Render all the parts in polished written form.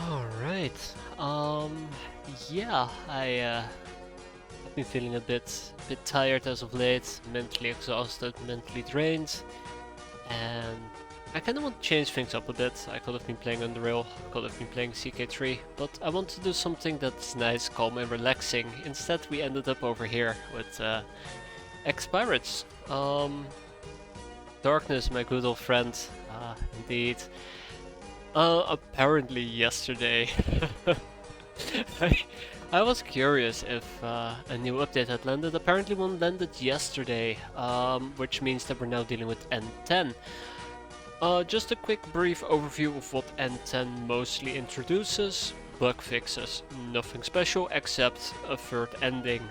Alright. Yeah, I've been feeling a bit tired as of late, mentally exhausted, mentally drained, and I kinda want to change things up a bit. I could have been playing Underrail, could have been playing CK3, but I want to do something that's nice, calm, and relaxing. Instead, we ended up over here with X-piratez. Darkness, my good old friend, indeed. Apparently yesterday. I, I was curious if a new update had landed. Apparently one landed yesterday, which means that we're now dealing with N10. Just a quick brief overview of what N10 mostly introduces. Bug fixes. Nothing special except a third ending.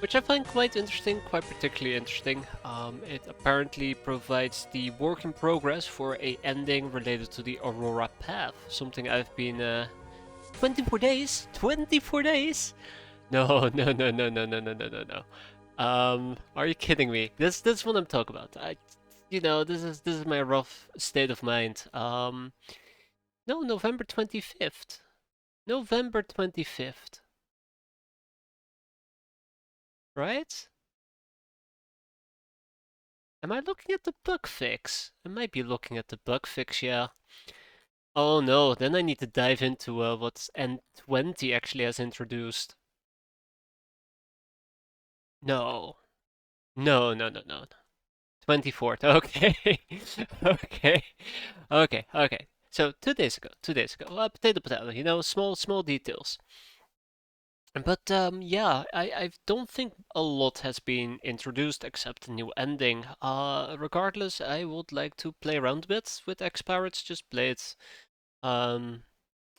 Which I find quite interesting, quite particularly interesting. It apparently provides the work in progress for a ending related to the Aurora path, something I've been 24 days? 24 days? No, no, no, no, no, no, no, no, no, no. Are you kidding me? This what I'm talking about. This is my rough state of mind. No, November 25th. November 25th. Right? Am I looking at the bug fix? I might be looking at the bug fix, yeah. Oh no, then I need to dive into what N20 actually has introduced. No. No, no, no, no. 24th. Okay. Okay. Okay. Okay. So 2 days ago. 2 days ago. Potato, potato. Small details. But yeah, I don't think a lot has been introduced except a new ending. Regardless, I would like to play around a bit with X-piratez. Just play it. Um,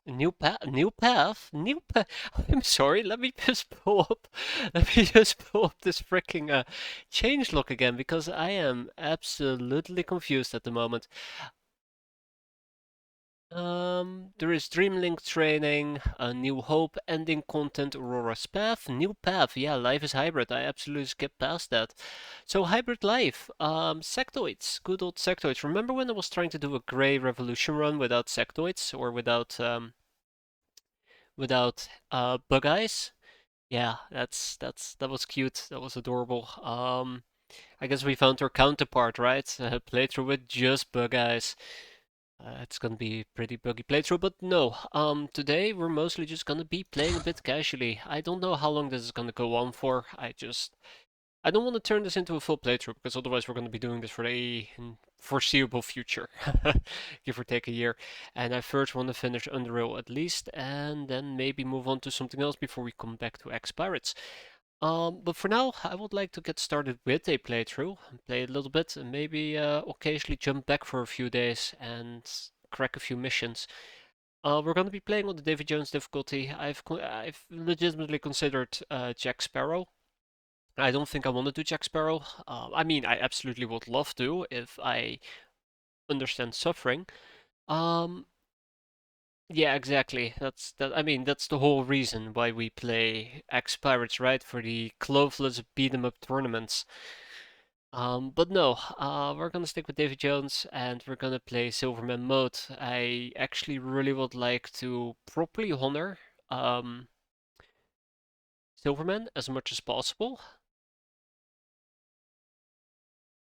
new path, new path. I'm sorry. Let me just pull up. Let me just pull up this freaking changelog again because I am absolutely confused at the moment. There is Dreamlink training, a New Hope, ending content, Aurora's path, new path. Yeah, life is hybrid. I absolutely skipped past that. So hybrid life, sectoids, good old sectoids. Remember when I was trying to do a Grey Revolution run without sectoids or without bug eyes? Yeah, that was cute. That was adorable. I guess we found our counterpart, right? Playthrough with just bug eyes. It's gonna be a pretty buggy playthrough, but no. Today we're mostly just gonna be playing a bit casually. I don't know how long this is gonna go on for. I don't want to turn this into a full playthrough because otherwise we're gonna be doing this for a foreseeable future, give or take a year. And I first want to finish Underrail at least, and then maybe move on to something else before we come back to X-piratez. But for now, I would like to get started with a playthrough, and play a little bit, and maybe occasionally jump back for a few days and crack a few missions. We're going to be playing on the Davy Jones difficulty. I've legitimately considered Jack Sparrow. I don't think I want to do Jack Sparrow. I mean, I absolutely would love to if I understand suffering. Um, yeah, exactly. I mean, that's the whole reason why we play X-piratez, right? For the cloveless beat 'em up tournaments. But no, we're gonna stick with Davy Jones and we're gonna play Silverman mode. I actually really would like to properly honor Silverman as much as possible.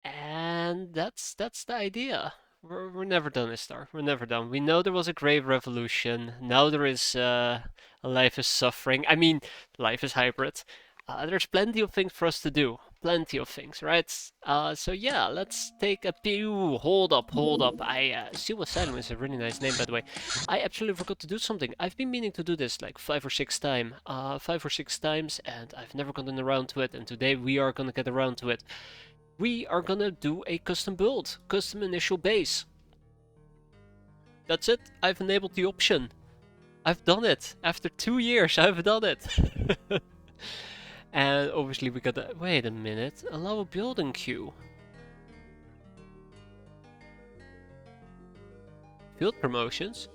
And that's the idea. We're never done, Istar. We're never done. We know there was a grave revolution. Now there is a life is suffering. I mean, life is hybrid. There's plenty of things for us to do. Plenty of things, right? So yeah, let's take a pew. Hold up, hold up. Suicidal is a really nice name, by the way. I actually forgot to do something. I've been meaning to do this like 5 or 6 times, and I've never gotten around to it. And today we are gonna get around to it. We are gonna do a custom build, custom initial base. That's it, I've enabled the option. I've done it. After 2 years, I've done it. And obviously we got the, wait a minute, allow a building queue. Field promotions?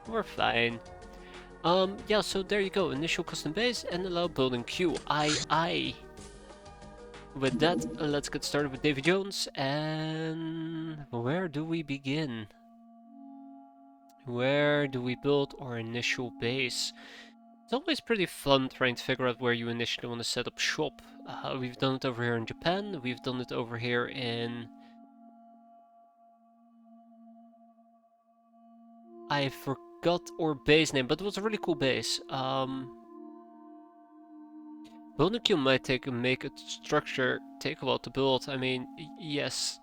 We're fine. Yeah, so there you go, initial custom base and allow building queue. Aye. With that, let's get started with Davy Jones, and where do we begin? Where do we build our initial base? It's always pretty fun trying to figure out where you initially want to set up shop. We've done it over here in Japan, we've done it over here in... I forgot our base name, but it was a really cool base. Building queue might make a structure take a while to build. I mean, yes,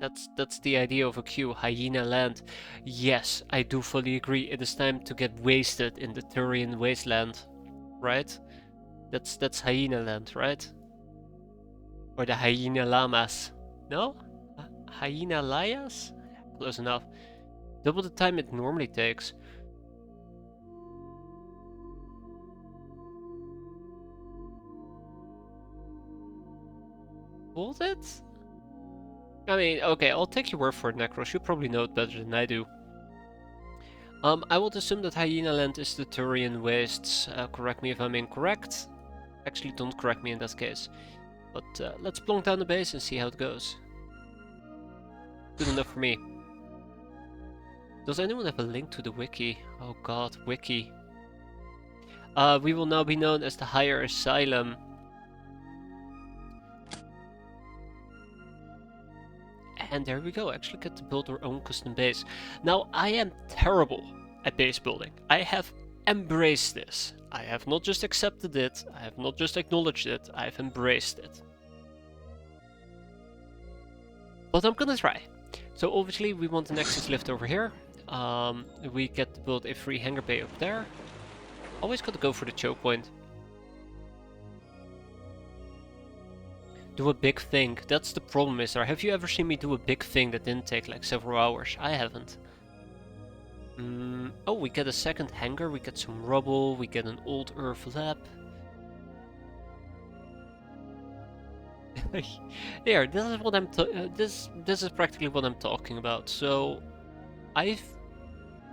that's the idea of a queue. Hyena land. Yes, I do fully agree. It is time to get wasted in the Turian wasteland, right? That's hyena land, right? Or the hyena llamas. No? Hyena layas? Close enough. Double the time it normally takes. Hold it? I mean, okay, I'll take your word for it, Necros. You probably know it better than I do. I would assume that Hyena Land is the Turian Wastes. Correct me if I'm incorrect. Actually, don't correct me in that case. But let's plonk down the base and see how it goes. Good enough for me. Does anyone have a link to the wiki? Oh god, wiki. We will now be known as the Higher Asylum. And there we go, actually get to build our own custom base. Now, I am terrible at base building. I have embraced this. I have not just accepted it, I have not just acknowledged it, I have embraced it. But I'm gonna try. So obviously we want an access lift over here. We get to build a free hangar bay up there. Always gotta go for the choke point. Do a big thing. That's the problem, is there. Have you ever seen me do a big thing that didn't take like several hours? I haven't. Oh, we get a second hangar, we get some rubble, we get an old earth lab. Here, this is what I'm this is practically what I'm talking about. So I've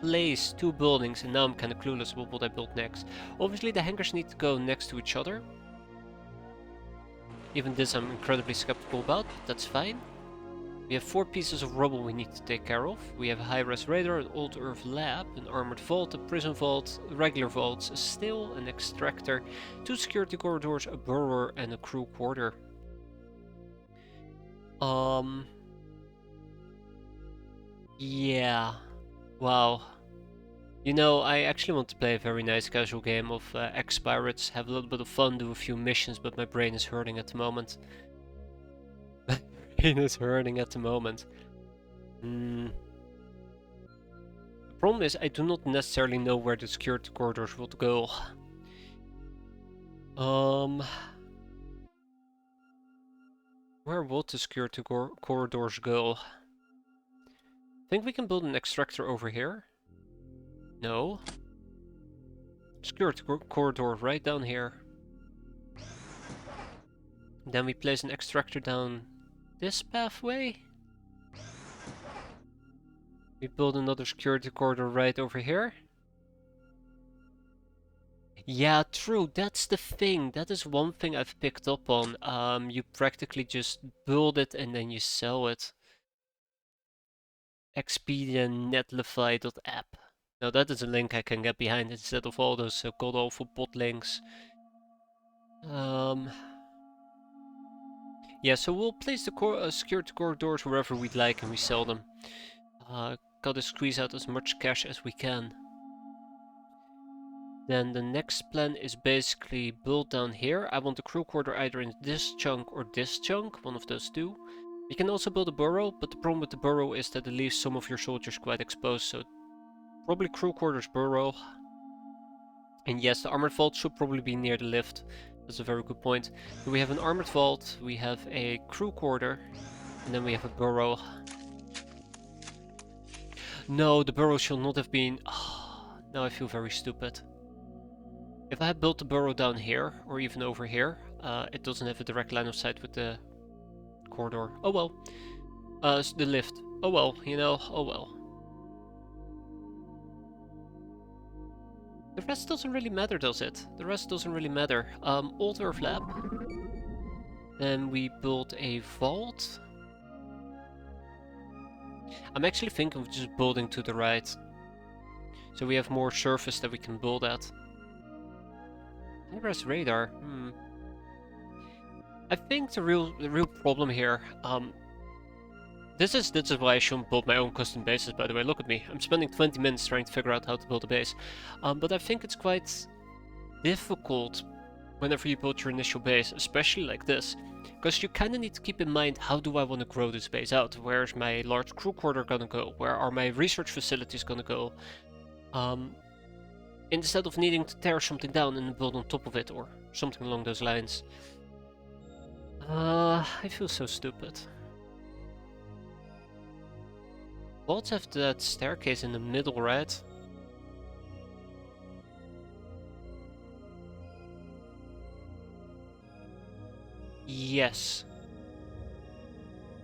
placed two buildings and now I'm kind of clueless about what I build next. Obviously the hangars need to go next to each other. Even this I'm incredibly skeptical about, but that's fine. We have 4 pieces of rubble we need to take care of. We have a high-res radar, an old earth lab, an armored vault, a prison vault, regular vaults, a still, an extractor, 2 security corridors, a burrower, and a crew quarter. Yeah. Wow. You know, I actually want to play a very nice casual game of X-piratez, have a little bit of fun, do a few missions, but my brain is hurting at the moment. Brain is hurting at the moment. The problem is I do not necessarily know where the security corridors will go. Where will the security corridors go? I think we can build an extractor over here. No. Security corridor right down here. Then we place an extractor down this pathway. We build another security corridor right over here. Yeah, true, that's the thing. That is one thing I've picked up on. You practically just build it and then you sell it. Expedia netlify.app. Now that is a link I can get behind instead of all those god awful bot links. Yeah, so we'll place the security corridors wherever we'd like and we sell them. Gotta squeeze out as much cash as we can. Then the next plan is basically built down here. I want the crew quarter either in this chunk or this chunk, one of those two. You can also build a burrow, but the problem with the burrow is that it leaves some of your soldiers quite exposed, so probably crew quarters burrow. And yes, the armored vault should probably be near the lift. That's a very good point. So we have an armored vault, we have a crew quarter, and then we have a burrow. No, the burrow should not have been... Oh, now I feel very stupid. If I had built the burrow down here, or even over here, it doesn't have a direct line of sight with the corridor. Oh well. The lift. Oh well, you know, oh well. The rest doesn't really matter, does it? The rest doesn't really matter. Old earth lab. Then we build a vault. I'm actually thinking of just building to the right. So we have more surface that we can build at. High-res radar. I think the real problem here. This is why I shouldn't build my own custom bases. By the way, look at me. I'm spending 20 minutes trying to figure out how to build a base. But I think it's quite difficult whenever you build your initial base, especially like this, because you kind of need to keep in mind, how do I want to grow this base out? Where's my large crew quarter gonna go? Where are my research facilities gonna go? Instead of needing to tear something down and build on top of it, or something along those lines. I feel so stupid. Vaults have that staircase in the middle, right? Yes.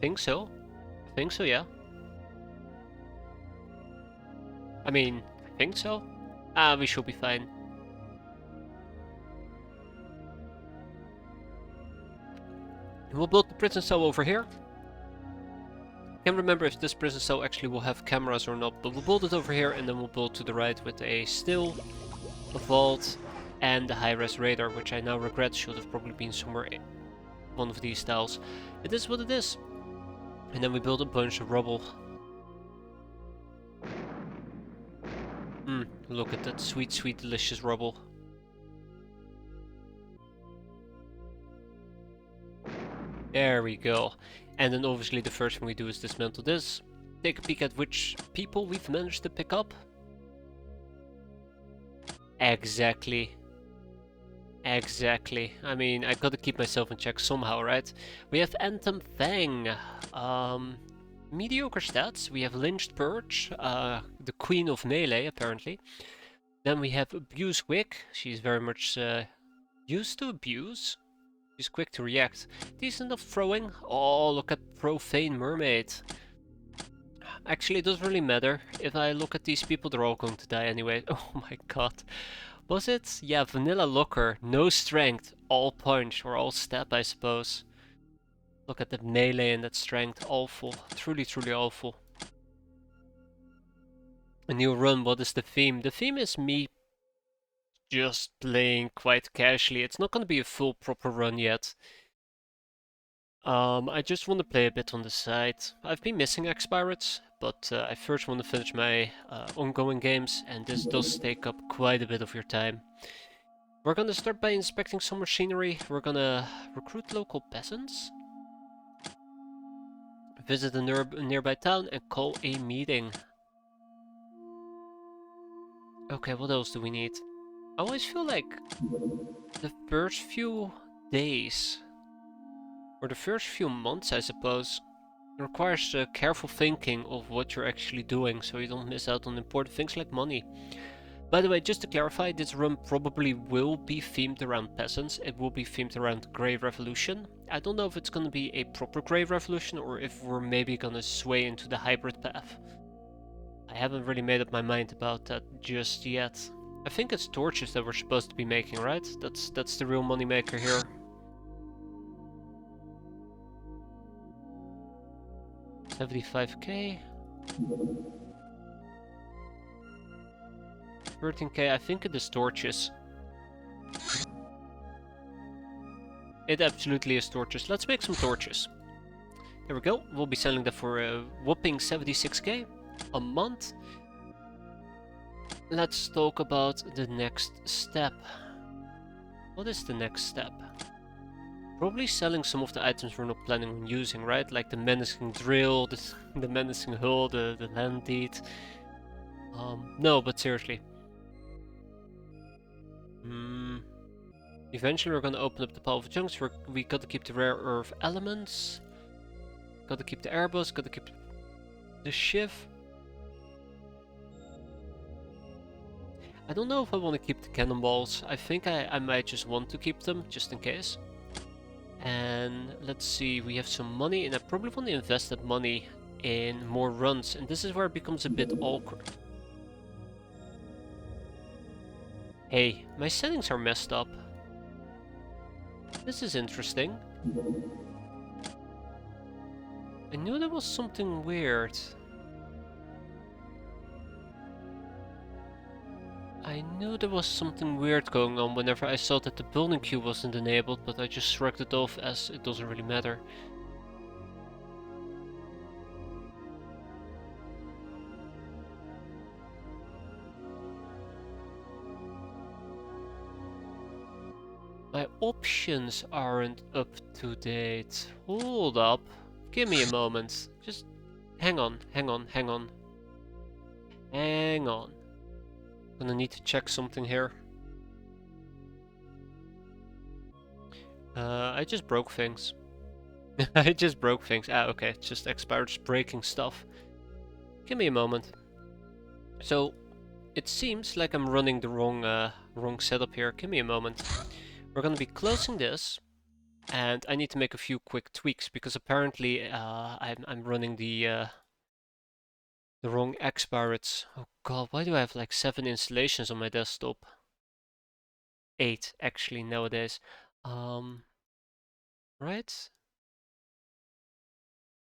Think so. I think so, yeah. I mean, I think so. We should be fine. We'll build the prison cell over here. Can't remember if this prison cell actually will have cameras or not, but we'll build it over here, and then we'll build to the right with a still, a vault, and the high-res radar, which I now regret should have probably been somewhere in one of these tiles. It is what it is. And then we build a bunch of rubble. Look at that sweet, sweet, delicious rubble. There we go. And then obviously the first thing we do is dismantle this. Take a peek at which people we've managed to pick up. Exactly. Exactly. I mean, I gotta keep myself in check somehow, right? We have Anthem Fang. Mediocre stats. We have Lynched Purge, the queen of melee, apparently. Then we have Abuse Wick. She's very much used to abuse. She's quick to react. Decent of throwing. Oh, look at Profane Mermaid. Actually, it doesn't really matter. If I look at these people, they're all going to die anyway. Oh my god. Was it? Yeah, Vanilla Locker. No strength. All punch or all stab, I suppose. Look at that melee and that strength. Awful. Truly, truly awful. A new run. What is the theme? The theme is me just playing quite casually. It's not going to be a full proper run yet. I just want to play a bit on the side. I've been missing X-piratez, but I first want to finish my ongoing games, and this does take up quite a bit of your time. We're gonna start by inspecting some machinery. We're gonna recruit local peasants, visit a nearby town, and call a meeting. Okay, what else do we need? I always feel like the first few days, or the first few months, I suppose, requires careful thinking of what you're actually doing, so you don't miss out on important things like money. By the way, just to clarify, this run probably will be themed around peasants. It will be themed around Grey Revolution. I don't know if it's going to be a proper Grey Revolution, or if we're maybe going to sway into the hybrid path. I haven't really made up my mind about that just yet. I think it's torches that we're supposed to be making, right? That's the real moneymaker here. $75k. 13k, I think it is torches. It absolutely is torches. Let's make some torches. There we go. We'll be selling that for a whopping 76k a month. Let's talk about the next step. What is the next step? Probably selling some of the items we're not planning on using, right? Like the menacing drill, the menacing hull, the land deed. No, but seriously. Eventually we're gonna open up the pile of junks. We gotta keep the rare earth elements. Gotta keep the airbus, gotta keep the shiv. I don't know if I want to keep the cannonballs. I think I might just want to keep them, just in case. And let's see, we have some money, and I probably want to invest that money in more runs, and this is where it becomes a bit awkward. Hey, my settings are messed up. This is interesting. I knew there was something weird. I knew there was something weird going on whenever I saw that the building queue wasn't enabled, but I just shrugged it off as it doesn't really matter. My options aren't up to date. Hold up. Give me a moment. Just hang on, hang on, hang on. Hang on. Gonna need to check something here. I just broke things. I just broke things. Ah, okay. It's just X-piratez breaking stuff. Give me a moment. So, it seems like I'm running the wrong setup here. Give me a moment. We're gonna be closing this, and I need to make a few quick tweaks because apparently I'm running the wrong X-piratez. Oh god, why do I have like 7 installations on my desktop? 8 actually nowadays. Right?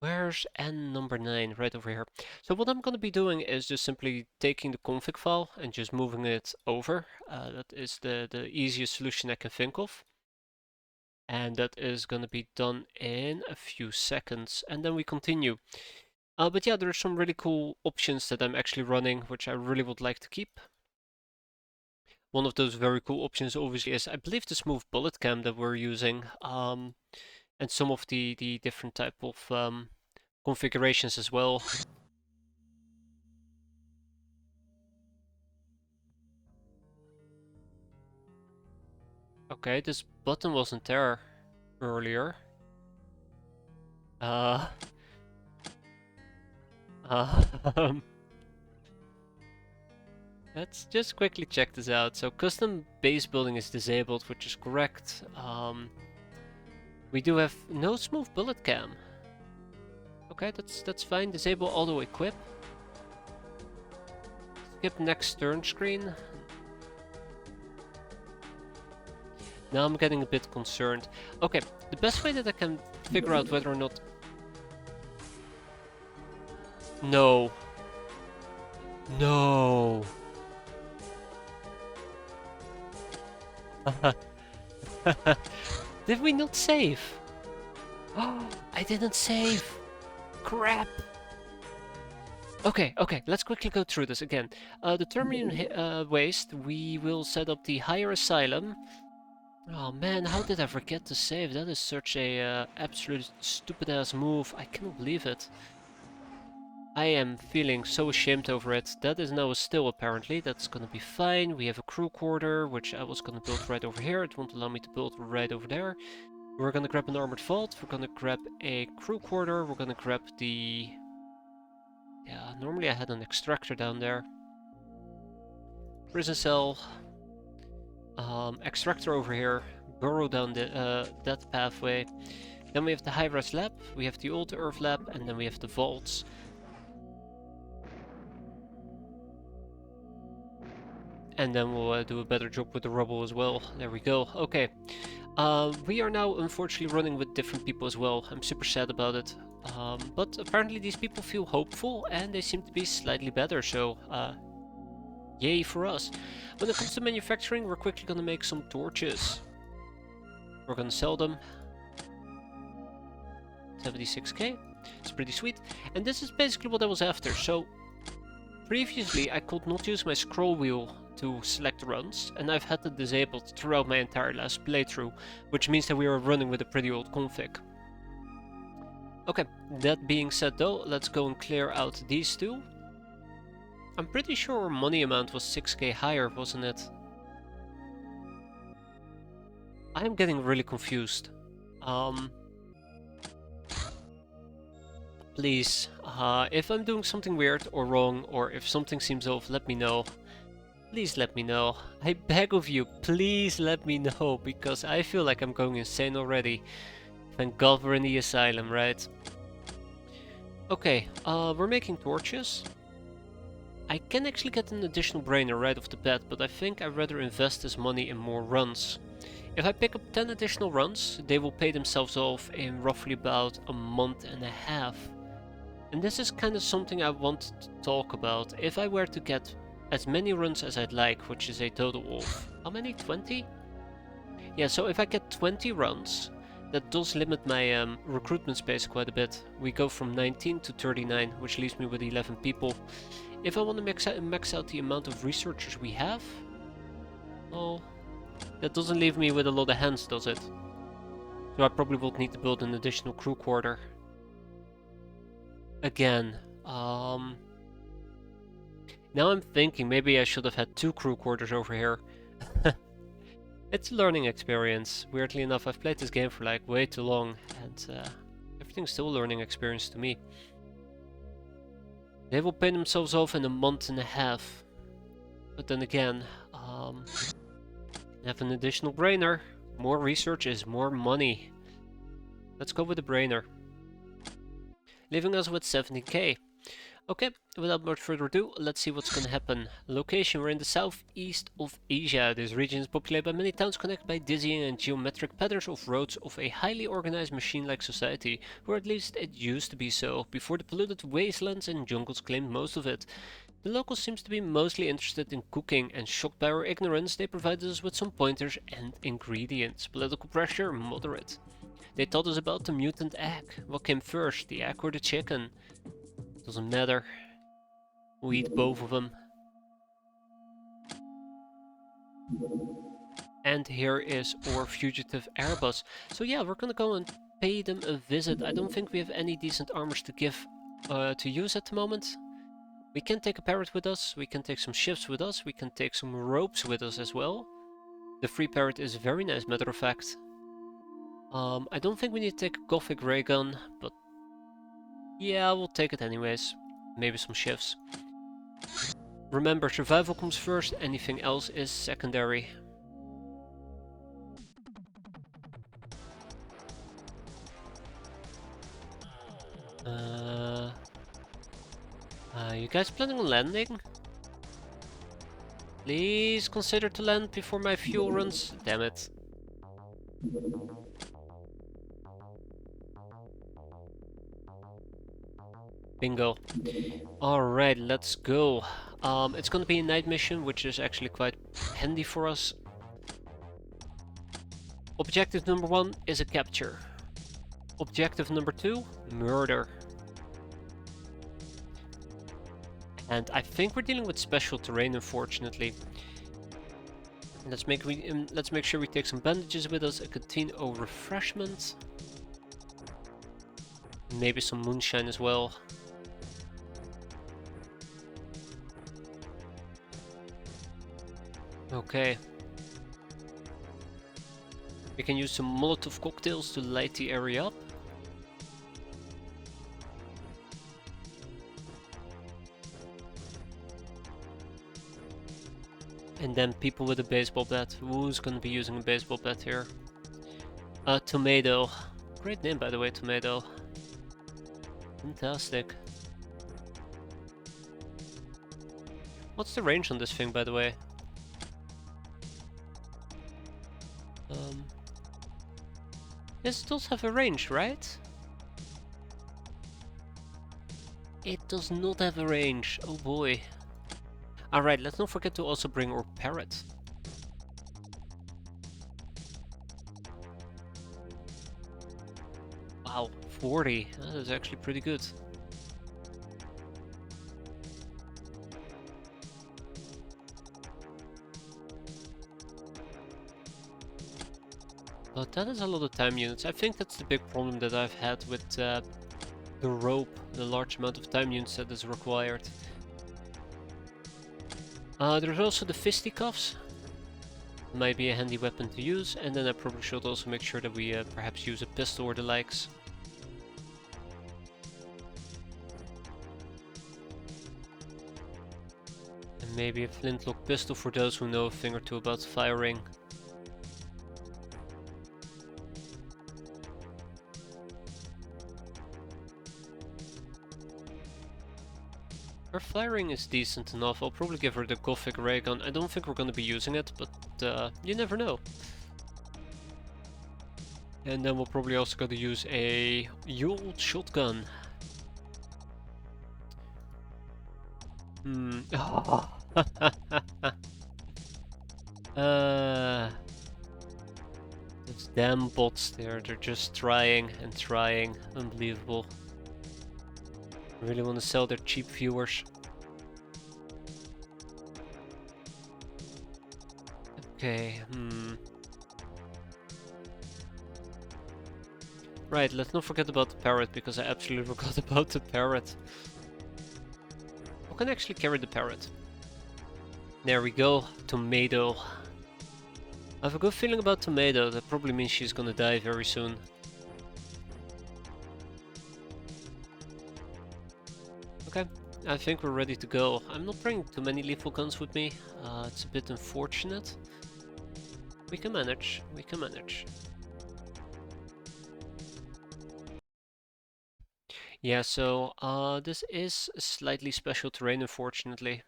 Where's N number 9? Right over here. So what I'm going to be doing is just simply taking the config file and just moving it over. That is the easiest solution I can think of. And that is going to be done in a few seconds. And then we continue. But yeah, there are some really cool options that I'm actually running, which I really would like to keep. One of those very cool options obviously is, I believe, the smooth bullet cam that we're using. And some of the different type of configurations as well. Okay, this button wasn't there earlier. Uh, um, let's just quickly check this out. So custom base building is disabled, which is correct. We do have no smooth bullet cam. Okay, that's fine. Disable auto equip. Skip next turn screen. Now I'm getting a bit concerned. Okay, the best way that I can figure out whether or not... No. No. Did we not save? Oh, I didn't save. Crap. Okay, let's quickly go through this again. Determine waste. We will set up the higher asylum. Oh man, how did I forget to save? That is such a absolute stupid ass move. I cannot believe it. I am feeling so ashamed over it. That is now still apparently. That's gonna be fine. We have a crew quarter, which I was gonna build right over here. It won't allow me to build right over there. We're gonna grab an armored vault. We're gonna grab a crew quarter. We're gonna grab the... Yeah, normally I had an extractor down there. Prison cell. Extractor over here, burrow down that pathway. Then we have the high-res lab, we have the old earth lab, and then we have the vaults. And then we'll do a better job with the rubble as well. There we go. Okay. We are now unfortunately running with different people as well. I'm super sad about it. But apparently these people feel hopeful and they seem to be slightly better, so yay for us. When it comes to manufacturing, we're quickly gonna make some torches. We're gonna sell them. 76k. It's pretty sweet. And this is basically what I was after. So previously I could not use my scroll wheel to select runs, and I've had it disabled throughout my entire last playthrough, which means that we are running with a pretty old config. Okay, that being said though, let's go and clear out these two. I'm pretty sure our money amount was 6k higher, wasn't it? I'm getting really confused. Please, if I'm doing something weird or wrong, or if something seems off, let me know. Please let me know. I beg of you, please let me know, because I feel like I'm going insane already. Thank God we're in the asylum, right? Okay, we're making torches. I can actually get an additional brainer right off the bat, but I think I'd rather invest this money in more runs. If I pick up 10 additional runs, they will pay themselves off in roughly about a month and a half. And this is kind of something I want to talk about. If I were to get as many runs as I'd like, which is a total of, how many? 20? Yeah, so if I get 20 runs, that does limit my recruitment space quite a bit. We go from 19 to 39, which leaves me with 11 people. If I want to max out the amount of researchers we have, well, that doesn't leave me with a lot of hands, does it? So I probably would need to build an additional crew quarter. Again, now I'm thinking maybe I should have had 2 crew quarters over here. It's a learning experience. Weirdly enough, I've played this game for like way too long, and everything's still a learning experience to me. They will pay themselves off in a month and a half. But then again, have an additional brainer. More research is more money. Let's go with the brainer. Leaving us with 70k. Okay, without much further ado, let's see what's gonna happen. Location, we're in the southeast of Asia. This region is populated by many towns connected by dizzying and geometric patterns of roads of a highly organized machine-like society, or at least it used to be so, before the polluted wastelands and jungles claimed most of it. The locals seems to be mostly interested in cooking, and shocked by our ignorance, they provided us with some pointers and ingredients. Political pressure, moderate. They taught us about the mutant egg. What came first, the egg or the chicken? Doesn't matter. We eat both of them. And here is our fugitive Airbus. So yeah, we're gonna go and pay them a visit. I don't think we have any decent armors to give to use at the moment. We can take a parrot with us, we can take some ships with us, we can take some ropes with us as well. The free parrot is very nice, matter of fact. I don't think we need to take a Gothic ray gun, but yeah, we'll take it anyways. Maybe some shifts. Remember, survival comes first, anything else is secondary. You guys planning on landing? Please consider to land before my fuel runs. Damn it. Bingo. Alright, let's go. It's gonna be a night mission, which is actually quite handy for us. Objective number 1 is a capture. Objective number 2, murder. And I think we're dealing with special terrain, unfortunately. Let's make sure we take some bandages with us, a canteen of refreshment. Maybe some moonshine as well. Okay. We can use some Molotov cocktails to light the area up. And then people with a baseball bat. Who's gonna be using a baseball bat here? Tomato. Great name, by the way, Tomato. Fantastic. What's the range on this thing, by the way? This does have a range, right? It does not have a range. Oh boy. Alright, let's not forget to also bring our parrot. Wow, 40. That is actually pretty good. But that is a lot of time units. I think that's the big problem that I've had with the rope, the large amount of time units that is required. There's also the fisticuffs. Might be a handy weapon to use, and then I probably should also make sure that we perhaps use a pistol or the likes. And maybe a flintlock pistol for those who know a thing or two about firing. Her firing is decent enough. I'll probably give her the Gothic ray gun. I don't think we're going to be using it, but you never know. And then we'll probably also got to use a old shotgun. uh, those damn bots there, they're just trying and trying. Unbelievable. Really want to sell their cheap viewers. Okay, Right, let's not forget about the parrot, because I absolutely forgot about the parrot. Who can actually carry the parrot? There we go, Tomato. I have a good feeling about Tomato, that probably means she's gonna die very soon. Okay, I think we're ready to go. I'm not bringing too many lethal guns with me, it's a bit unfortunate. We can manage, we can manage. Yeah, so this is slightly special terrain, unfortunately.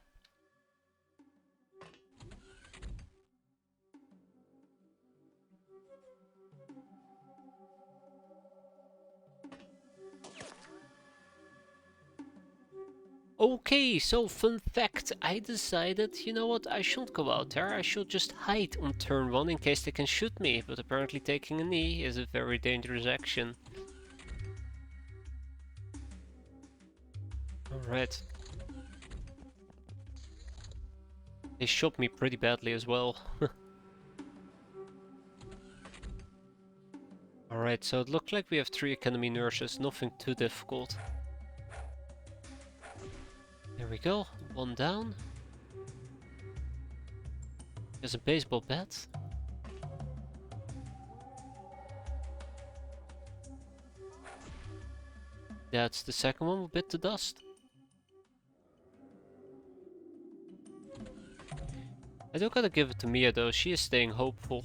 Okay, so fun fact, I decided, you know what, I shouldn't go out there, I should just hide on turn 1 in case they can shoot me, but apparently taking a knee is a very dangerous action. Alright. They shot me pretty badly as well. Alright, so it looked like we have 3 academy nurses, nothing too difficult. There we go, 1 down. There's a baseball bat. That's the second one, bit to dust. I do gotta give it to Mia though, she is staying hopeful.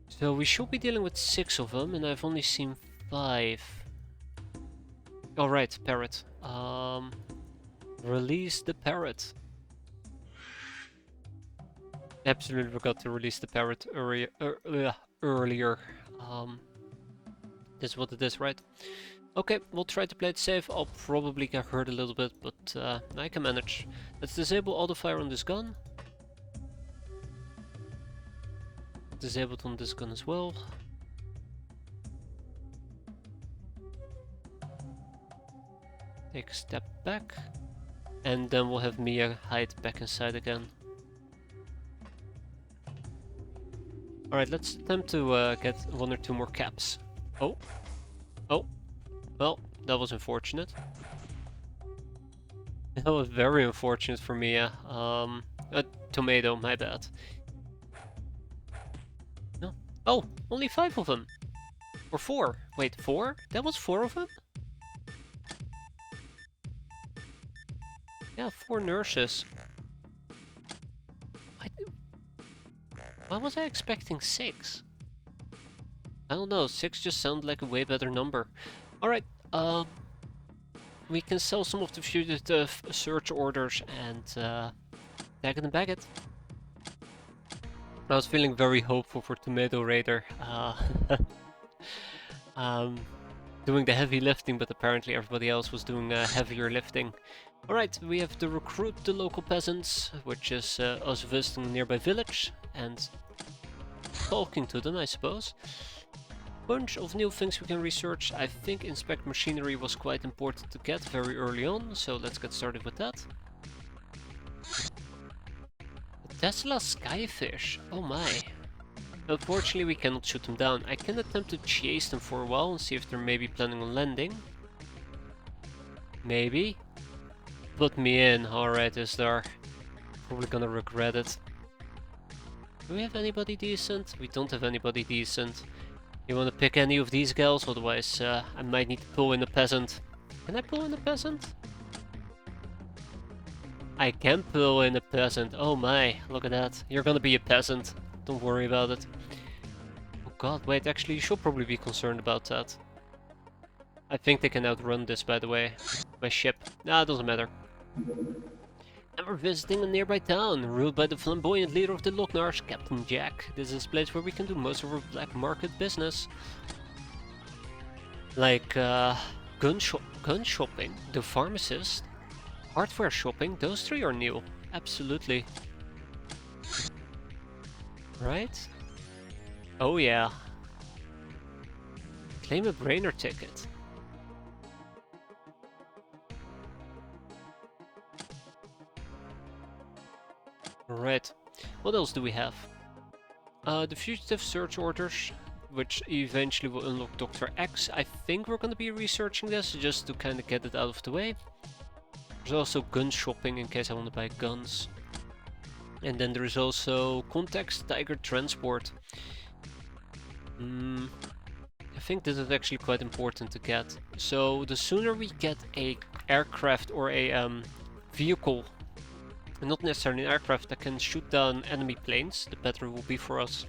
So we should be dealing with 6 of them, and I've only seen 5. Alright, parrot. Release the parrot. Absolutely forgot to release the parrot earlier. This is what it is, right? Okay, we'll try to play it safe. I'll probably get hurt a little bit, but I can manage. Let's disable auto fire on this gun. Disabled on this gun as well. Take a step back. And then we'll have Mia hide back inside again. Alright, let's attempt to get 1 or 2 more caps. Oh. Oh. Well, that was unfortunate. That was very unfortunate for Mia. A tomato, my bad. No. Oh, only 5 of them. Or 4. Wait, 4? That was 4 of them? Yeah, 4 nurses. Why was I expecting 6? I don't know, 6 just sounded like a way better number. Alright, we can sell some of the fugitive search orders and tag it and bag it. I was feeling very hopeful for Tomato Raider. Doing the heavy lifting, but apparently everybody else was doing heavier lifting. Alright, we have to recruit the local peasants, which is us visiting a nearby village and talking to them, I suppose. Bunch of new things we can research. I think inspect machinery was quite important to get very early on, so let's get started with that. Tesla Skyfish, oh my. Unfortunately we cannot shoot them down. I can attempt to chase them for a while and see if they're maybe planning on landing. Maybe. Put me in, alright, is there. Probably gonna regret it. Do we have anybody decent? We don't have anybody decent. You wanna pick any of these gals? Otherwise I might need to pull in a peasant. Can I pull in a peasant? I can pull in a peasant. Oh my, look at that. You're gonna be a peasant. Don't worry about it. Oh god, wait, actually you should probably be concerned about that. I think they can outrun this, by the way. My ship. Nah, it doesn't matter. And we're visiting a nearby town, ruled by the flamboyant leader of the Lognars, Captain Jack. This is a place where we can do most of our black market business. Like, gun shopping, the pharmacist, hardware shopping, those three are new. Absolutely. Right? Oh yeah. Claim a brainer ticket. Right. What else do we have? The fugitive search orders, which eventually will unlock Dr. X. I think we're going to be researching this just to kind of get it out of the way. There's also gun shopping in case I want to buy guns. And then there is also context Tiger transport. I think this is actually quite important to get. So the sooner we get a aircraft or a vehicle, not necessarily an aircraft, that can shoot down enemy planes, the better it will be for us.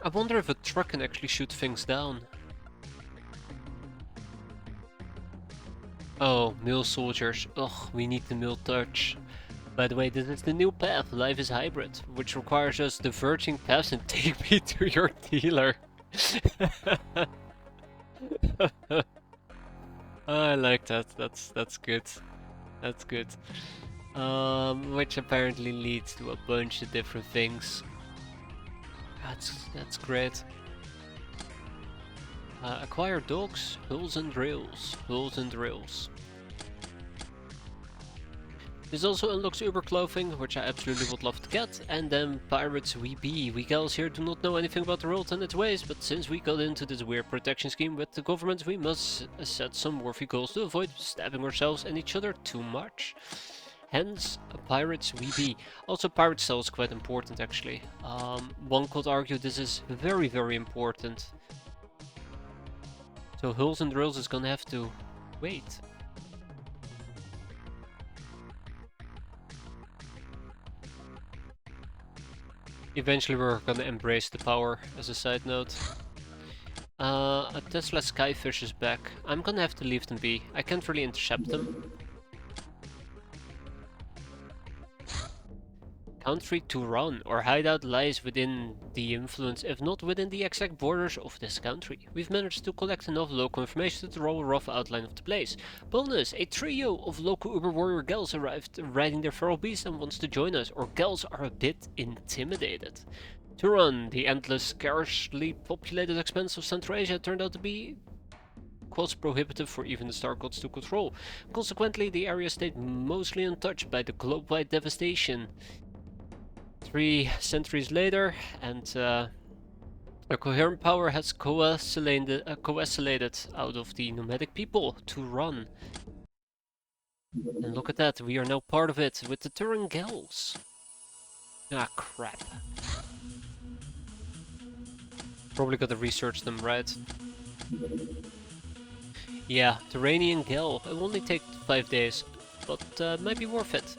I wonder if a truck can actually shoot things down. Oh, male soldiers. Ugh, we need the male touch. By the way, this is the new path, Life is Hybrid, which requires us diverging paths and take me to your dealer. I like that. That's good. That's good. Which apparently leads to a bunch of different things. That's great. Acquire dogs, hulls and rails. Hulls and rails. This also unlocks Uber clothing, which I absolutely would love to get, and then pirates we be. We gals here do not know anything about the world and its ways, but since we got into this weird protection scheme with the government, we must set some worthy goals to avoid stabbing ourselves and each other too much. Hence, pirates we be. Also, pirate cell is quite important actually. One could argue this is very, very important. So hulls and rails is gonna have to wait. Eventually we're gonna embrace the power, as a side note. A Tesla Skyfish is back. I'm gonna have to leave them be. I can't really intercept them. Country to run. Our hideout lies within the influence, if not within the exact borders of this country. We've managed to collect enough local information to draw a rough outline of the place. Bonus! A trio of local Uber warrior gals arrived riding their feral beasts and wants to join us. Our gals are a bit intimidated. To run, the endless, scarcely populated expanse of Central Asia turned out to be cost prohibitive for even the Star Gods to control. Consequently, the area stayed mostly untouched by the globe-wide devastation. 3 centuries later, and a coherent power has coalesced out of the nomadic people to run. And look at that, we are now part of it with the Turan Gels. Ah, crap. Probably gotta research them, right? Yeah, Turanian Gel. It will only take 5 days, but might be worth it.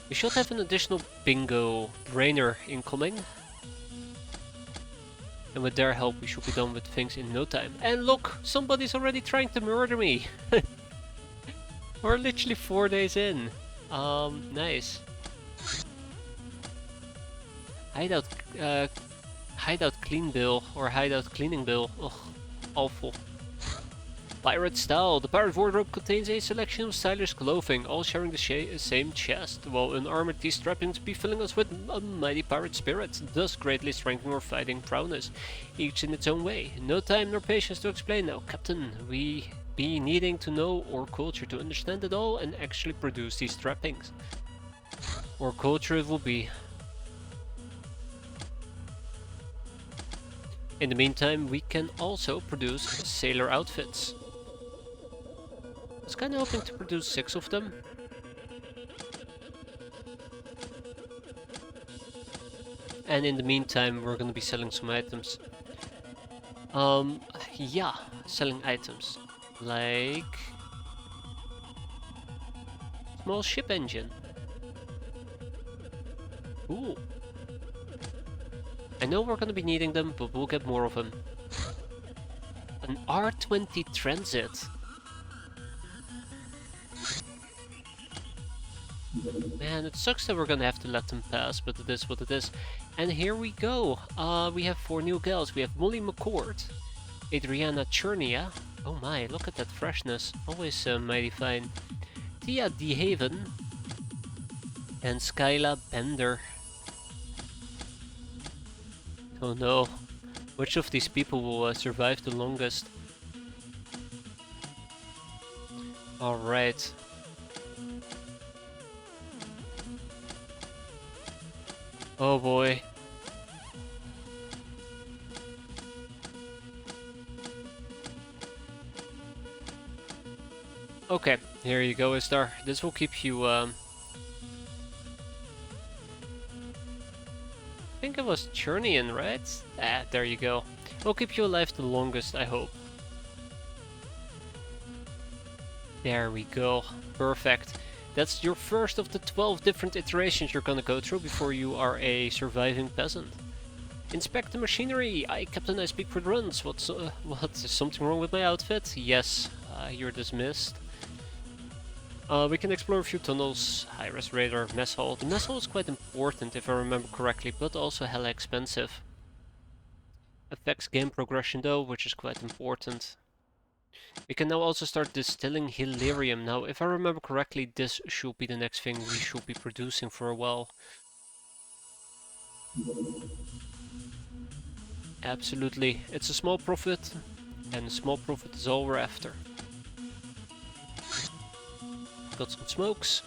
We should have an additional bingo brainer incoming. And with their help we should be done with things in no time. And look! Somebody's already trying to murder me! We're literally 4 days in. Nice. Hideout clean bill or hideout cleaning bill. Ugh, awful. Pirate style. The pirate wardrobe contains a selection of stylish clothing, all sharing the same chest, while unarmored these trappings be filling us with a mighty pirate spirit, thus greatly strengthening our fighting prowess, each in its own way. No time nor patience to explain now, Captain. We be needing to know our culture to understand it all and actually produce these trappings. Our culture it will be. In the meantime, we can also produce sailor outfits. I was kind of hoping to produce 6 of them. And in the meantime, we're gonna be selling some items. Yeah, selling items. Like... small ship engine. Ooh. I know we're gonna be needing them, but we'll get more of them. An R20 Transit. Man, it sucks that we're gonna have to let them pass, but it is what it is. And here we go. We have 4 new gals. We have Molly McCord, Adriana Chernia. Oh my, look at that freshness. Always mighty fine. Tia DeHaven. And Skyla Bender. Oh no. Which of these people will survive the longest? Alright. Oh boy. Okay, here you go, Istar. This will keep you, I think it was Churnian, right? Ah, there you go. It'll keep you alive the longest, I hope. There we go. Perfect. That's your first of the 12 different iterations you're gonna go through before you are a surviving peasant. Inspect the machinery! Captain, I speak for the runs. What, is something wrong with my outfit? Yes, you're dismissed. We can explore a few tunnels, high-res radar, mess hall. The mess hall is quite important if I remember correctly, but also hella expensive. Affects game progression though, which is quite important. We can now also start distilling Hilarium. Now, if I remember correctly, this should be the next thing we should be producing for a while. Absolutely. It's a small profit, and a small profit is all we're after. Got some smokes.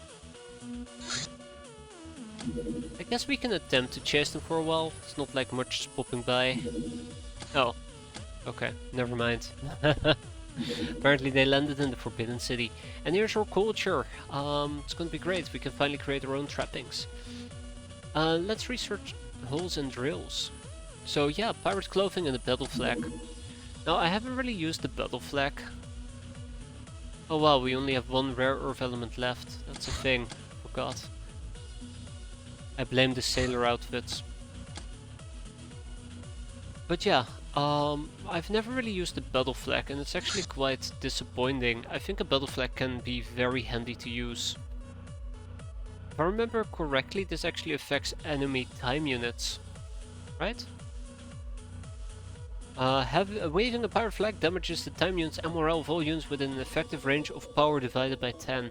I guess we can attempt to chase them for a while. It's not like much is popping by. Oh. Okay, never mind. Apparently they landed in the Forbidden City. And here's our culture. It's gonna be great. We can finally create our own trappings. Let's research holes and drills. So yeah, pirate clothing and a battle flag. Now I haven't really used the battle flag. Oh wow, we only have one rare earth element left. That's a thing. Forgot. I blame the sailor outfits. But yeah, I've never really used the battle flag and it's actually quite disappointing. I think a battle flag can be very handy to use. If I remember correctly, this actually affects enemy time units, right? Waving a pirate flag damages the time units and morale volumes within an effective range of power divided by 10.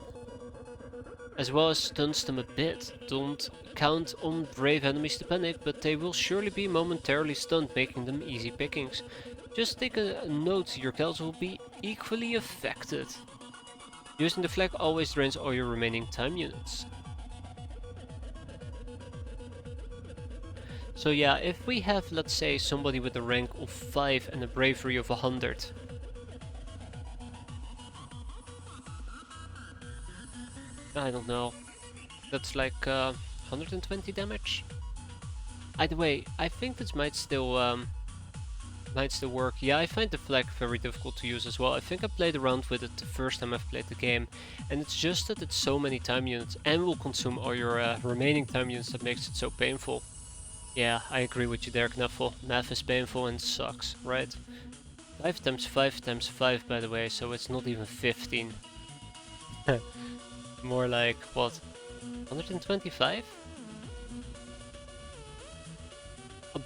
As well as stuns them a bit. Don't count on brave enemies to panic, but they will surely be momentarily stunned, making them easy pickings. Just take a note, your kills will be equally affected. Using the flag always drains all your remaining time units. So yeah, if we have, let's say, somebody with a rank of 5 and a bravery of 100. I don't know. That's like 120 damage? Either way, I think this might still work. Yeah, I find the flag very difficult to use as well. I think I played around with it the first time I've played the game. And it's just that it's so many time units and will consume all your remaining time units that makes it so painful. Yeah, I agree with you there, Knuffle. Math is painful and sucks, right? 5 times 5 times 5, by the way, so it's not even 15. More like, what, 125?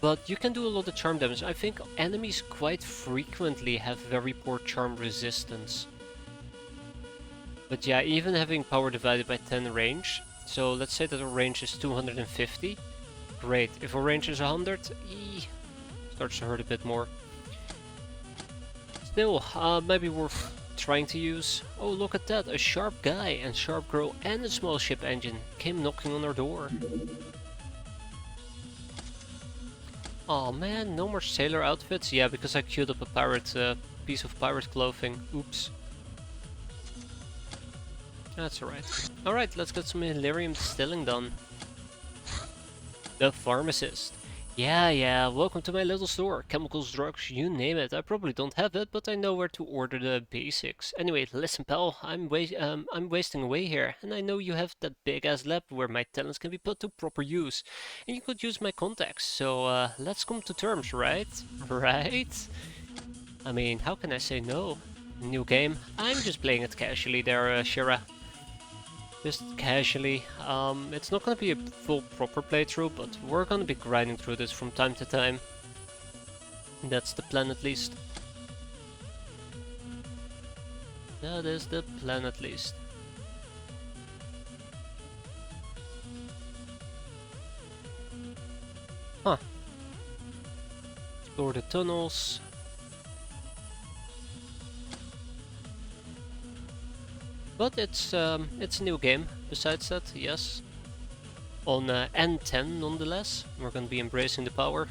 But you can do a lot of charm damage. I think enemies quite frequently have very poor charm resistance. But yeah, even having power divided by 10 range, so let's say that our range is 250. Great. If our range is 100, starts to hurt a bit more. Still, maybe worth trying to use. Oh, look at that, a sharp guy and sharp girl and a small ship engine came knocking on our door. Oh man, no more sailor outfits? Yeah, because I queued up a pirate piece of pirate clothing. Oops. That's alright. Alright, let's get some Hilarium distilling done. The pharmacist. Yeah, welcome to my little store. Chemicals, drugs, you name it. I probably don't have it, but I know where to order the basics. Anyway, listen pal, I'm wasting away here, and I know you have that big-ass lab where my talents can be put to proper use. And you could use my contacts, so let's come to terms, right? Right? I mean, how can I say no? New game. I'm just playing it casually there, Shira. just casually. It's not gonna be a full proper playthrough, but we're gonna be grinding through this from time to time. That's the plan at least. That is the plan at least. Huh. Explore the tunnels. But it's a new game. Besides that, yes. On N10 nonetheless. We're gonna be embracing the power.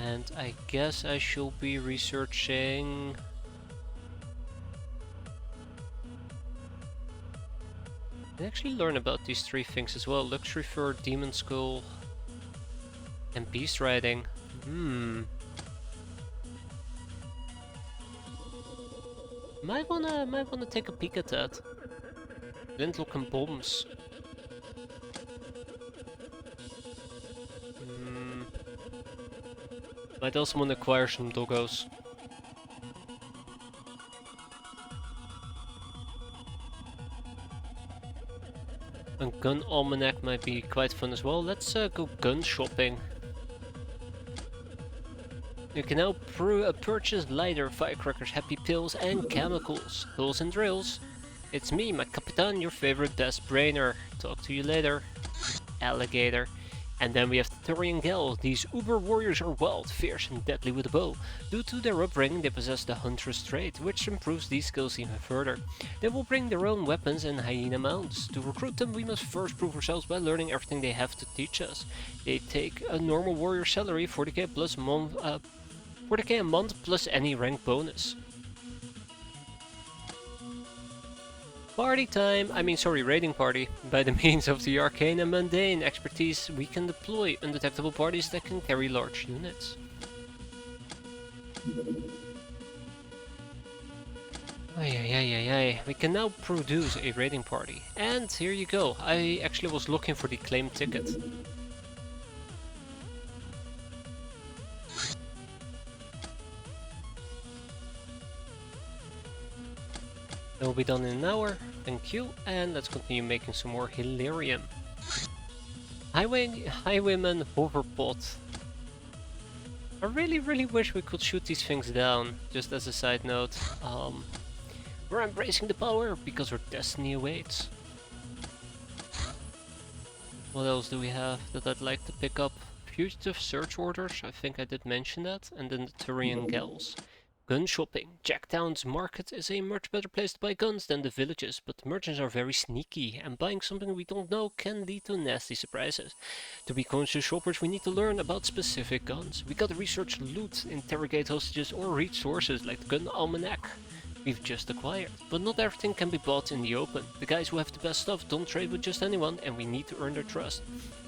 And I guess I should be researching... I actually learn about these three things as well. Luxury Fur, Demon Skull, and Beast Riding. Might wanna take a peek at that. Flintlock and bombs. Might also wanna acquire some doggos. A gun almanac might be quite fun as well. Let's go gun shopping. You can now purchase lighter, firecrackers, happy pills, and chemicals. Tools and drills. It's me, my Capitan, your favorite best brainer. Talk to you later, alligator. And then we have the Thurian Gel. These uber warriors are wild, fierce, and deadly with a bow. Due to their upbringing, they possess the hunter's trait, which improves these skills even further. They will bring their own weapons and hyena mounts. To recruit them, we must first prove ourselves by learning everything they have to teach us. They take a normal warrior salary, 40k plus 40k a month plus any rank bonus. Party time! Raiding party. By the means of the arcane and mundane expertise, we can deploy undetectable parties that can carry large units. We can now produce a raiding party. And here you go. I actually was looking for the claim ticket. That will be done in an hour, thank you, and let's continue making some more Hilarium. Highwayman Hoverpod. I really wish we could shoot these things down, just as a side note. We're embracing the power, because our destiny awaits. What else do we have that I'd like to pick up? Fugitive search orders, I think I did mention that, and then the Turian Gals. Gun shopping. Jacktown's market is a much better place to buy guns than the villages, but merchants are very sneaky, and buying something we don't know can lead to nasty surprises. To be conscious shoppers, we need to learn about specific guns. We gotta research loot, interrogate hostages, or read sources like the gun almanac we've just acquired. But not everything can be bought in the open. The guys who have the best stuff don't trade with just anyone, and we need to earn their trust.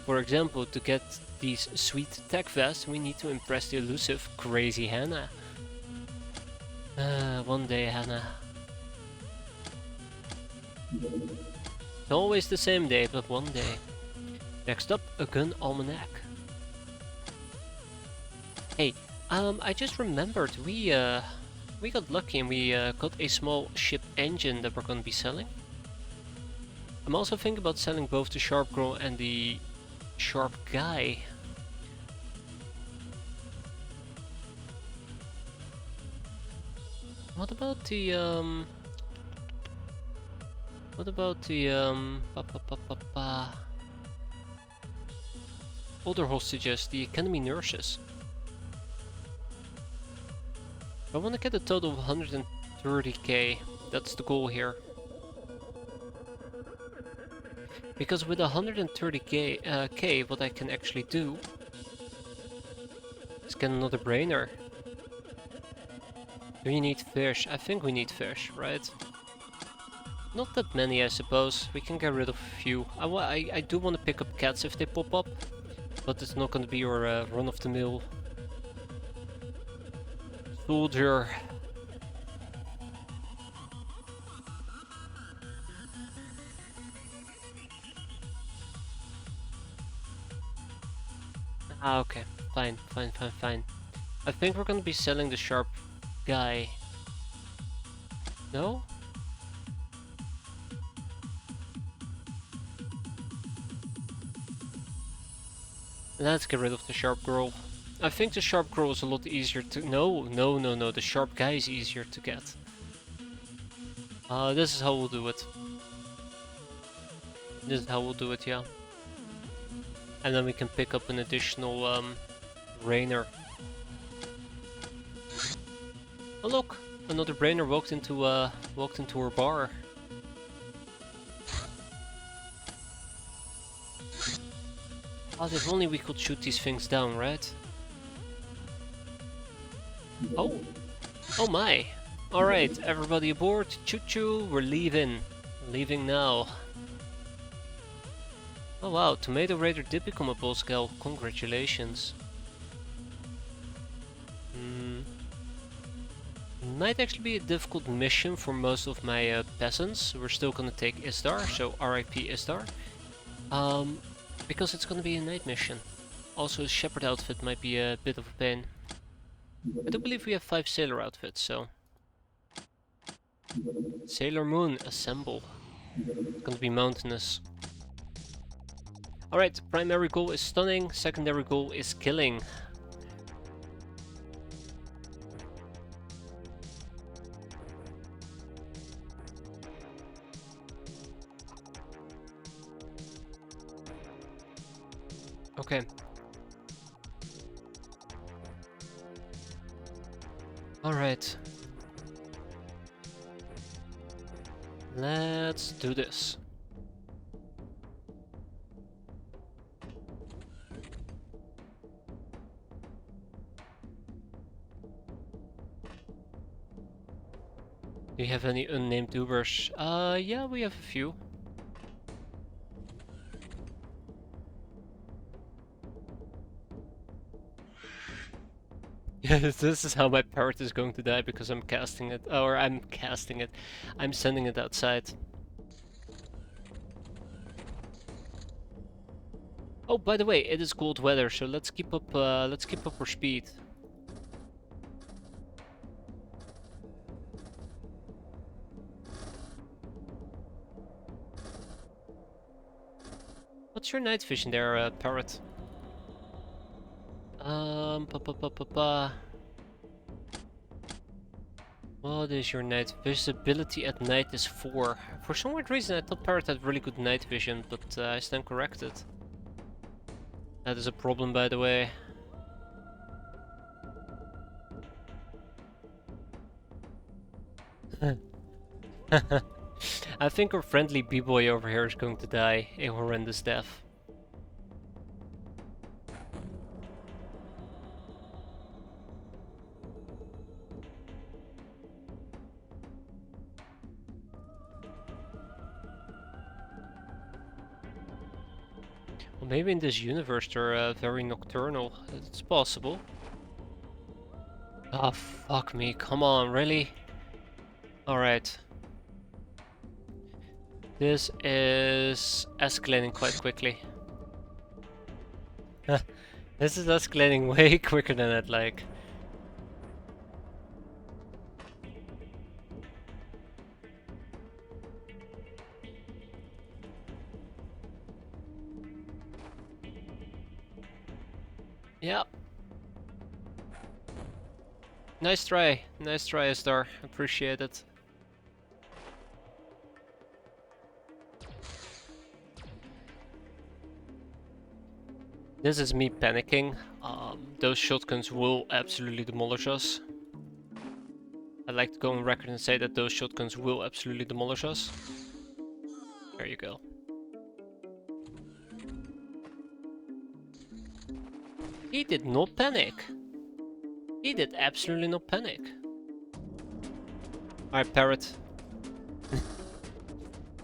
For example, to get these sweet tech vests, we need to impress the elusive Crazy Hannah. One day, Hannah. It's always the same day, but one day. Next up, a gun almanac. Hey, I just remembered we got lucky and we got a small ship engine that we're gonna be selling. I'm also thinking about selling both the Sharp Girl and the Sharp Guy. What about the other hostages, the academy nurses? I want to get a total of 130k. That's the goal here. Because with 130k, what I can actually do is get another brainer. Do we need fish? I think we need fish, right? Not that many, I suppose. We can get rid of a few. I do want to pick up cats if they pop up, but it's not going to be your run-of-the-mill soldier. Ah, okay. Fine. I think we're going to be selling the Sharp Guy. No? Let's get rid of the sharp girl. I think the sharp girl is a lot easier to... No, the sharp guy is easier to get. This is how we'll do it. This is how we'll do it, yeah. And then we can pick up an additional brainer. Oh look! Another brainer walked into her bar. Oh, if only we could shoot these things down, right? Oh! Oh my! Alright, everybody aboard, choo-choo, we're leaving. Leaving now. Oh wow, Tomato Raider did become a boss gal, congratulations. Might actually be a difficult mission for most of my peasants. We're still gonna take Istar, so RIP Istar. Because it's gonna be a night mission. Also, a shepherd outfit might be a bit of a pain. I do believe we have 5 sailor outfits, so... Sailor Moon, assemble. It's gonna be mountainous. Alright, primary goal is stunning, secondary goal is killing. Okay. Alright. Let's do this. Do you have any unnamed Ubers? Yeah, we have a few. Yes, this is how my parrot is going to die because I'm casting it. Or I'm casting it. I'm sending it outside. Oh, by the way, it is cold weather, so let's keep up our speed. What's your night vision there, parrot? What is your night visibility at night is 4. For some weird reason I thought parrot had really good night vision, but I stand corrected. That is a problem, by the way. I think our friendly b-boy over here is going to die a horrendous death. Well, maybe in this universe they're very nocturnal. It's possible. Ah, fuck me. Come on, really? Alright. This is escalating quite quickly. This is escalating way quicker than I'd like. Yeah. Nice try, Star. Appreciate it. This is me panicking. Those shotguns will absolutely demolish us. I'd like to go on record and say that those shotguns will absolutely demolish us. There you go. He did not panic. He did absolutely not panic. Alright, parrot.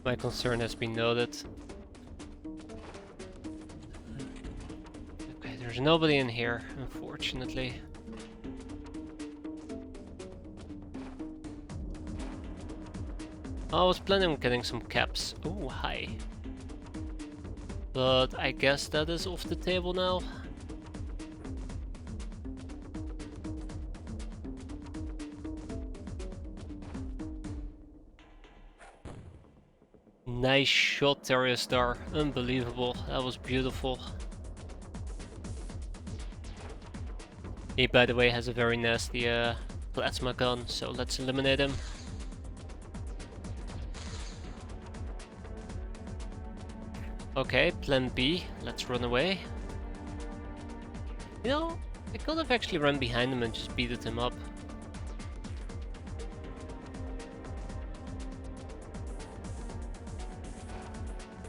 My concern has been noted. Okay, there's nobody in here, unfortunately. I was planning on getting some caps. Oh, hi. But I guess that is off the table now. Nice shot, Star. Unbelievable. That was beautiful. He, by the way, has a very nasty plasma gun, so let's eliminate him. Okay, plan B. Let's run away. You know, I could have actually run behind him and just beated him up.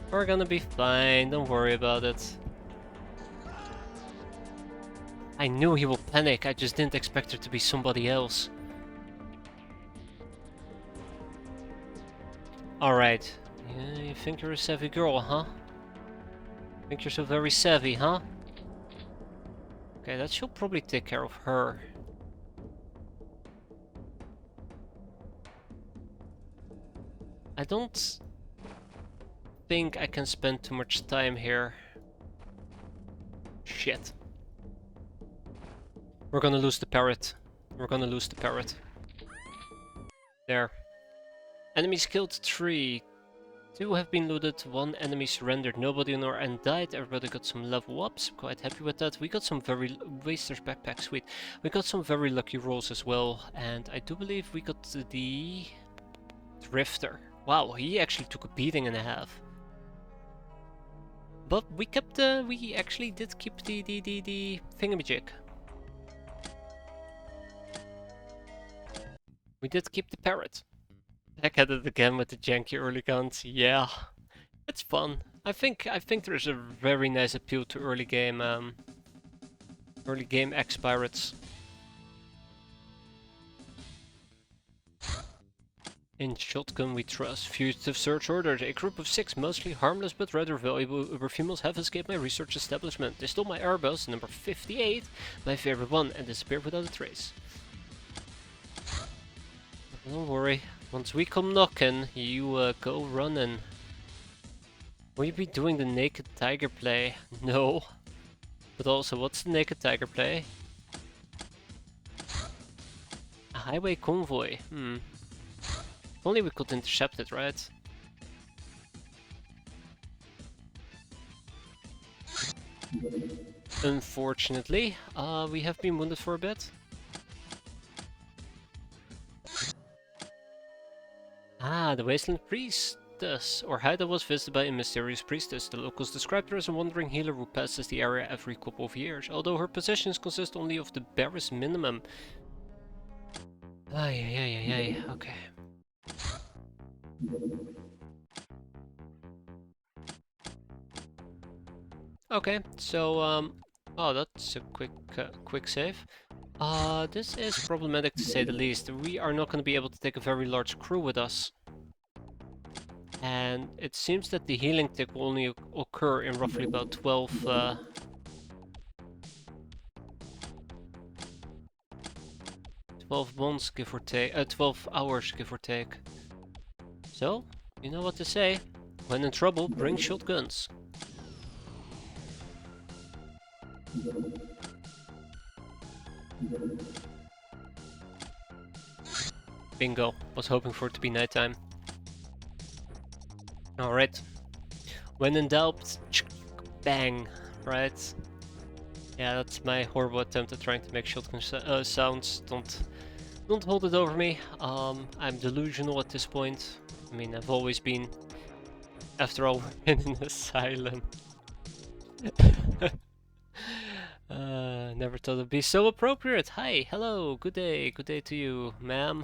We're gonna be fine, don't worry about it. I knew he will panic, I just didn't expect it to be somebody else. Alright. Yeah, you think you're a savvy girl, huh? Think you're so very savvy, huh? Okay, that should probably take care of her. I don't think I can spend too much time here. Shit. We're gonna lose the parrot. We're gonna lose the parrot. There. Enemies killed 3. 2 have been looted, 1 enemy surrendered, nobody on our end died, everybody got some level ups, I'm quite happy with that. We got some very... Waster's backpack, sweet. We got some very lucky rolls as well, and I do believe we got the... Drifter. Wow, he actually took a beating and a half. But we kept we actually did keep the thingamajig. We did keep the parrot. Back at it again with the janky early guns. Yeah, it's fun. I think there's a very nice appeal to early game X-piratez. In shotgun we trust. Fugitive search ordered. A group of 6 mostly harmless but rather valuable Uber females have escaped my research establishment. They stole my Airbus, number 58, my favorite one, and disappeared without a trace. Don't worry. Once we come knocking, you go running. Will you be doing the naked tiger play? No. But also, what's the naked tiger play? A highway convoy. If only we could intercept it, right? Unfortunately, we have been wounded for a bit. Ah, the Wasteland Priestess, or Haida was visited by a mysterious priestess. The locals described her as a wandering healer who passes the area every couple of years, although her possessions consist only of the barest minimum. Ay, okay. Okay, so, oh, that's a quick save. This is problematic to say the least. We are not going to be able to take a very large crew with us. And it seems that the healing tick will only occur in roughly about 12 months, give or take, 12 hours, give or take. So, you know what to say. When in trouble, bring shotguns. Bingo. Was hoping for it to be nighttime. Alright. When in doubt, bang. Right? Yeah, that's my horrible attempt at trying to make shotgun sounds. Don't hold it over me. I'm delusional at this point. I mean, I've always been. After all, we're in an asylum. Never thought it'd be so appropriate. Hi, hello, good day to you, ma'am.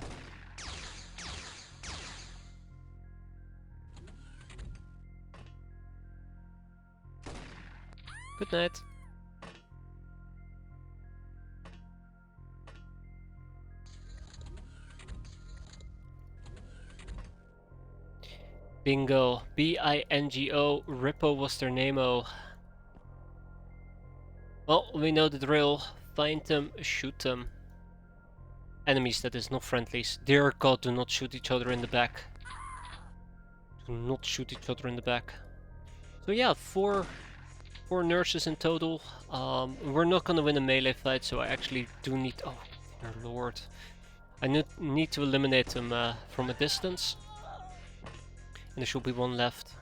Good night. Bingo. B-I-N-G-O. Rippo was their name-o. Well, we know the drill. Find them, shoot them. Enemies, that is, not friendlies. Dear God, do not shoot each other in the back. Do not shoot each other in the back. So yeah, four nurses in total. We're not gonna win a melee fight, so I actually do need... Oh, dear Lord. I need to eliminate them from a distance. And there should be one left.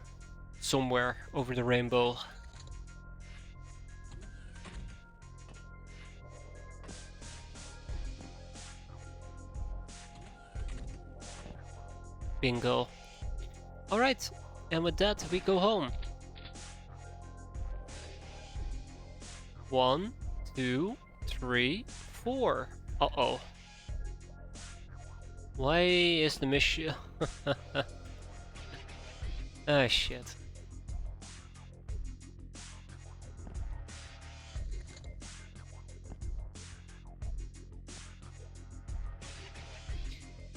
Somewhere over the rainbow. Bingo. Alright, and with that we go home. 1, 2, 3, 4. Uh-oh. Why is the mission... Ah, shit.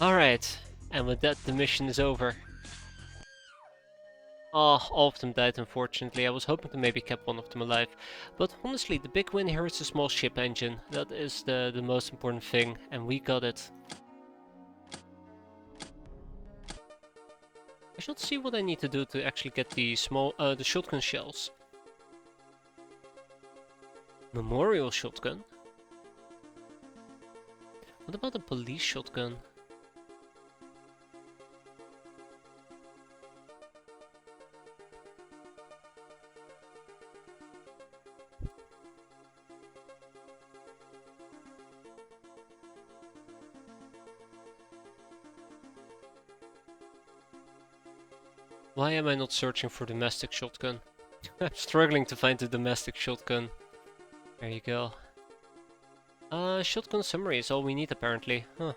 Alright, and with that the mission is over. Oh, all of them died unfortunately. I was hoping to maybe keep one of them alive. But honestly, the big win here is the small ship engine. That is the most important thing, and we got it. I should see what I need to do to actually get the the shotgun shells. Memorial shotgun? What about the police shotgun? Why am I not searching for domestic shotgun? I'm struggling to find the domestic shotgun. There you go. Shotgun summary is all we need apparently. Huh.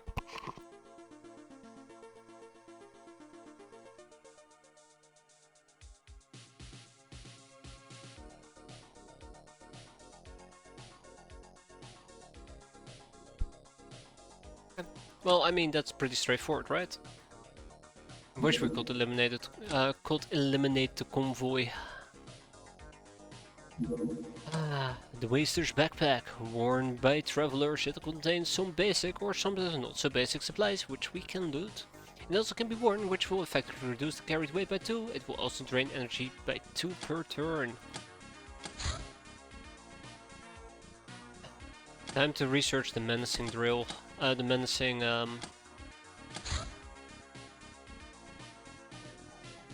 Well, I mean, that's pretty straightforward, right? I wish we could eliminate the convoy. Ah, the Waster's backpack, worn by travelers. It contains some basic or some not so basic supplies, which we can loot. It also can be worn, which will effectively reduce the carried weight by 2. It will also drain energy by 2 per turn. Time to research the menacing drill. The menacing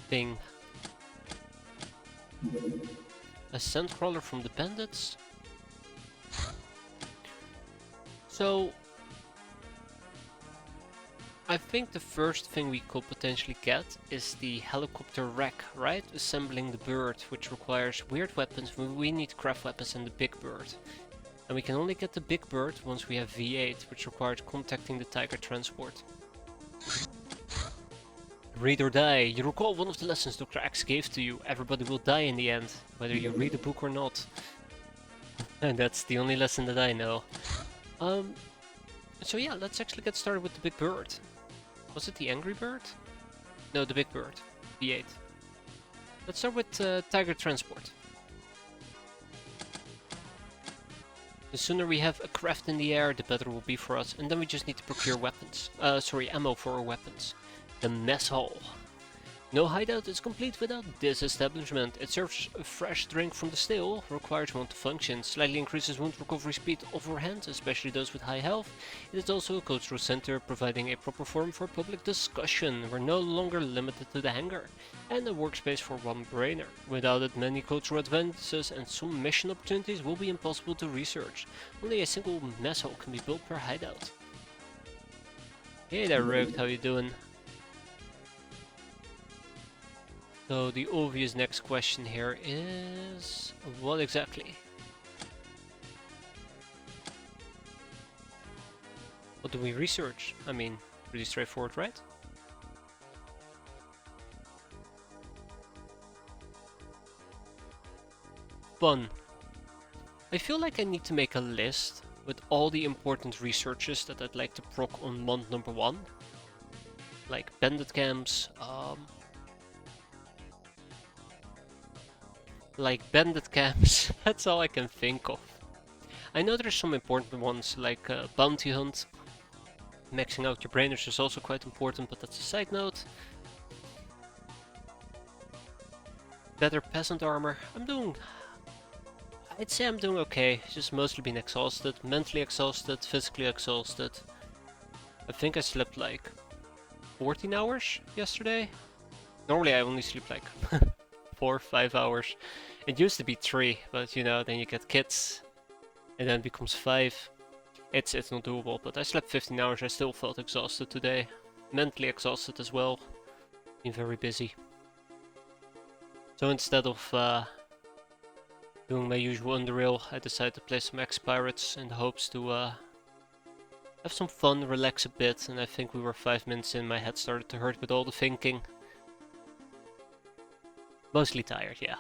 thing. A scent crawler from the bandits. So I think the first thing we could potentially get is the helicopter wreck, right? Assembling the bird, which requires weird weapons. We need craft weapons and the big bird. And we can only get the big bird once we have V8, which requires contacting the Tiger transport. Read or die. You recall one of the lessons Dr. X gave to you. Everybody will die in the end, whether you read a book or not. And that's the only lesson that I know. So yeah, let's actually get started with the big bird. Was it the angry bird? No, the big bird. V8. Let's start with Tiger transport. The sooner we have a craft in the air, the better it will be for us. And then we just need to procure weapons. Ammo for our weapons. The mess hall. No hideout is complete without this establishment. It serves a fresh drink from the still, requires one to function, slightly increases wound recovery speed of our hands, especially those with high health. It is also a cultural center, providing a proper forum for public discussion. We're no longer limited to the hangar, and a workspace for one brainer. Without it, many cultural advances and some mission opportunities will be impossible to research. Only a single mess hall can be built per hideout. Hey there, Rogue, how you doing? So the obvious next question here is, what exactly? What do we research? I mean, pretty straightforward, right? Fun. I feel like I need to make a list with all the important researches that I'd like to proc on month number 1. Like bandit camps, that's all I can think of. I know there's some important ones like bounty hunt. Maxing out your brainers is also quite important, but that's a side note. Better peasant armor. I'd say I'm doing okay. Just mostly been exhausted, mentally exhausted, physically exhausted. I think I slept like 14 hours yesterday. Normally I only sleep like 4 or 5 hours. It used to be 3, but you know, then you get kids, and then it becomes 5. It's not doable, but I slept 15 hours, I still felt exhausted today. Mentally exhausted as well. Been very busy. So instead of doing my usual underrail, I decided to play some X-piratez in the hopes to have some fun, relax a bit, and I think we were 5 minutes in, my head started to hurt with all the thinking. Mostly tired, yeah.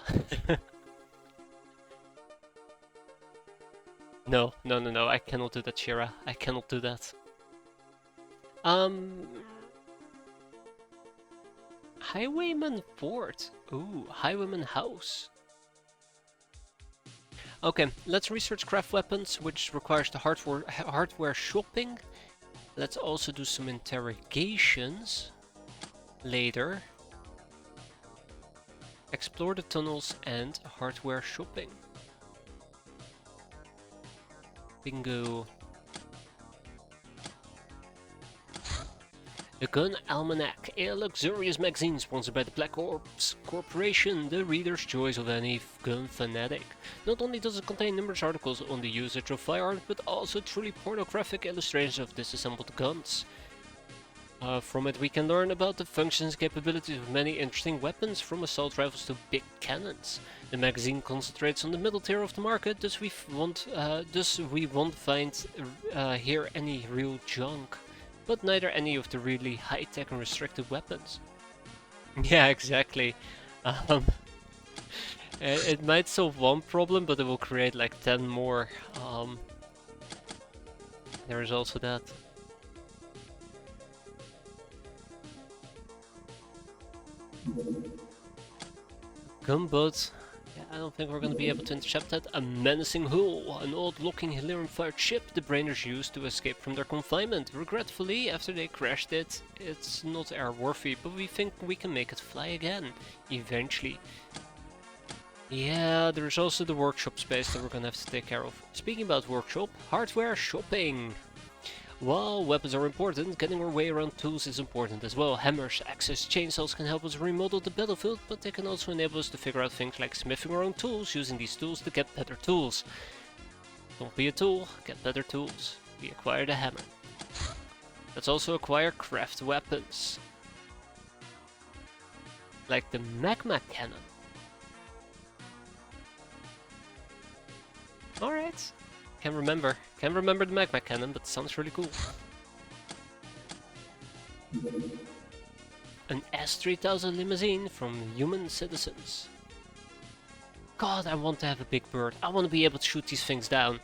No, I cannot do that, Shira. I cannot do that. Highwayman Fort. Ooh, Highwayman House. Okay, let's research craft weapons, which requires the hardware shopping. Let's also do some interrogations later. Explore the tunnels and hardware shopping. Bingo. The Gun Almanac, a luxurious magazine sponsored by the Black Ops Corporation, the reader's choice of any gun fanatic. Not only does it contain numerous articles on the usage of firearms, but also truly pornographic illustrations of disassembled guns. From it we can learn about the functions and capabilities of many interesting weapons, from assault rifles to big cannons. The magazine concentrates on the middle tier of the market, thus we won't find here any real junk, but neither any of the really high-tech and restricted weapons. Yeah, exactly. It might solve one problem, but it will create like 10 more. There is also that. Gunboat. Yeah, I don't think we're going to be able to intercept that. A menacing hull, an old-looking Helium-fired ship the brainers used to escape from their confinement. Regretfully, after they crashed it, it's not airworthy, but we think we can make it fly again, eventually. Yeah, there's also the workshop space that we're going to have to take care of. Speaking about workshop, hardware shopping. While weapons are important, getting our way around tools is important as well. Hammers, axes, chainsaws can help us remodel the battlefield, but they can also enable us to figure out things like smithing our own tools, using these tools to get better tools. Don't be a tool, get better tools. We acquired a hammer. Let's also acquire craft weapons. Like the magma cannon. Alright. Can't remember the magma cannon, but it sounds really cool. An S3000 limousine from Human Citizens. God, I want to have a big bird. I want to be able to shoot these things down.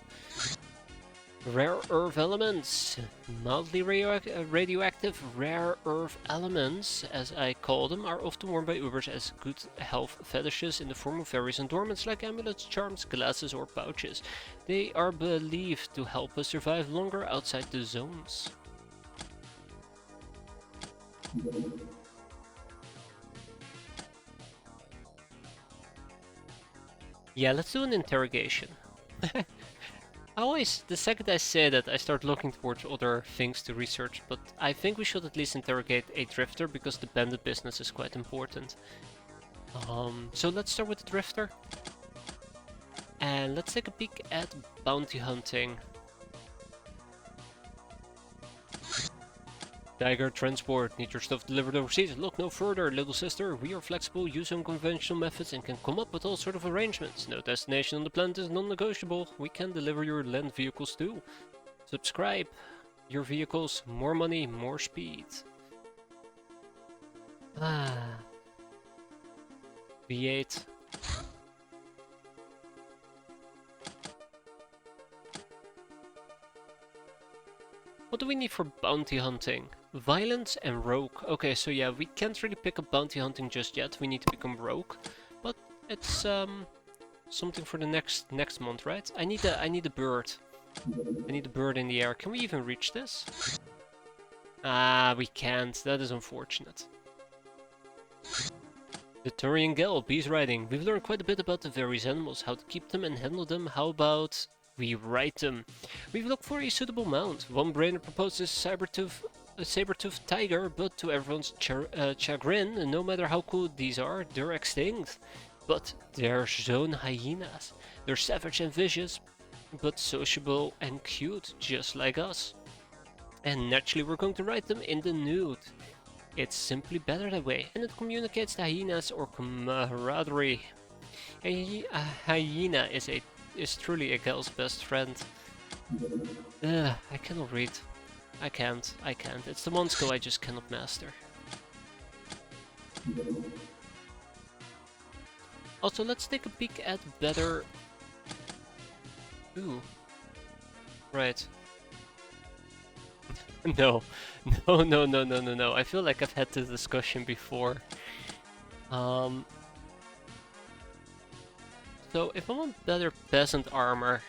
Rare earth elements. Mildly radioactive rare earth elements, as I call them, are often worn by Ubers as good health fetishes in the form of various adornments like amulets, charms, glasses or pouches. They are believed to help us survive longer outside the zones. Yeah, let's do an interrogation. The second I say that, I start looking towards other things to research, but I think we should at least interrogate a drifter, because the bandit business is quite important. So let's start with the drifter. And let's take a peek at bounty hunting. Tiger transport, need your stuff delivered overseas? Look no further, little sister. We are flexible, use unconventional methods and can come up with all sort of arrangements. No destination on the planet is non-negotiable. We can deliver your land vehicles too. Subscribe. Your vehicles, more money, more speed. V8. What do we need for bounty hunting? Violence and rogue. Okay, so yeah, we can't really pick up bounty hunting just yet. We need to become rogue, but it's something for the next month, right? I need a bird. I need a bird in the air. Can we even reach this? Ah, we can't. That is unfortunate. The Turian Gale, bees riding. We've learned quite a bit about the various animals, how to keep them and handle them. How about we ride them? We've looked for a suitable mount. One brainer proposes a saber-toothed tiger, but to everyone's chagrin, no matter how cool these are, they're extinct. But they're zone hyenas. They're savage and vicious, but sociable and cute, just like us. And naturally we're going to ride them in the nude. It's simply better that way, and it communicates to hyenas or camaraderie. A hyena is truly a girl's best friend. I cannot read. I can't. It's the one skill I just cannot master. Also, let's take a peek at better... Ooh. Right. No. No. I feel like I've had this discussion before. So, if I want better peasant armor...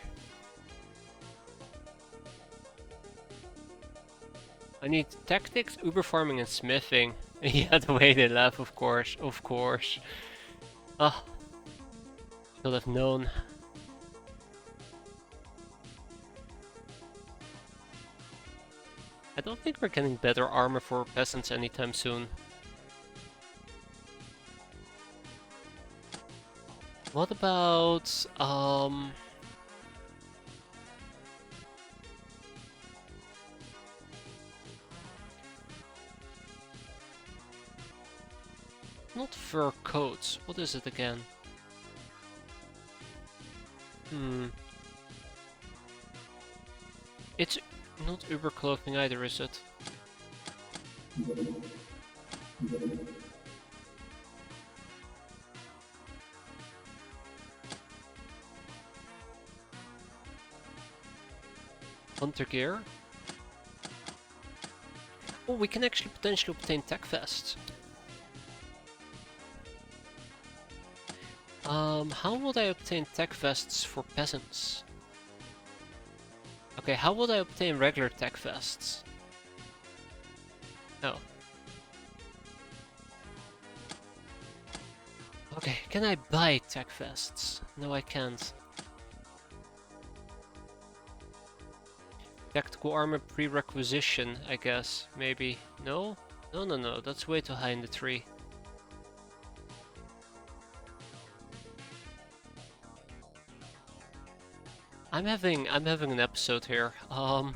I need tactics, uber farming, and smithing. Yeah, the way they laugh, of course. Ah, should have known. I don't think we're getting better armor for peasants anytime soon. What about not fur coats. What is it again? It's not uber clothing either, is it? Hunter gear? Oh, we can actually potentially obtain tech vests. How would I obtain tech vests for peasants? Okay, how would I obtain regular tech vests? Oh. Okay, can I buy tech vests? No, I can't. Tactical armor prerequisition, I guess. Maybe. No? No. That's way too high in the tree. I'm having an episode here. How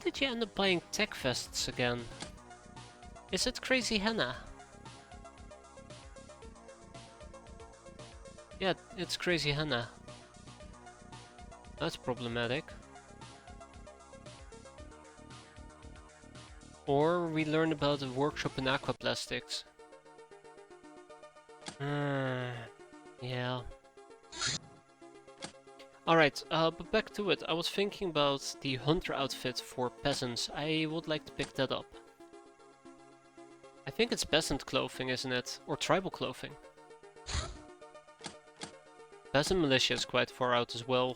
did you end up buying tech vests again? Is it Crazy Henna? Yeah, it's Crazy Henna. That's problematic. Or we learn about a workshop in aquaplastics. Yeah. Alright, but back to it. I was thinking about the hunter outfit for peasants. I would like to pick that up. I think it's peasant clothing, isn't it? Or tribal clothing. Peasant militia is quite far out as well.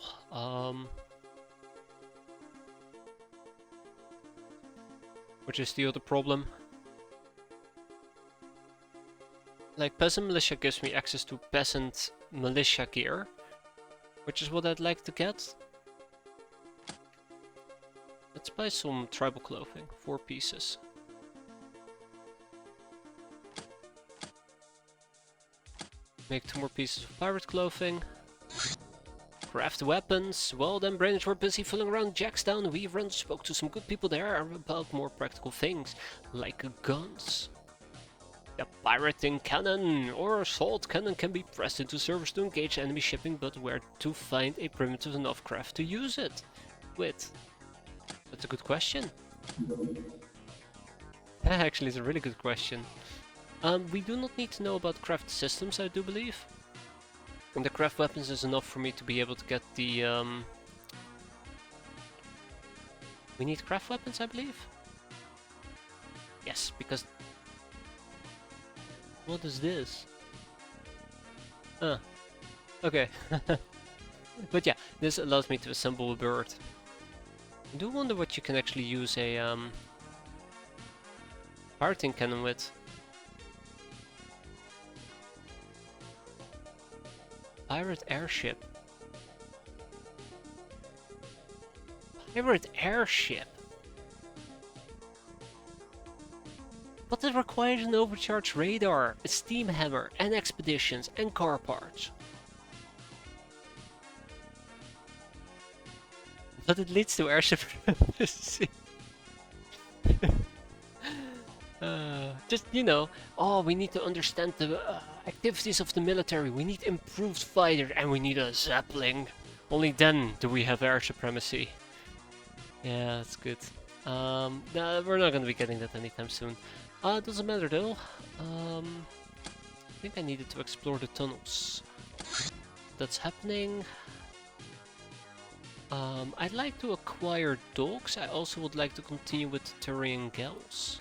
Which is the other problem. Like, peasant militia gives me access to peasant militia gear, which is what I'd like to get. Let's buy some tribal clothing, 4 pieces. Make 2 more pieces of pirate clothing. Craft weapons. Well, then Brainers were busy fooling around Jackstown. We run spoke to some good people there about more practical things, like guns. The pirating cannon or assault cannon can be pressed into service to engage enemy shipping, but where to find a primitive enough craft to use it with? That's a good question. That actually is a really good question. We do not need to know about craft systems, I do believe. And the craft weapons is enough for me to be able to get the... We need craft weapons, I believe? Yes, because... What is this? Okay. But yeah, this allows me to assemble a bird. I do wonder what you can actually use a pirating cannon with. Pirate airship. Pirate airship? But it requires an overcharged radar, a steam hammer, and expeditions, and car parts. But it leads to airship supremacy. Just, you know, oh, we need to understand the activities of the military. We need improved fighter and we need a Zeppelin. Only then do we have air supremacy. Yeah, that's good. No, we're not gonna be getting that anytime soon. Doesn't matter though. I think I needed to explore the tunnels. That's happening. I'd like to acquire dogs. I also would like to continue with the Turian Gals.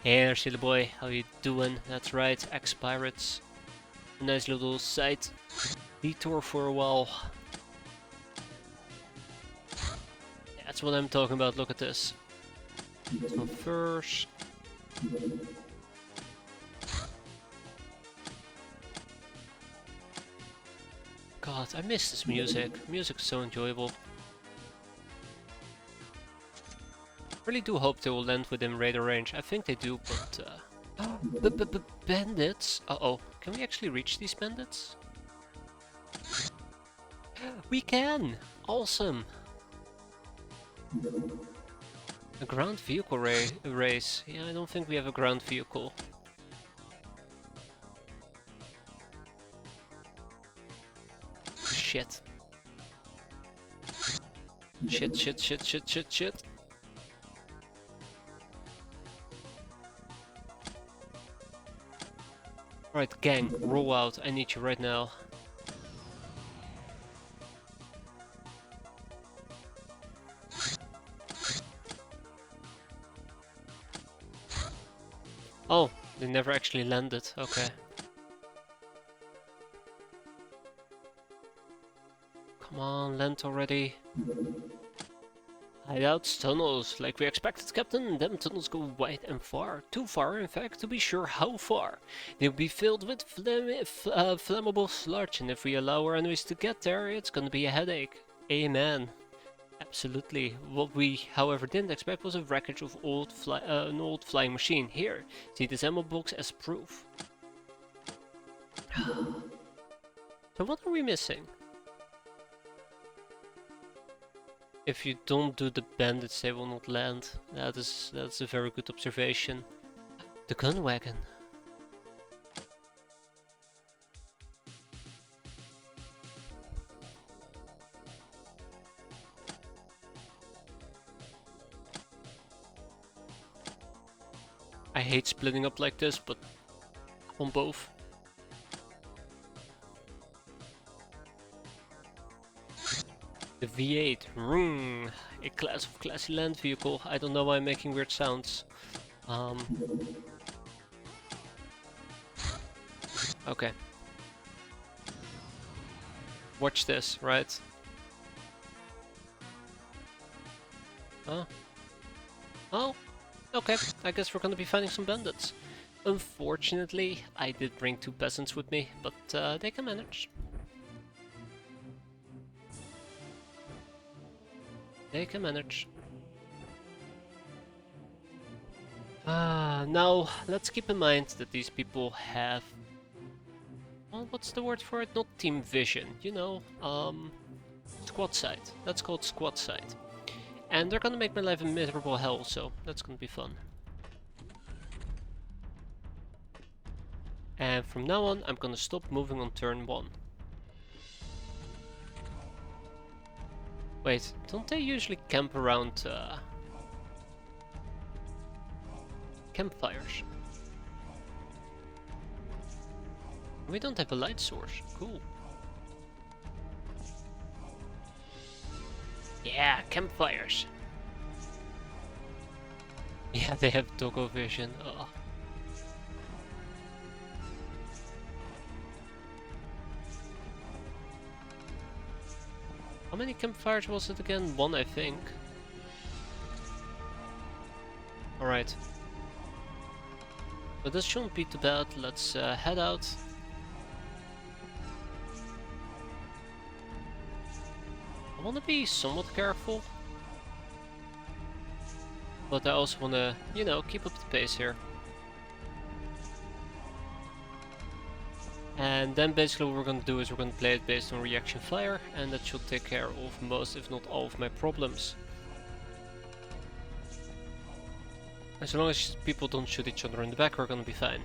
Hey there, silly boy, how you doing? That's right, X-piratez. Nice little side detour for a while. That's what I'm talking about, look at this. So first... God, I miss this music. Music's so enjoyable. Really do hope they will land within radar range. I think they do, but... bandits? Uh-oh. Can we actually reach these bandits? We can! Awesome! A ground vehicle race. Yeah, I don't think we have a ground vehicle. Shit. Shit. Alright, gang, roll out. I need you right now. Oh, they never actually landed. Okay. Come on, land already. Hideouts, tunnels, like we expected, Captain. Them tunnels go wide and far. Too far, in fact, to be sure how far. They'll be filled with flammable sludge, and if we allow our enemies to get there, it's gonna be a headache. Amen. Absolutely. What we, however, didn't expect was a wreckage of an old flying machine. Here, see this ammo box as proof. So what are we missing? If you don't do the bandits, they will not land. That's a very good observation. The gun wagon. I hate splitting up like this, but on both. The V8, a class of classy land vehicle. I don't know why I'm making weird sounds. Okay. Watch this, right? Oh. Oh, okay. I guess we're gonna be finding some bandits. Unfortunately, I did bring 2 peasants with me, but they can manage. They can manage. Now, let's keep in mind that these people have... Well, what's the word for it? Not team vision, you know, squad sight. That's called squad sight. And they're gonna make my life a miserable hell, so that's gonna be fun. And from now on, I'm gonna stop moving on turn 1. Wait, don't they usually camp around campfires? We don't have a light source. Cool. Yeah, campfires. Yeah, they have doggo vision. Oh. How many campfires was it again? 1, I think. Alright. But this shouldn't be too bad. Let's head out. I want to be somewhat careful. But I also want to, you know, keep up the pace here. And then basically what we're going to do is we're going to play it based on reaction fire, and that should take care of most, if not all, of my problems. As long as people don't shoot each other in the back, we're going to be fine.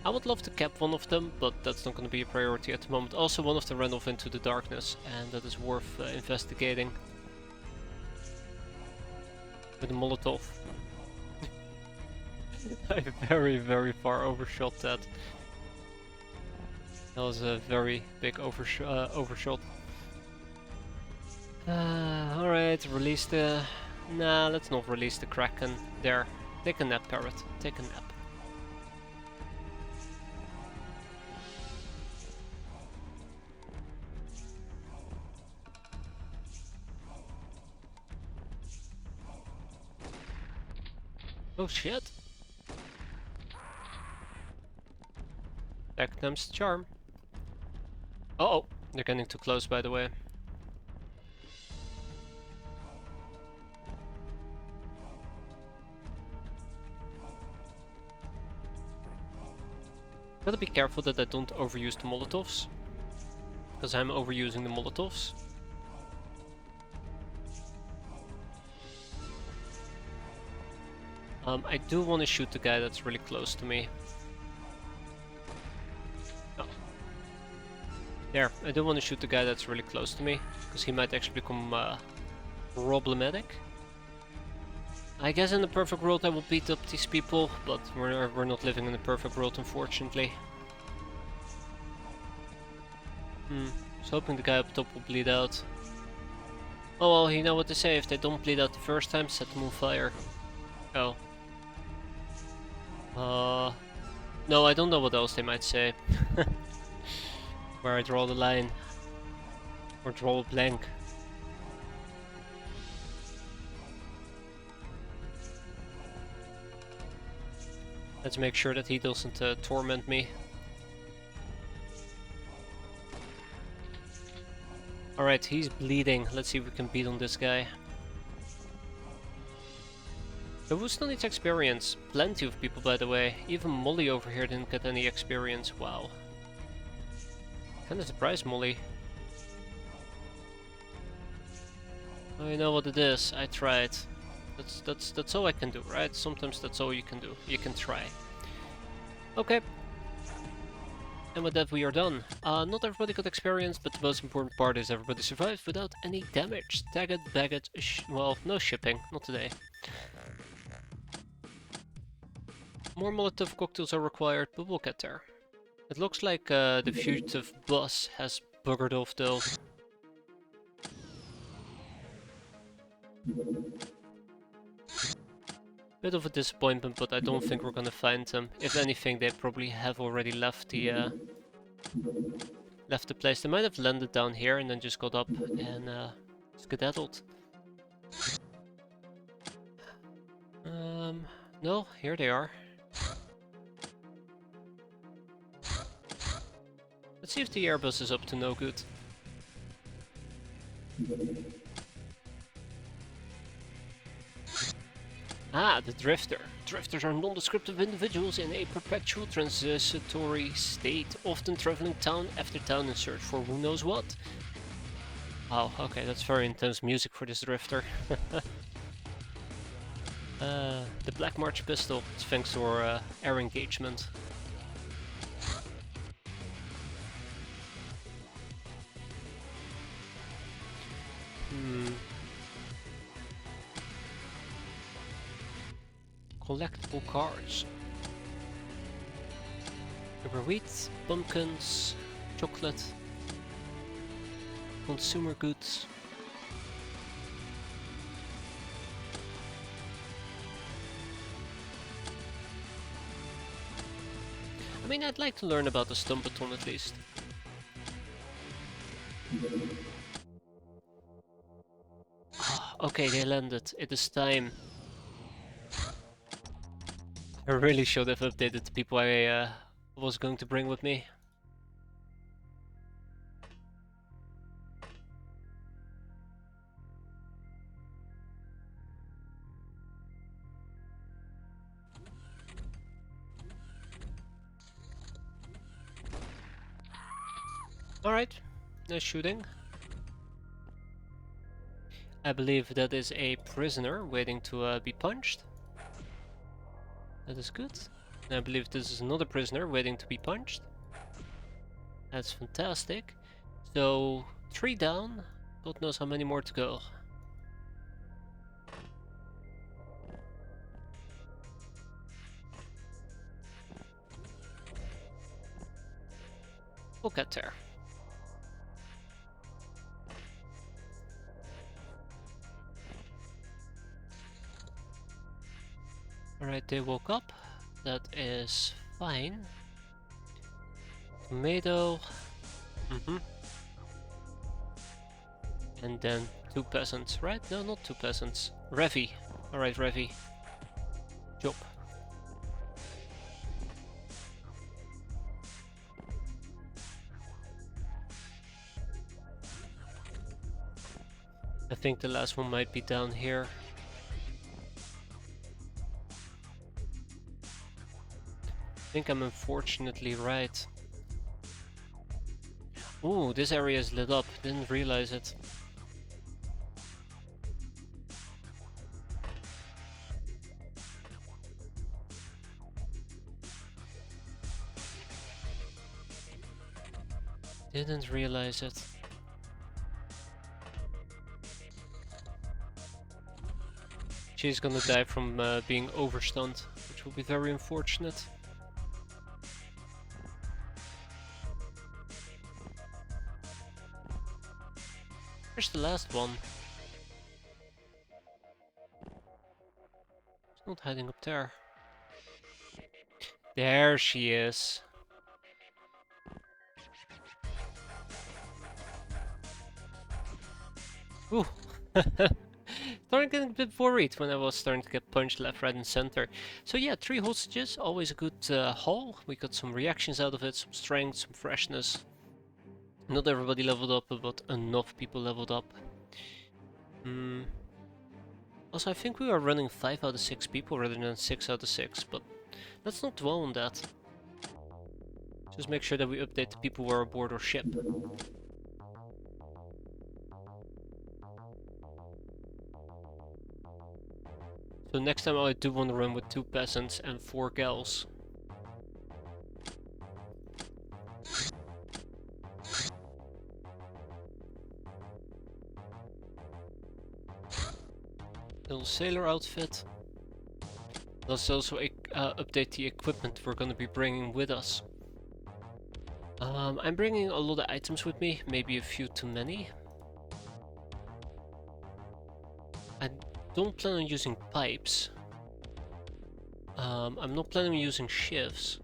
I would love to cap one of them, but that's not going to be a priority at the moment. Also, one of them ran off into the darkness, and that is worth investigating. With a Molotov. I very far overshot that. That was a very big overshot. Alright, release the... Nah, let's not release the Kraken. There, take a nap, Parrot. Take a nap. Oh shit! Back comes the charm. Uh oh, they're getting too close, by the way. Gotta be careful that I don't overuse the Molotovs, because I'm overusing the Molotovs. I do want to shoot the guy that's really close to me. Oh. There, I do want to shoot the guy that's really close to me, because he might actually become problematic. I guess in the perfect world I will beat up these people, but we're not living in the perfect world, unfortunately. I was hoping the guy up top will bleed out. Oh well, you know what they say, if they don't bleed out the first time, set them on fire. Oh. No, I don't know what else they might say. Where I draw the line. Or draw a blank. Let's make sure that he doesn't torment me. Alright, he's bleeding. Let's see if we can beat on this guy. So who still needs experience? Plenty of people, by the way. Even Molly over here didn't get any experience. Wow. Kinda surprised, Molly. I know what it is. I tried. That's all I can do, right? Sometimes that's all you can do. You can try. Okay. And with that we are done. Not everybody got experience, but the most important part is everybody survived without any damage. Tag it, bag it, well, no shipping, not today. More Molotov cocktails are required, but we'll get there. It looks like the fugitive bus has buggered off though. Bit of a disappointment, but I don't think we're gonna find them. If anything, they probably have already left the place. They might have landed down here and then just got up and skedaddled. No, here they are. Let's see if the Airbus is up to no good. Ah, the Drifter. Drifters are non-descriptive individuals in a perpetual transitory state, often traveling town after town in search for who knows what. Wow, okay, that's very intense music for this Drifter. The Black March pistol, it's thanks to our air engagement. Collectible cards. There were wheat, pumpkins, chocolate, consumer goods. I mean, I'd like to learn about the Stumpathon at least. Okay, they landed. It is time. I really should have updated the people I was going to bring with me. Alright, nice shooting. I believe that is a prisoner waiting to be punched. That is good. And I believe this is another prisoner waiting to be punched. That's fantastic. So, 3 down. God knows how many more to go. We'll get there. Alright, they woke up. That is fine. Tomato. And then 2 peasants, right? No, not 2 peasants. Revy. Alright, Revy. Job. I think the last one might be down here. I think I'm unfortunately right. Ooh, this area is lit up. Didn't realize it. Didn't realize it. She's gonna die from being overstunned, which will be very unfortunate. Where's the last one? She's not hiding up there. There she is. Ooh. Starting getting a bit worried when I was starting to get punched left, right, and center. So yeah, 3 hostages, always a good haul. We got some reactions out of it, some strength, some freshness. Not everybody leveled up, but enough people leveled up. Also, I think we are running 5 out of 6 people rather than 6 out of 6, but let's not dwell on that. Just make sure that we update the people who are aboard our ship. So next time I do want to run with 2 peasants and 4 gals. Little sailor outfit. Let's also update the equipment we're going to be bringing with us. I'm bringing a lot of items with me, maybe a few too many. I don't plan on using pipes. I'm not planning on using shifts.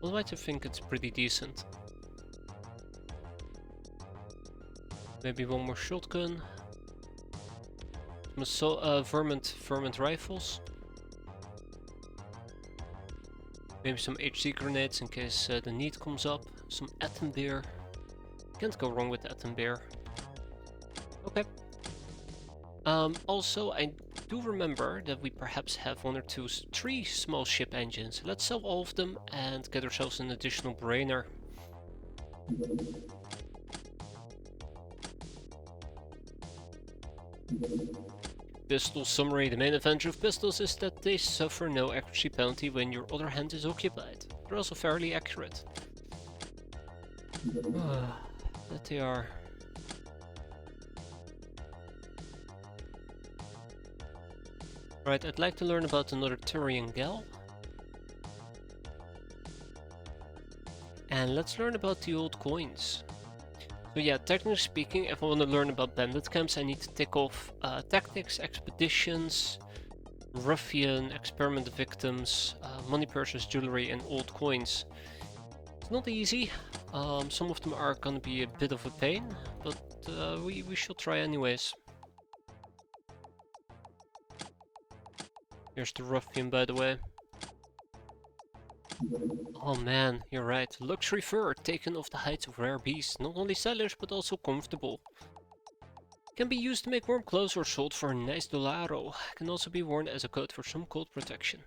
Although I think it's pretty decent. Maybe one more shotgun. Some vermint rifles. Maybe some HC grenades in case the need comes up. Some atom beer. Can't go wrong with atom beer. Okay. Also, I do remember that we perhaps have 1 or 2, 3 small ship engines. Let's sell all of them and get ourselves an additional brainer. Pistol summary. The main advantage of pistols is that they suffer no accuracy penalty when your other hand is occupied. They're also fairly accurate. That they are. Right, I'd like to learn about another Turian gal. And let's learn about the old coins. So yeah, technically speaking, if I want to learn about bandit camps, I need to tick off tactics, expeditions, ruffian, experiment victims, money purses, jewelry, and old coins. It's not easy. Some of them are gonna be a bit of a pain, but we should try anyways. Here's the ruffian, by the way. Oh man, you're right. Luxury fur, taken off the hides of rare beasts. Not only stylish, but also comfortable. Can be used to make warm clothes or sold for a nice dollaro. Can also be worn as a coat for some cold protection.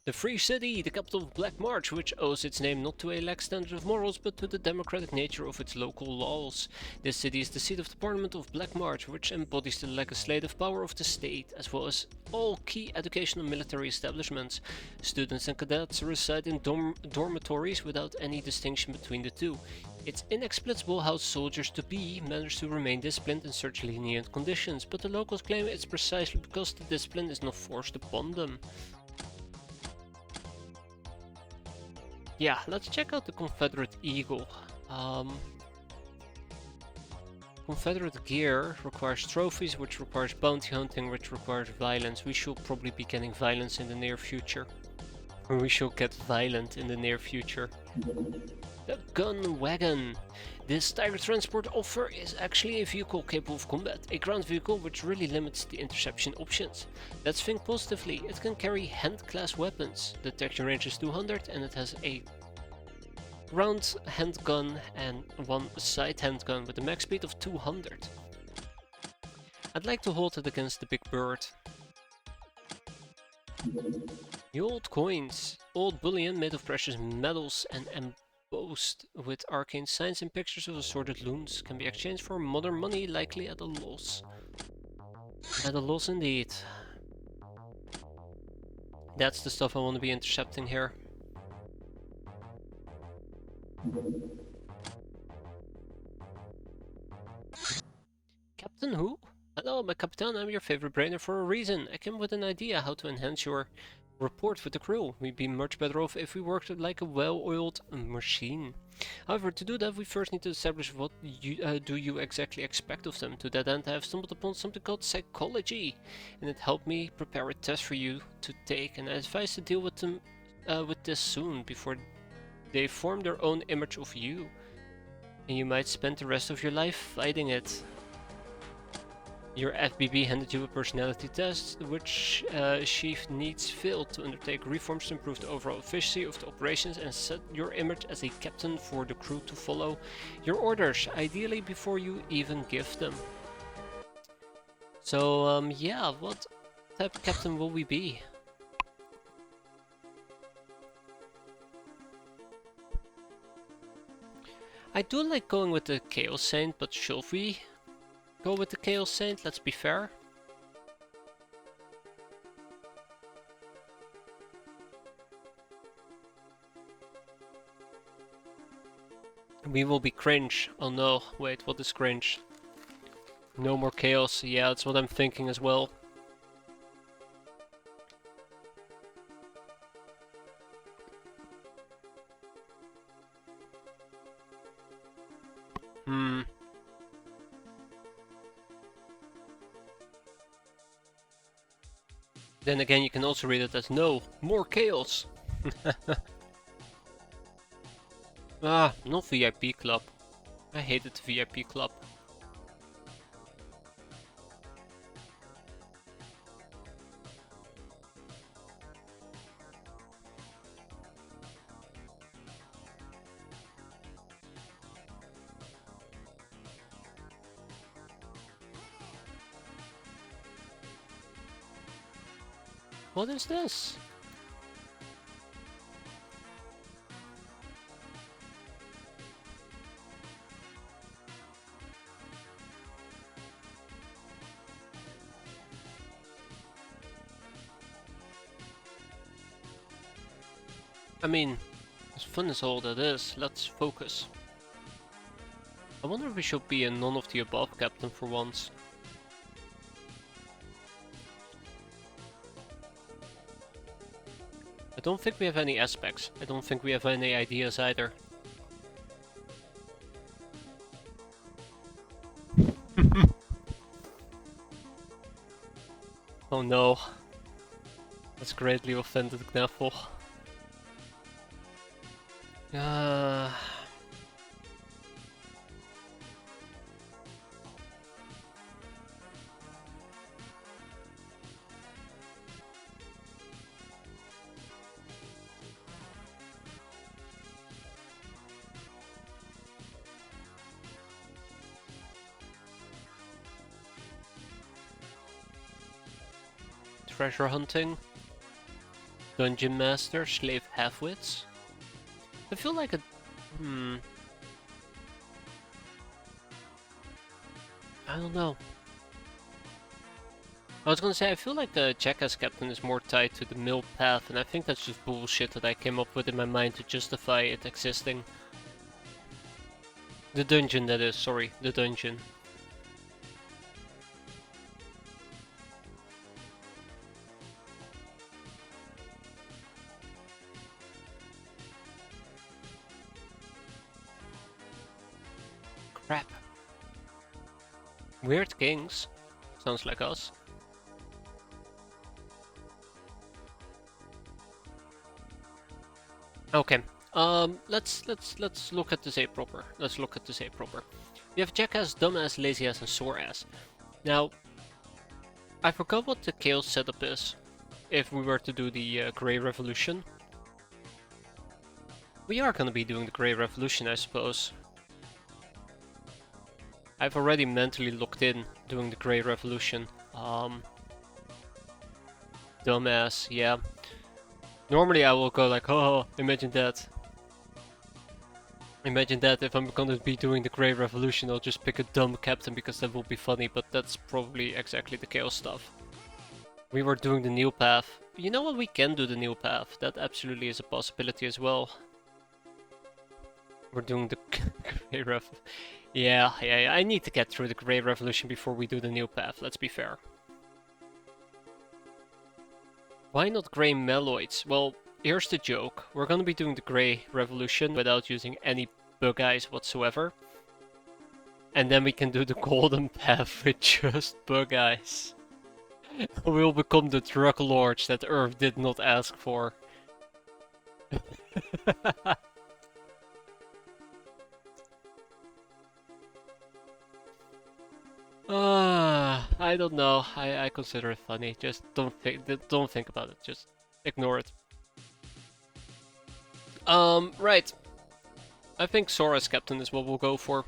The Free City, the capital of Black March, which owes its name not to a lax standard of morals, but to the democratic nature of its local laws. This city is the seat of the Parliament of Black March, which embodies the legislative power of the state, as well as all key educational military establishments. Students and cadets reside in dormitories without any distinction between the two. It's inexplicable how soldiers-to-be manage to remain disciplined in such lenient conditions, but the locals claim it's precisely because the discipline is not forced upon them. Yeah, let's check out the Confederate Eagle. Confederate gear requires trophies, which requires bounty hunting, which requires violence. We should probably be getting violence in the near future. Or we shall get violent in the near future. The gun wagon. This Tiger transport offer is actually a vehicle capable of combat, a ground vehicle which really limits the interception options. Let's think positively, it can carry hand-class weapons, detection range is 200 and it has a round handgun and one side handgun with a max speed of 200. I'd like to hold it against the big bird. The old coins, old bullion made of precious metals and embossed with arcane signs and pictures of assorted loons, can be exchanged for modern money, likely at a loss. At a loss indeed. That's the stuff I want to be intercepting here. Captain who? Hello, my Captain, I'm your favorite brainer for a reason. I came with an idea how to enhance your report with the crew. We'd be much better off if we worked like a well-oiled machine. However, to do that we first need to establish what do you exactly expect of them. To that end, I have stumbled upon something called psychology, and it helped me prepare a test for you to take, and I advise to deal with them with this soon, before they form their own image of you, and you might spend the rest of your life fighting it. Your FBB handed you a personality test, which Chief needs failed to undertake reforms to improve the overall efficiency of the operations and set your image as a captain for the crew to follow your orders, ideally before you even give them. So, yeah, what type of captain will we be? I do like going with the Chaos Saint, but should we go with the Chaos Saint? Let's be fair. We will be cringe. Oh no, wait, what is cringe? No more chaos. Yeah, that's what I'm thinking as well. Then again, you can also read it as no, more chaos. Ah, not VIP club. I hated the VIP club. What is this? I mean, as fun as all that is, let's focus. I wonder if we should be a none of the above captain for once. I don't think we have any aspects. I don't think we have any ideas either. Oh no. That's greatly offended Knaffel. Treasure hunting. Dungeon Master, Slave Halfwits. I feel like a... I don't know. I was gonna say, I feel like the Jackass Captain is more tied to the mill path, and I think that's just bullshit that I came up with in my mind to justify it existing. The dungeon, that is, sorry, the dungeon. Crap. Weird Kings. Sounds like us. Okay. Let's look at this A proper. Let's look at this A proper. We have Jackass, Dumbass, Lazy-ass, and Sore-ass. Now, I forgot what the Chaos setup is. If we were to do the Grey Revolution. We are gonna be doing the Grey Revolution, I suppose. I've already mentally looked in doing the Grey Revolution. Dumbass, yeah. Normally I will go like, oh, imagine that. Imagine that if I'm gonna be doing the Grey Revolution, I'll just pick a dumb captain because that will be funny, but that's probably exactly the Chaos stuff. We were doing the new path. You know what, we can do the new path. That absolutely is a possibility as well. We're doing the Grey Rev. Yeah, I need to get through the Grey Revolution before we do the new path, let's be fair. Why not Grey Meloids? Well, here's the joke. We're gonna be doing the Grey Revolution without using any bug eyes whatsoever. And then we can do the Golden Path with just bug eyes. We'll become the drug lords that Earth did not ask for. I don't know. I consider it funny. Just don't think about it. Just ignore it. Right. I think Sora's captain is what we'll go for.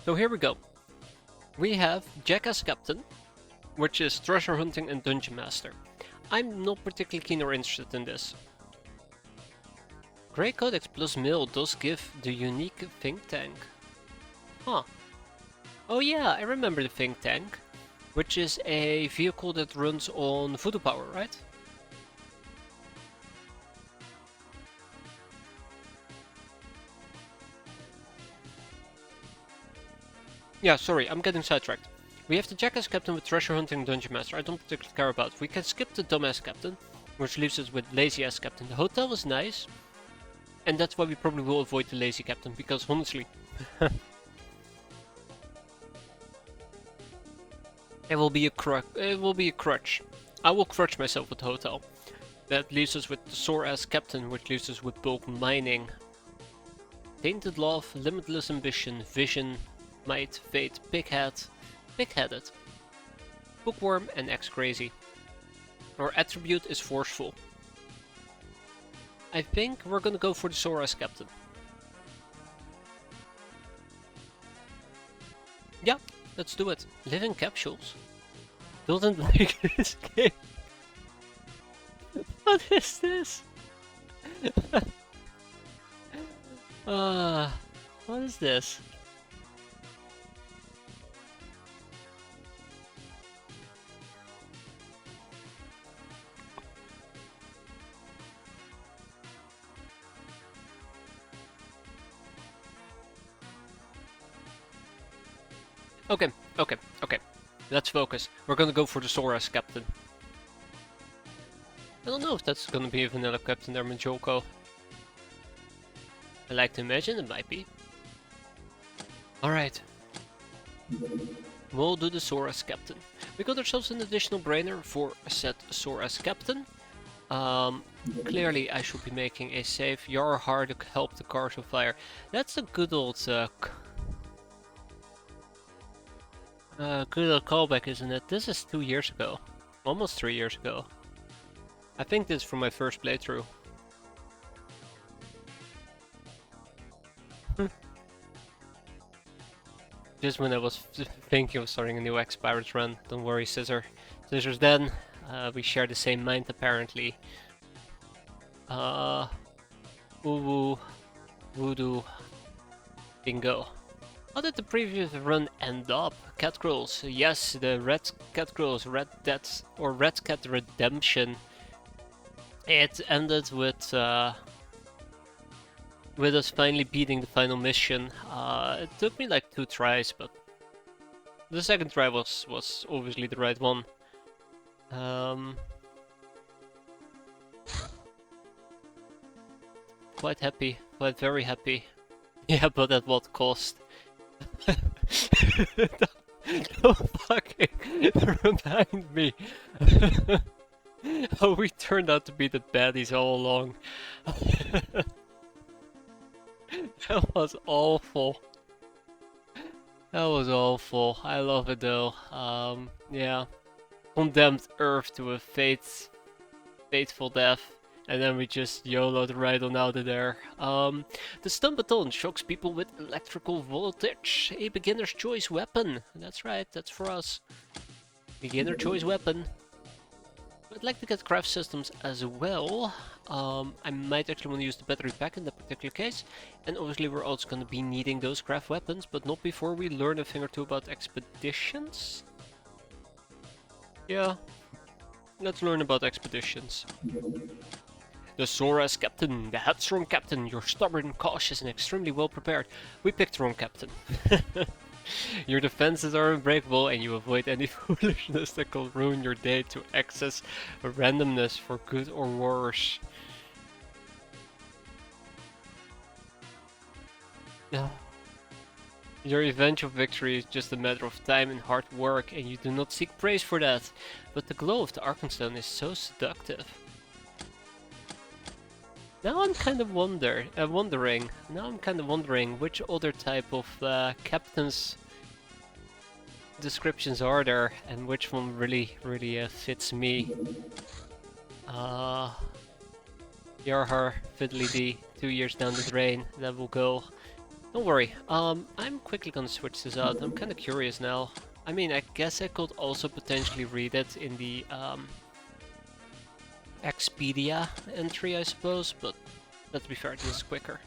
So here we go. We have Jackass Captain, which is treasure hunting and dungeon master. I'm not particularly keen or interested in this. Grey Codex plus Mill does give the unique think tank. Huh. Oh yeah, I remember the think tank, which is a vehicle that runs on voodoo power, right? Yeah, sorry, I'm getting sidetracked. We have the Jackass Captain with Treasure Hunting and Dungeon Master. I don't particularly care about. We can skip the Dumbass Captain, which leaves us with Lazy-ass Captain. The hotel is nice, and that's why we probably will avoid the Lazy Captain, because honestly... it will be a crutch. I will crutch myself with the hotel. That leaves us with the Sore-ass Captain, which leaves us with bulk mining. Tainted Love, Limitless Ambition, Vision, Might, Fate, Pig-headed, Bookworm, and X-crazy. Our attribute is Forceful. I think we're gonna go for the Sore-ass Captain. Yeah, let's do it. Living capsules. Doesn't like this game. What is this? What is this? Okay. Let's focus. We're gonna go for the Sore-ass Captain. I don't know if that's gonna be a vanilla Captain or Majoko. I like to imagine it might be. Alright. We'll do the Sore-ass Captain. We got ourselves an additional brainer for a set Sore-ass Captain. Clearly I should be making a save. You're hard to help the cars on fire. That's a good old good old callback, isn't it? This is 2 years ago. Almost 3 years ago. I think this is from my first playthrough. Just when I was thinking of starting a new X-piratez run. Don't worry, Scissors then. We share the same mind apparently. Woo voodoo, bingo. How did the previous run end up? Cat Girls, yes, the Red Cat Girls, Red Cat Redemption. It ended with us finally beating the final mission. It took me like 2 tries, but the second try was obviously the right one. Quite happy, quite very happy. Yeah, but at what cost? Don't fucking remind me. Oh, we turned out to be the baddies all along. That was awful. That was awful. I love it though. Yeah. Condemned Earth to a fateful death. And then we just YOLO'd right on out of there. The stun baton shocks people with electrical voltage. A beginner's choice weapon. That's right, that's for us. Beginner choice weapon. I'd like to get craft systems as well. I might actually want to use the battery pack in that particular case. And obviously we're also going to be needing those craft weapons, but not before we learn a thing or two about expeditions. Yeah, let's learn about expeditions. The Sora's captain, the headstrong captain, you're stubborn, cautious, and extremely well prepared. We picked the wrong captain. Your defenses are unbreakable, and you avoid any foolishness that could ruin your day to access randomness for good or worse. Your eventual victory is just a matter of time and hard work, and you do not seek praise for that. But the glow of the Arkenstone is so seductive. Now I'm kind of wondering which other type of captain's descriptions are there, and which one really fits me. Yarhar, Fiddly D, 2 years down the drain, that will go. Don't worry, I'm quickly gonna switch this out. I'm kinda curious now. I mean, I guess I could also potentially read it in the Expedia entry, I suppose, but let's be fair, this is quicker.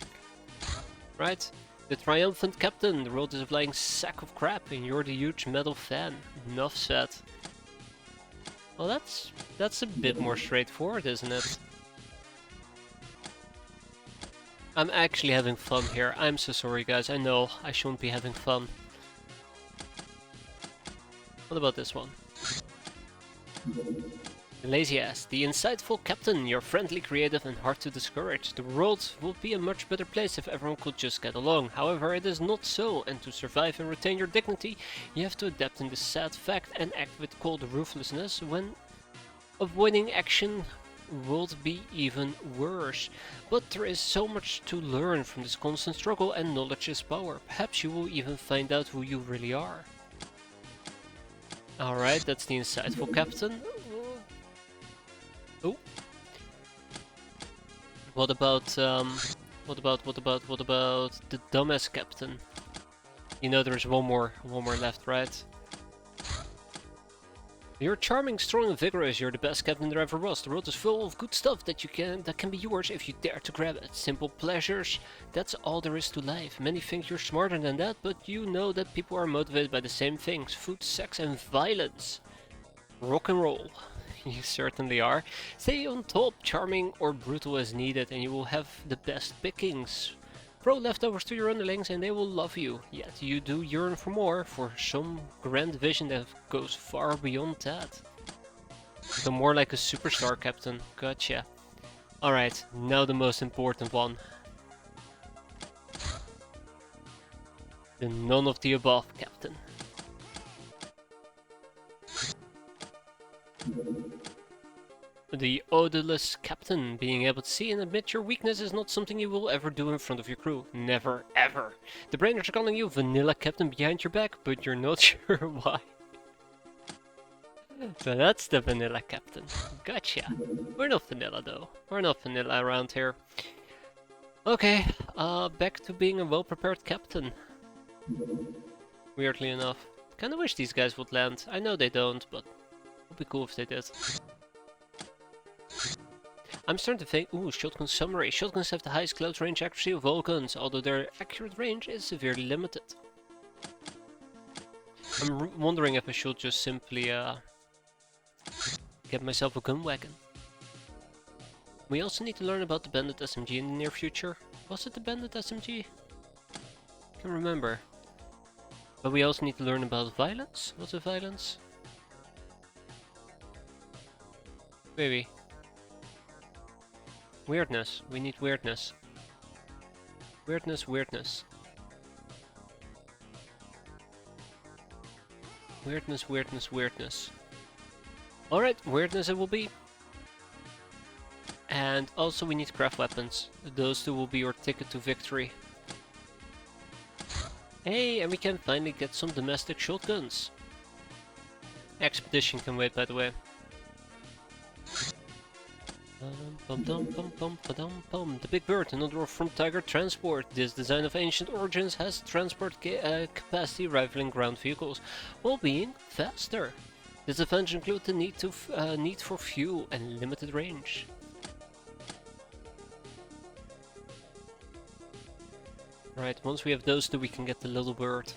Right? The triumphant captain, the world is a flying sack of crap, and you're the huge metal fan. Enough said. Well, that's a bit more straightforward, isn't it? I'm actually having fun here. I'm so sorry, guys. I know I shouldn't be having fun. What about this one? Lazy ass, the insightful captain, you're friendly, creative, and hard to discourage. The world would be a much better place if everyone could just get along. However, it is not so, and to survive and retain your dignity, you have to adapt in this sad fact and act with cold ruthlessness when avoiding action would be even worse. But there is so much to learn from this constant struggle, and knowledge is power. Perhaps you will even find out who you really are. Alright, that's the insightful captain. Oh. What about the dumbass captain? You know there's one more left, right? You're charming, strong, and vigorous. You're the best captain there ever was. The world is full of good stuff that can be yours if you dare to grab it. Simple pleasures, that's all there is to life. Many think you're smarter than that, but you know that people are motivated by the same things: food, sex, and violence. Rock and roll. You certainly are. Stay on top, charming or brutal as needed, and you will have the best pickings. Throw leftovers to your underlings and they will love you. Yet you do yearn for more, for some grand vision that goes far beyond that. So more like a superstar captain. Gotcha. Alright, now the most important one. The none of the above captain. The odorless captain. Being able to see and admit your weakness is not something you will ever do in front of your crew. Never, ever. The brainers are calling you vanilla captain behind your back, but you're not sure why. So that's the vanilla captain. Gotcha. We're not vanilla though. We're not vanilla around here. Okay, back to being a well-prepared captain. weirdly enough. Kinda wish these guys would land. I know they don't, but it would be cool if they did. I'm starting to think, ooh, shotgun summary. Shotguns have the highest close range accuracy of all guns, although their accurate range is severely limited. I'm wondering if I should just simply get myself a gun wagon. We also need to learn about the bandit SMG in the near future. Was it the bandit SMG? I can't remember. But we also need to learn about violence. Was it violence? Maybe. Weirdness. We need weirdness. Weirdness, weirdness. Weirdness, weirdness, weirdness. Alright, weirdness it will be. And also we need craft weapons. Those two will be our ticket to victory. Hey, and we can finally get some domestic shotguns. Expedition can wait, by the way. The Big Bird, another from Tiger Transport. This design of ancient origins has transport capacity rivaling ground vehicles, while being faster. Disadvantages include the need for fuel and limited range. Right, once we have those two, we can get the Little Bird.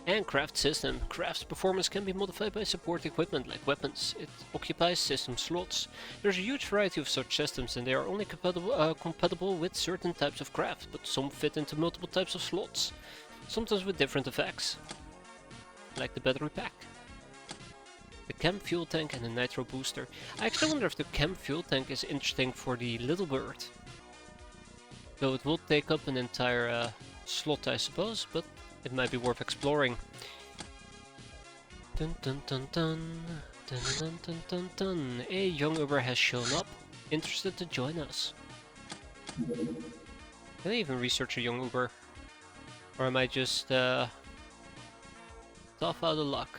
And craft system. Craft's performance can be modified by support equipment like weapons. It occupies system slots. There's a huge variety of such systems and they are only compatible with certain types of craft, but some fit into multiple types of slots, sometimes with different effects. Like the battery pack, the chem fuel tank and the nitro booster. I actually wonder if the chem fuel tank is interesting for the Little Bird. Though it will take up an entire slot, I suppose, but it might be worth exploring. Dun dun dun dun. Dun dun dun dun dun. A young Uber has shown up, interested to join us. Can I even research a young Uber? Or am I just tough out of luck?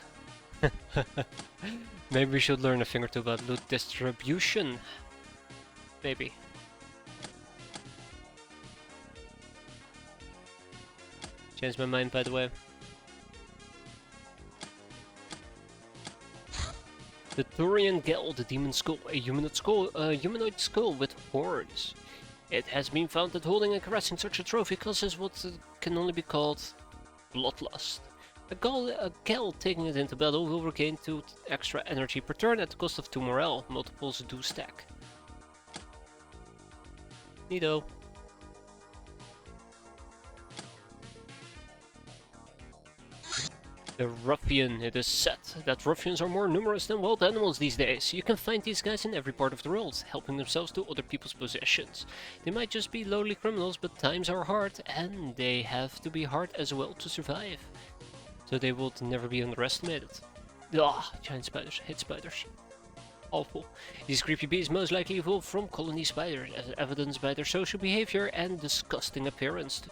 Maybe we should learn a thing or two about loot distribution. Maybe. Changed my mind, by the way. The Turian Gel, the Demon Skull, a humanoid skull with horns. It has been found that holding and caressing such a trophy causes what can only be called bloodlust. A Gel taking it into battle will regain 2 extra energy per turn at the cost of 2 morale. Multiples do stack. Neato. The Ruffian. It is said that ruffians are more numerous than wild animals these days. You can find these guys in every part of the world, helping themselves to other people's possessions. They might just be lowly criminals, but times are hard, and they have to be hard as well to survive. So they would never be underestimated. Ah, giant spiders. Hate spiders. Awful. These creepy beasts most likely evolved from colony spiders, as evidenced by their social behavior and disgusting appearance.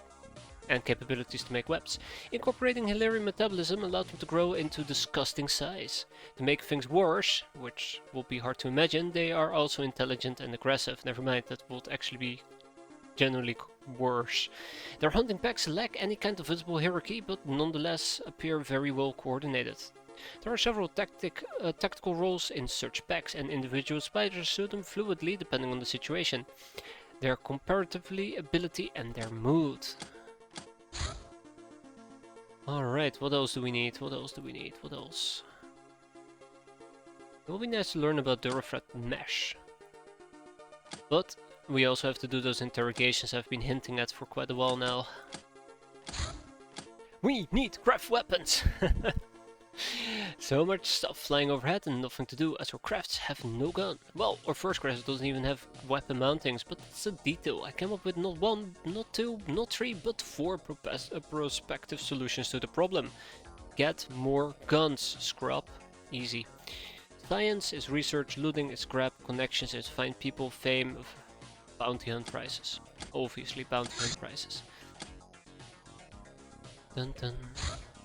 And capabilities to make webs. Incorporating hilarious metabolism allowed them to grow into disgusting size. To make things worse, which will be hard to imagine, they are also intelligent and aggressive. Never mind, that would actually be generally worse. Their hunting packs lack any kind of visible hierarchy, but nonetheless appear very well coordinated. There are several tactical roles in such packs, and individual spiders suit them fluidly depending on the situation, their comparatively ability and their mood. Alright, what else do we need? What else do we need? What else? It will be nice to learn about Durafred Mesh. But we also have to do those interrogations I've been hinting at for quite a while now. We need craft weapons! So much stuff flying overhead and nothing to do as our crafts have no gun. Well, our first craft doesn't even have weapon mountings, but it's a detail. I came up with not 1, not 2, not 3, but 4 prospective solutions to the problem. Get more guns, scrub. Easy. Science is research, looting is grab, connections is find people, fame, bounty hunt prizes. Obviously bounty hunt prizes. Dun dun.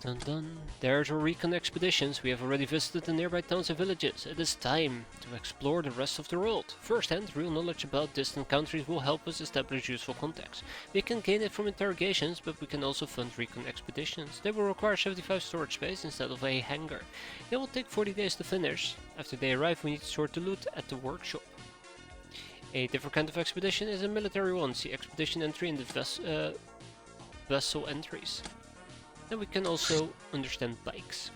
Dun dun. There's our recon expeditions. We have already visited the nearby towns and villages. It is time to explore the rest of the world. First-hand, real knowledge about distant countries will help us establish useful contacts. We can gain it from interrogations, but we can also fund recon expeditions. They will require 75 storage space instead of a hangar. They will take 40 days to finish. After they arrive, we need to sort the loot at the workshop. A different kind of expedition is a military one. See expedition entry in the vessel entries. Then we can also understand bikes.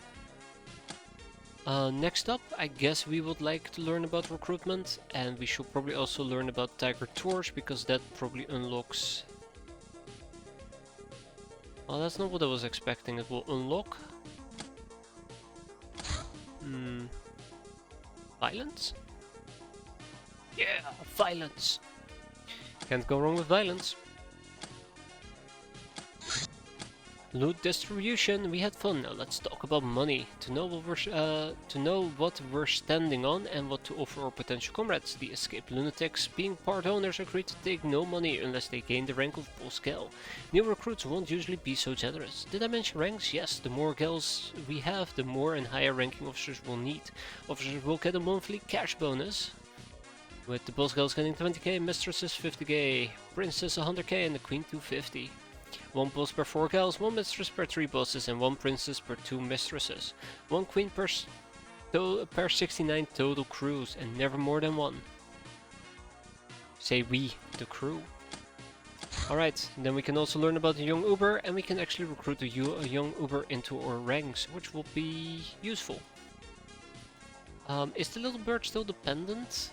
Next up, I guess we would like to learn about recruitment, and we should probably also learn about Tiger Tours, because that probably unlocks... Well, that's not what I was expecting. It will unlock... Violence? Yeah, violence! Can't go wrong with violence. Loot distribution, we had fun. Now let's talk about money. To know what we're standing on and what to offer our potential comrades. The escaped lunatics, being part owners, agreed to take no money unless they gain the rank of boss gal. New recruits won't usually be so generous. Did I mention ranks? Yes, the more gals we have, the more and higher ranking officers we'll need. Officers will get a monthly cash bonus, with the boss gals getting 20k, mistresses 50k, princess 100k, and the queen 250. 1 boss per 4 gals, 1 mistress per 3 bosses, and 1 princess per 2 mistresses. 1 queen per 69 total crews, and never more than 1. Say we, the crew. Alright, then we can also learn about the young Uber, and we can actually recruit a young Uber into our ranks, which will be useful. Is the little bird still dependent?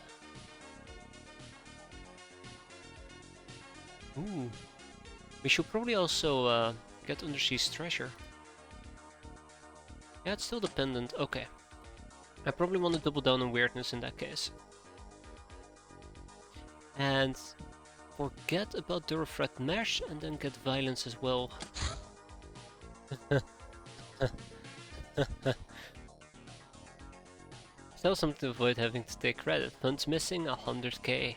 Ooh. We should probably also get Undersea's treasure. Yeah, it's still dependent. Okay. I probably want to double down on weirdness in that case. And forget about Durafred Mesh and then get violence as well. Still something to avoid having to take credit. Funds missing 100k.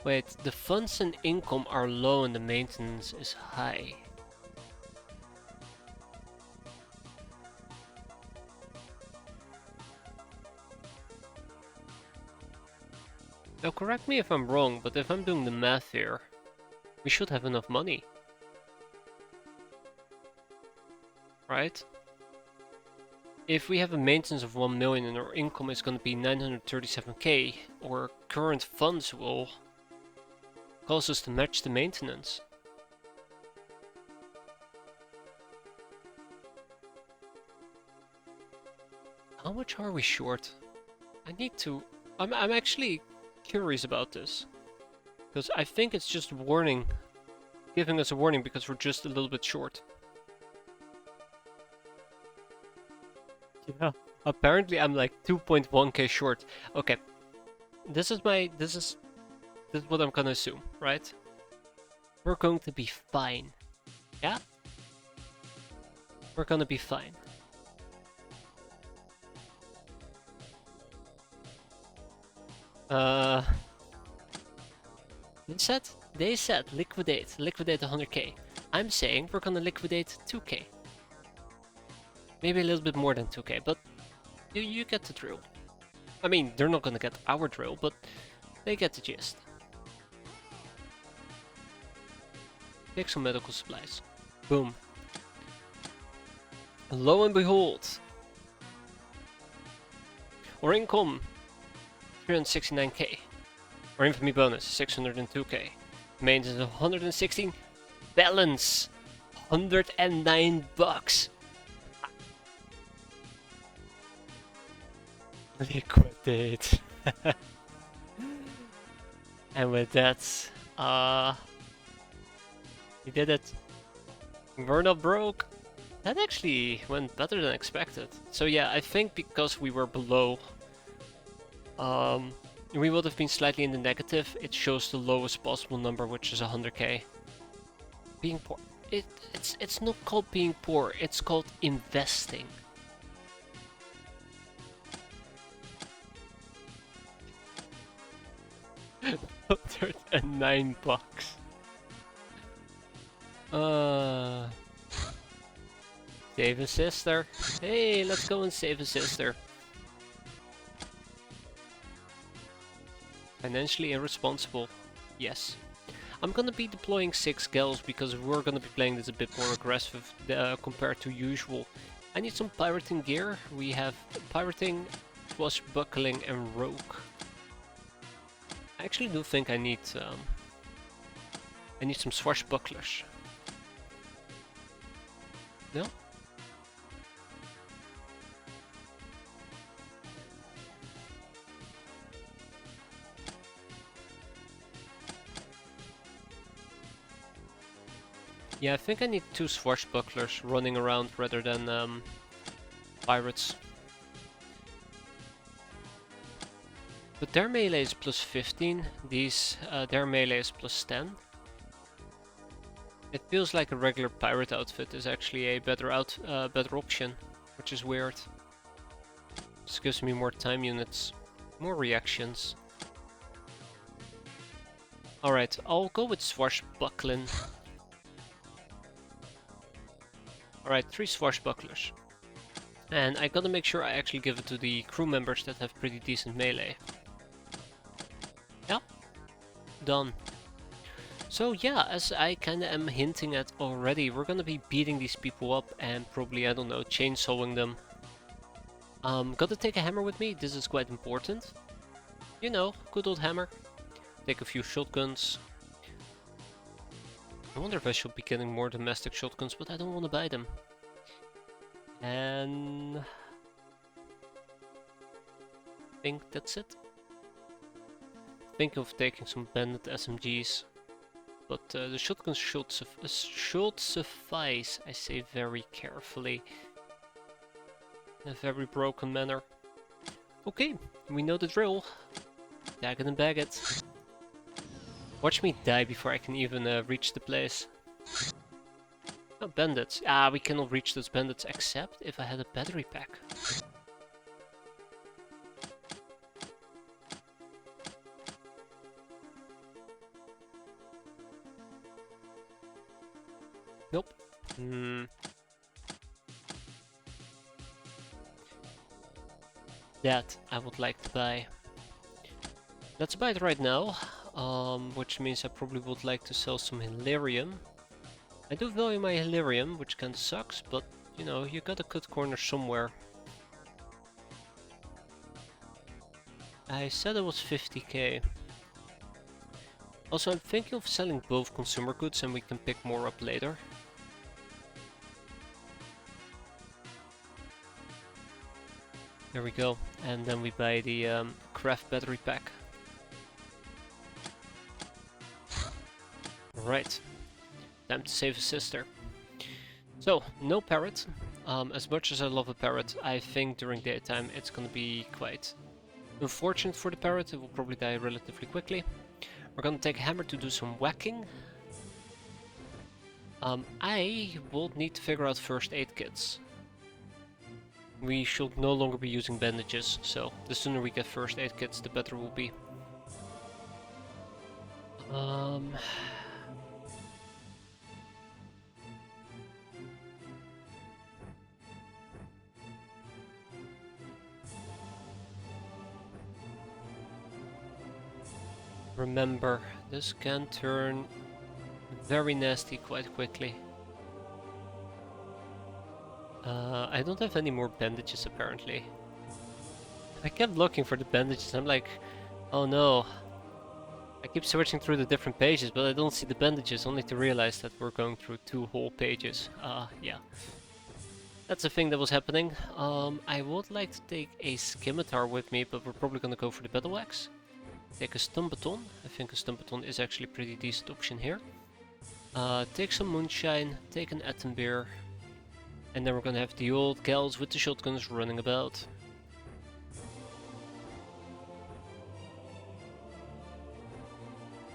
Wait, the funds and income are low and the maintenance is high. Now correct me if I'm wrong, but if I'm doing the math here, we should have enough money. Right? If we have a maintenance of 1 million and our income is going to be 937k, our current funds will cause us to match the maintenance. How much are we short? I need to... I'm actually curious about this. Because I think it's just warning. Giving us a warning because we're just a little bit short. Yeah. Apparently I'm like 2.1k short. Okay. This is what I'm gonna assume, right? We're going to be fine. Yeah? We're gonna be fine. They said liquidate 100k. I'm saying we're gonna liquidate 2k. Maybe a little bit more than 2k, but you get the drill. I mean, they're not gonna get our drill, but they get the gist. Take some medical supplies. Boom. And lo and behold, our income 369k. Our infamy bonus 602k. Maintenance of 116. Balance 109 bucks. Liquidate. And with that, we did it. We're not broke. That actually went better than expected. So yeah, I think because we were below, we would have been slightly in the negative. It shows the lowest possible number, which is 100k. Being poor. It's not called being poor. It's called investing. $109. Save a sister. Hey, let's go and save a sister. Financially irresponsible. Yes. I'm gonna be deploying 6 gals because we're gonna be playing this a bit more aggressive compared to usual. I need some pirating gear. We have pirating, swashbuckling, and rogue. I actually do think I need some swashbucklers. No? Yeah, I think I need 2 swashbucklers running around rather than pirates. But their melee is plus 15, their melee is plus 10. It feels like a regular pirate outfit is actually a better option, which is weird. This gives me more time units, more reactions. Alright, I'll go with swashbuckling. Alright, 3 swashbucklers. And I gotta make sure I actually give it to the crew members that have pretty decent melee. Yeah, done. So yeah, as I kinda am hinting at already, we're gonna be beating these people up and probably, I don't know, chainsawing them. Gotta take a hammer with me, this is quite important. You know, good old hammer. Take a few shotguns. I wonder if I should be getting more domestic shotguns, but I don't want to buy them. And I think that's it. Think of taking some bandit SMGs, but the shotguns should suffice. I say very carefully, in a very broken manner. Okay, we know the drill. Tag it and bag it. Watch me die before I can even reach the place. Oh, bandits. Ah, we cannot reach those bandits except if I had a battery pack. Nope. That I would like to buy. Let's buy it right now, which means I probably would like to sell some Hilarium. I do value my Hilarium, which kinda sucks, but you know, you gotta cut corners somewhere. I said it was 50k. Also, I'm thinking of selling both consumer goods and we can pick more up later. There we go, and then we buy the craft battery pack. Right, time to save a sister. So, no parrot. As much as I love a parrot, I think during daytime it's gonna be quite unfortunate for the parrot. It will probably die relatively quickly. We're gonna take a hammer to do some whacking. I will need to figure out first aid kits. We should no longer be using bandages, so the sooner we get first aid kits, the better it will be. Remember, this can turn very nasty quite quickly. I don't have any more bandages apparently. I kept looking for the bandages, I'm like, oh no. I keep searching through the different pages, but I don't see the bandages, only to realize that we're going through 2 whole pages. Yeah. That's the thing that was happening. I would like to take a scimitar with me, but we're probably gonna go for the battle axe. Take a stun baton. I think a stun baton is actually a pretty decent option here. Take some moonshine, take an atom beer, and then we're gonna have the old gals with the shotguns running about.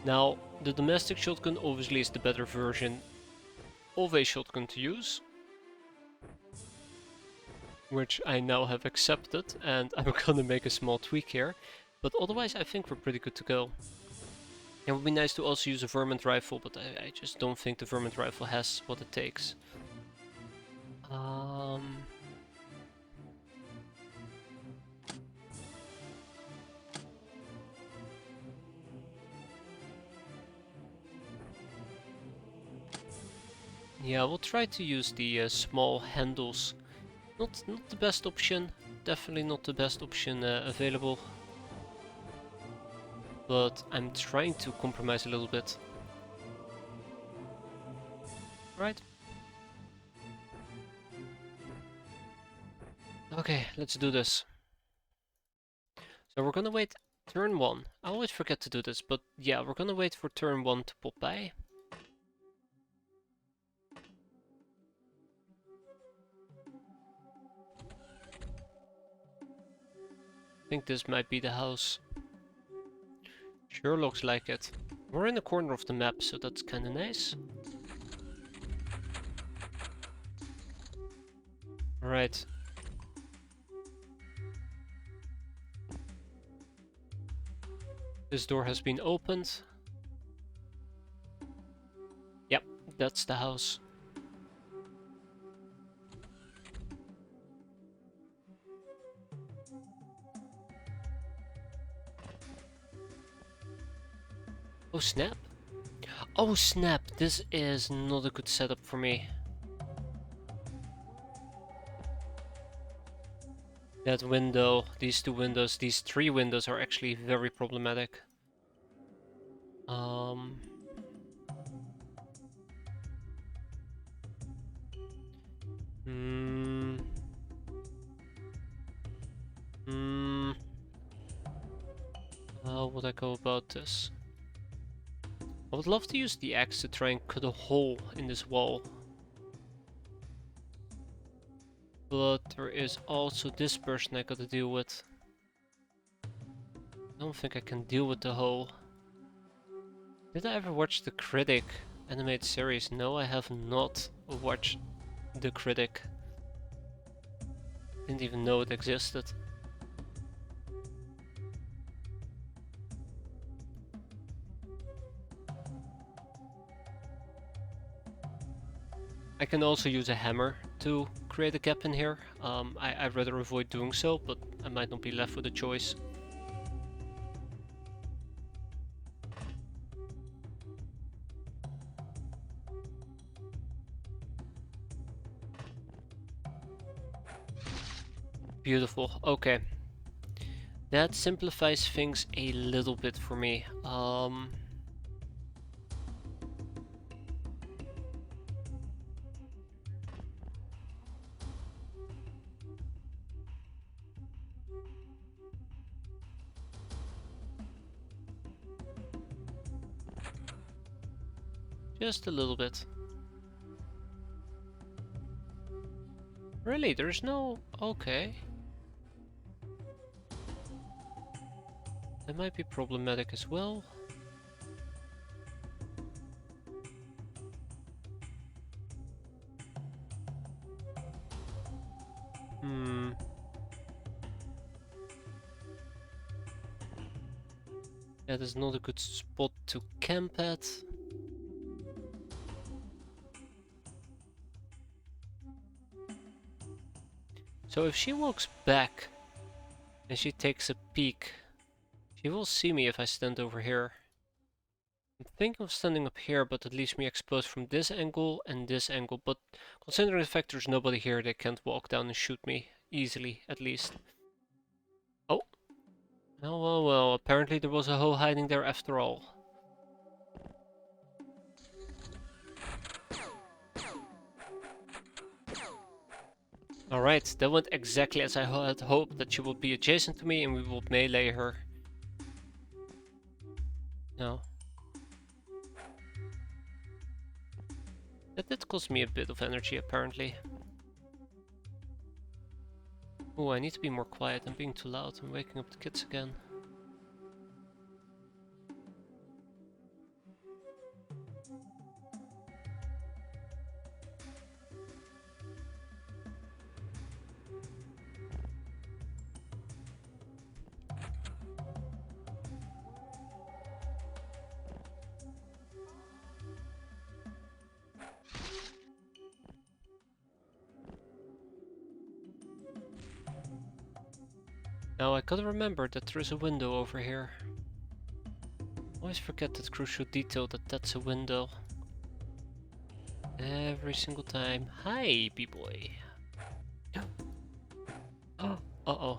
Now, the domestic shotgun obviously is the better version of a shotgun to use, which I now have accepted, and I'm gonna make a small tweak here, but otherwise I think we're pretty good to go. It would be nice to also use a vermin rifle, but I just don't think the vermin rifle has what it takes. Yeah, we'll try to use the small handles. Not the best option. Definitely not the best option available. But I'm trying to compromise a little bit. Right. Okay, let's do this. So we're gonna wait turn 1. I always forget to do this, but yeah, we're gonna wait for turn 1 to pop by. I think this might be the house. Sure looks like it. We're in the corner of the map, so that's kinda nice. Alright. This door has been opened. Yep, that's the house. Oh snap. Oh snap, this is not a good setup for me. That window, these two windows, these three windows are actually very problematic. How would I go about this? I would love to use the axe to try and cut a hole in this wall. But there is also this person I gotta deal with. I don't think I can deal with the hole. Did I ever watch the Critic animated series? No, I have not watched the Critic. Didn't even know it existed. I can also use a hammer to create a gap in here. I'd rather avoid doing so, but I might not be left with a choice. Beautiful, okay. That simplifies things a little bit for me. Just a little bit. Really, there's no... Okay. That might be problematic as well. That is not a good spot to camp at. So if she walks back and she takes a peek, she will see me if I stand over here. I'm thinking of standing up here, but it leaves me exposed from this angle and this angle. But considering the fact there's nobody here, they can't walk down and shoot me easily, at least. Oh. Well, apparently there was a hoe hiding there after all. Alright, that went exactly as I had hoped, that she would be adjacent to me and we would melee her. No. That did cost me a bit of energy, apparently. Oh, I need to be more quiet. I'm being too loud. I'm waking up the kids again. Now I gotta remember that there is a window over here. Always forget that crucial detail that that's a window. Every single time. Hi, B-boy. Uh-oh.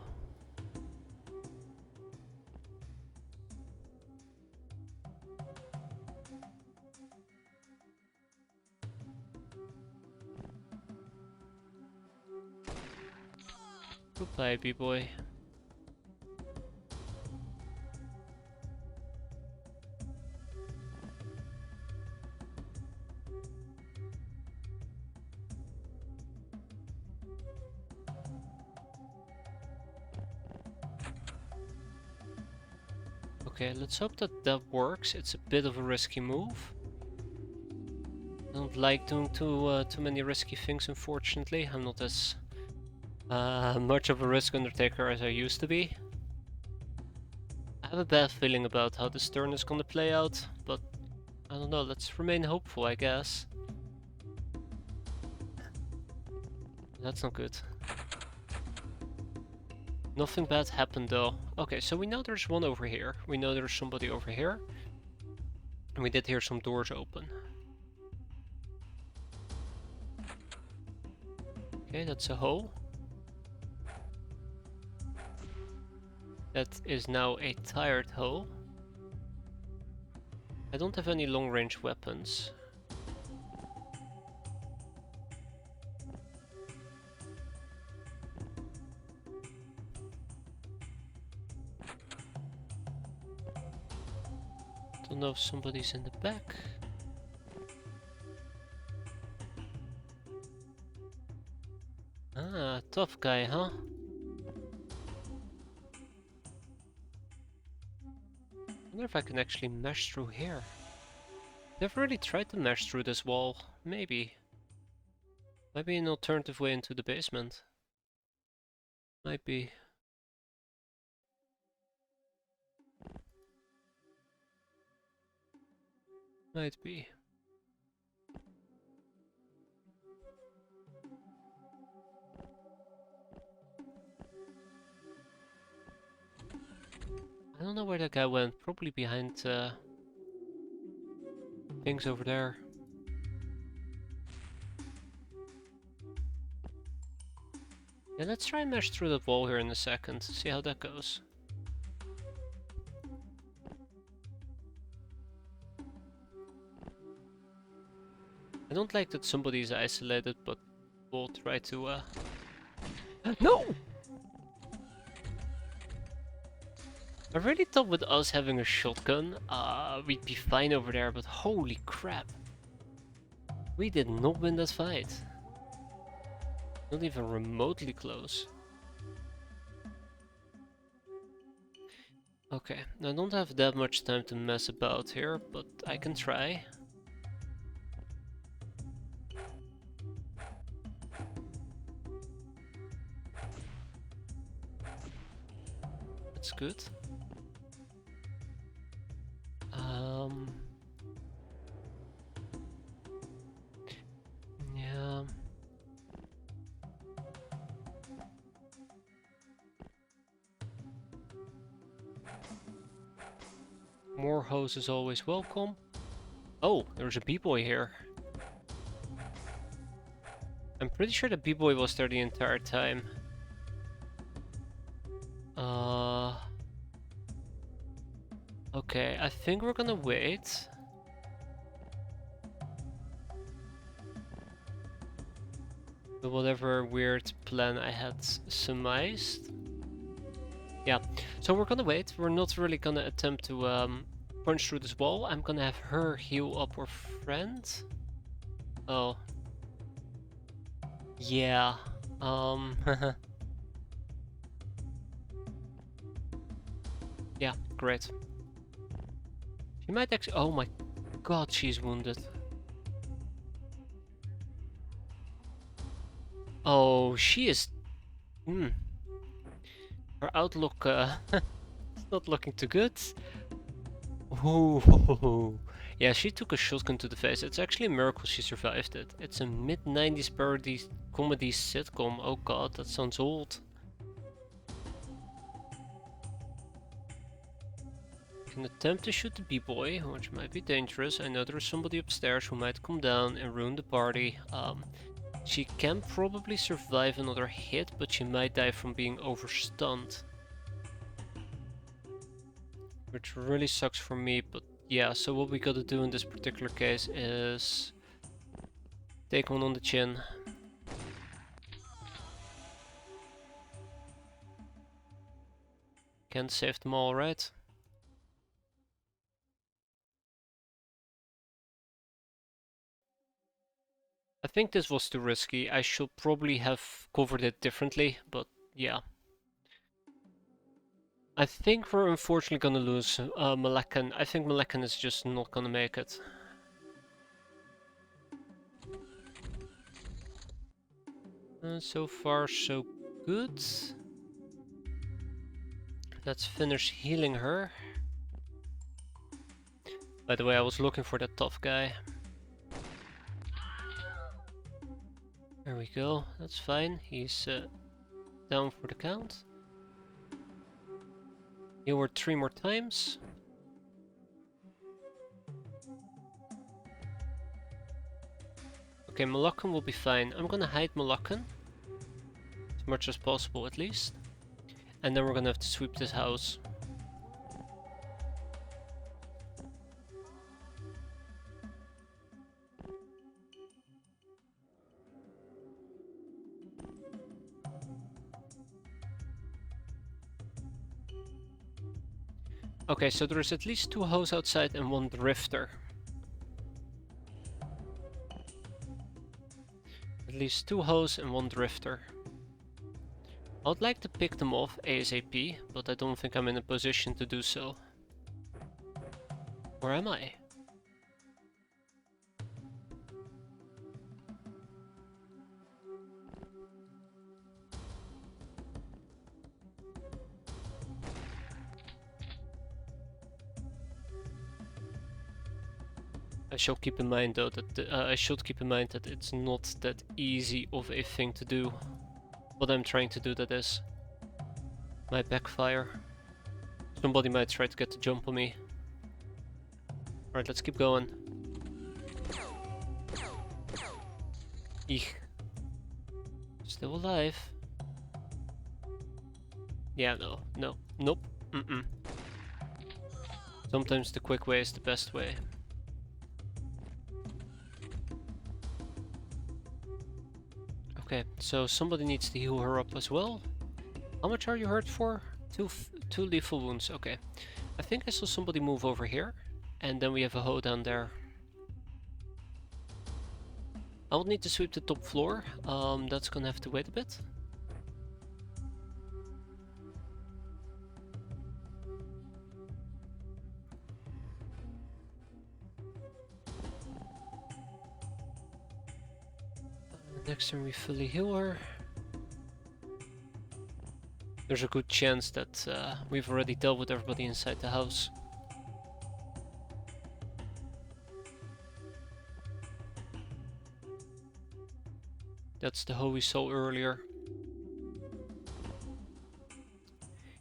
Goodbye, B-boy. Okay, let's hope that that works. It's a bit of a risky move. I don't like doing too many risky things, unfortunately. I'm not as much of a risk undertaker as I used to be. I have a bad feeling about how this turn is gonna play out, but I don't know, let's remain hopeful, I guess. That's not good. Nothing bad happened though. Okay, so we know there's one over here. We know there's somebody over here. And we did hear some doors open. Okay, that's a hole. That is now a tired hole. I don't have any long-range weapons. Don't know if somebody's in the back. Ah, tough guy, huh? I wonder if I can actually mesh through here. Never really tried to mesh through this wall. Maybe. Might be an alternative way into the basement. Might be. Might be. I don't know where that guy went. Probably behind things over there. Yeah, let's try and mesh through that wall here in a second. See how that goes. I don't like that somebody's isolated, but we'll try to No! I really thought with us having a shotgun, we'd be fine over there, but holy crap. We did not win that fight. Not even remotely close. Okay, I don't have that much time to mess about here, but I can try. That's good. Yeah. More hose is always welcome. Oh, there's a b-boy here. I'm pretty sure the b-boy was there the entire time. Okay, I think we're gonna wait. With whatever weird plan I had surmised. Yeah, so we're gonna wait. We're not really gonna attempt to punch through this wall. I'm gonna have her heal up our friend. Oh. Yeah. Yeah, great. She might actually... Oh my god, she's wounded. Oh, she is... Her outlook is not looking too good. Ooh. Yeah, she took a shotgun to the face. It's actually a miracle she survived it. It's a mid-90s parody comedy sitcom. Oh god, that sounds old. Can attempt to shoot the B-boy, which might be dangerous. I know there's somebody upstairs who might come down and ruin the party. She can probably survive another hit, but she might die from being overstunned. Which really sucks for me, but yeah, so what we gotta do in this particular case is take one on the chin. Can't save them all, right? I think this was too risky. I should probably have covered it differently, but yeah. I think we're unfortunately gonna lose Malakan. I think Malakan is just not gonna make it. So far, so good. Let's finish healing her. By the way, I was looking for that tough guy. There we go, that's fine. He's down for the count. Heal her 3 more times. Okay, Malakhan will be fine. I'm gonna hide Malakhan. As much as possible at least. And then we're gonna have to sweep this house. Okay, so there is at least 2 hoes outside and 1 drifter. At least 2 hoes and 1 drifter. I would like to pick them off ASAP, but I don't think I'm in a position to do so. Where am I? I shall keep in mind though that I should keep in mind that it's not that easy of a thing to do. What I'm trying to do, that is. Might backfire. Somebody might try to get the jump on me. Alright, let's keep going. Eek. Still alive. Yeah, nope. Sometimes the quick way is the best way. Okay, so somebody needs to heal her up as well. How much are you hurt for? Two lethal wounds, okay. I think I saw somebody move over here. And then we have a hoe down there. I will need to sweep the top floor. That's gonna have to wait a bit. Next time we fully heal her. There's a good chance that we've already dealt with everybody inside the house. That's the hoe we saw earlier.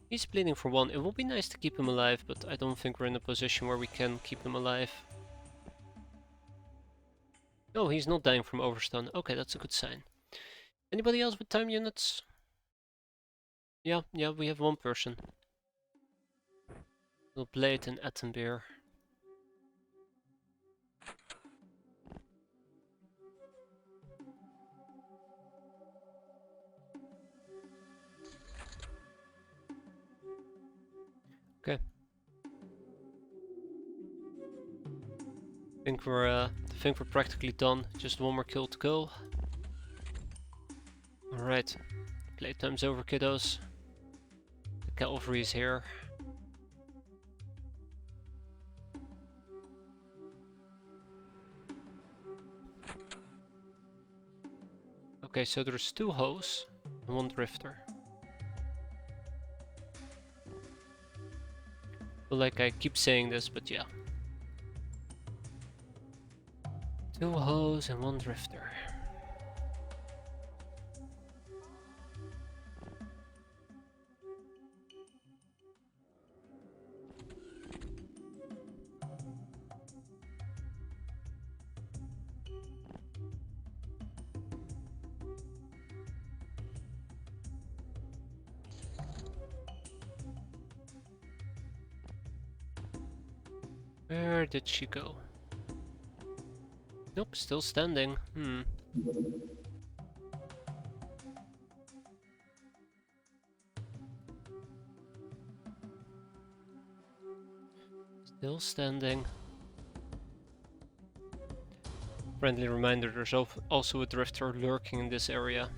He's bleeding for 1. It would be nice to keep him alive, but I don't think we're in a position where we can keep him alive. Oh, he's not dying from overstun. Okay, that's a good sign. Anybody else with time units? Yeah, we have 1 person. Little Blade and Attenbeer. Okay. I think we're practically done. Just 1 more kill to go. Alright. Playtime's over, kiddos. The cavalry is here. Okay, so there's 2 hoes and 1 drifter. Well, like I keep saying this, but yeah. 2 hoes and 1 drifter. Where did she go? Nope, still standing. Still standing. Friendly reminder, there's also a drifter lurking in this area.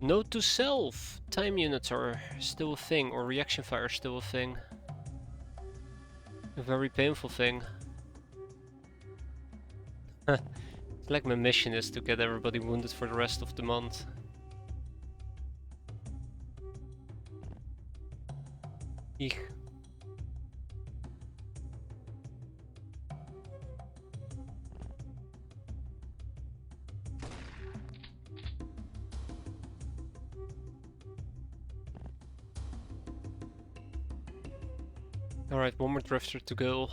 Note to self! Time units are still a thing, or reaction fire is still a thing. A very painful thing. It's like my mission is to get everybody wounded for the rest of the month. Eek. Alright, one more drifter to go.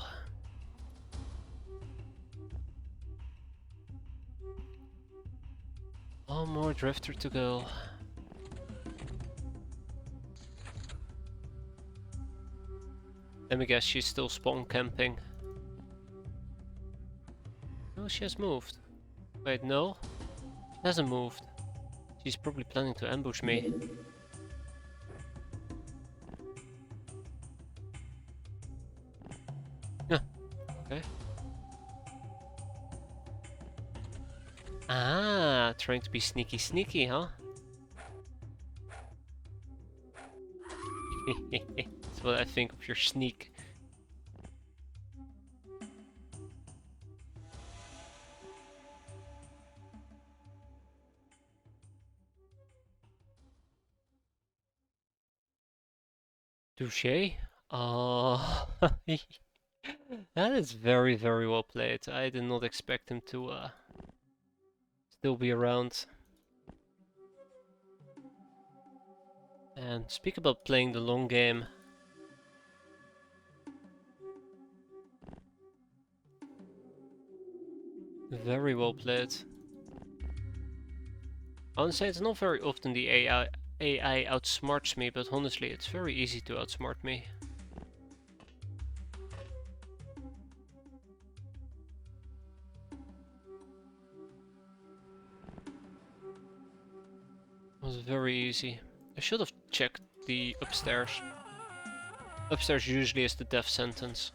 One more drifter to go. Let me guess, she's still spawn camping. No, she has moved. Wait, no? She hasn't moved. She's probably planning to ambush me. Yeah, okay. Ah, trying to be sneaky, huh? That's what I think of your sneak. Touché. That is very, very well played. I did not expect him to still be around. And speak about playing the long game. Very well played. Honestly, it's not very often the AI outsmarts me, but honestly, it's very easy to outsmart me. It was very easy. I should have checked the upstairs. Upstairs usually is the death sentence.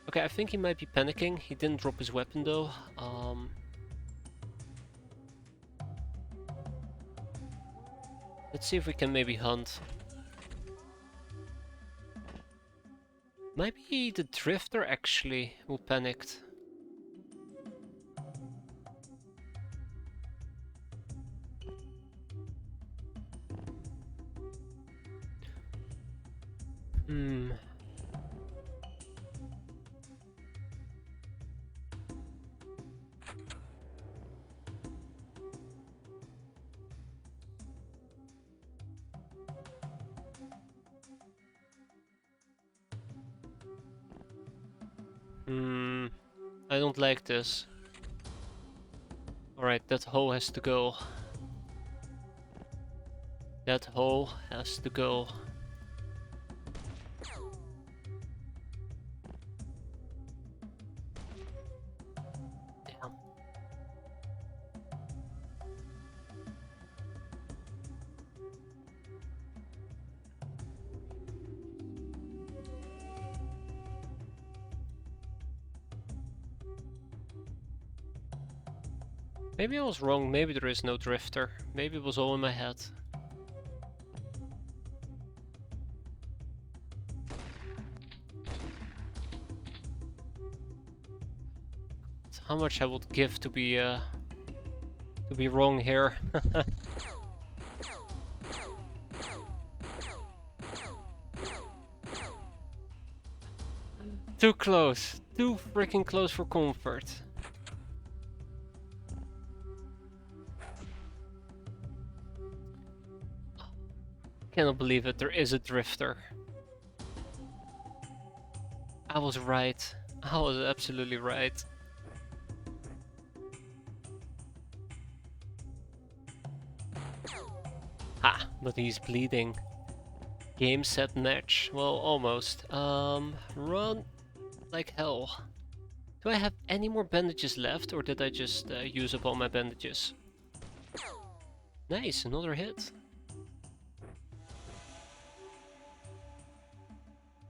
Okay, I think he might be panicking. He didn't drop his weapon though. Let's see if we can maybe hunt. Maybe the drifter actually who panicked. Hmm. I don't like this. Alright, that hole has to go. That hole has to go. Damn. Maybe I was wrong, maybe there is no drifter. Maybe it was all in my head. How much I would give to be wrong here. Too close. Too freaking close for comfort. Cannot believe it, there is a drifter. I was right. I was absolutely right. Ha, but he's bleeding. Game, set, match. Well, almost. Run like hell. Do I have any more bandages left, or did I just use up all my bandages? Nice, another hit.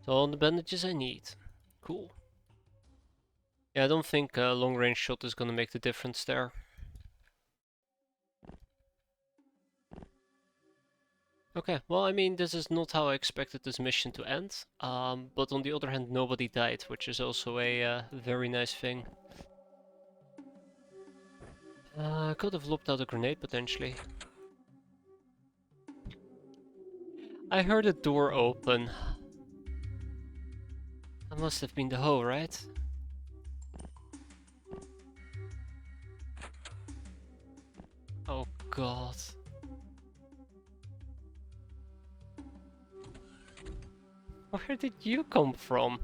So all the bandages I need. Cool. Yeah, I don't think a long-range shot is gonna make the difference there. Okay, well, I mean, this is not how I expected this mission to end. But on the other hand, nobody died, which is also a very nice thing. I could have lobbed out a grenade, potentially. I heard a door open. That must have been the hoe, right? Oh god. Where did you come from?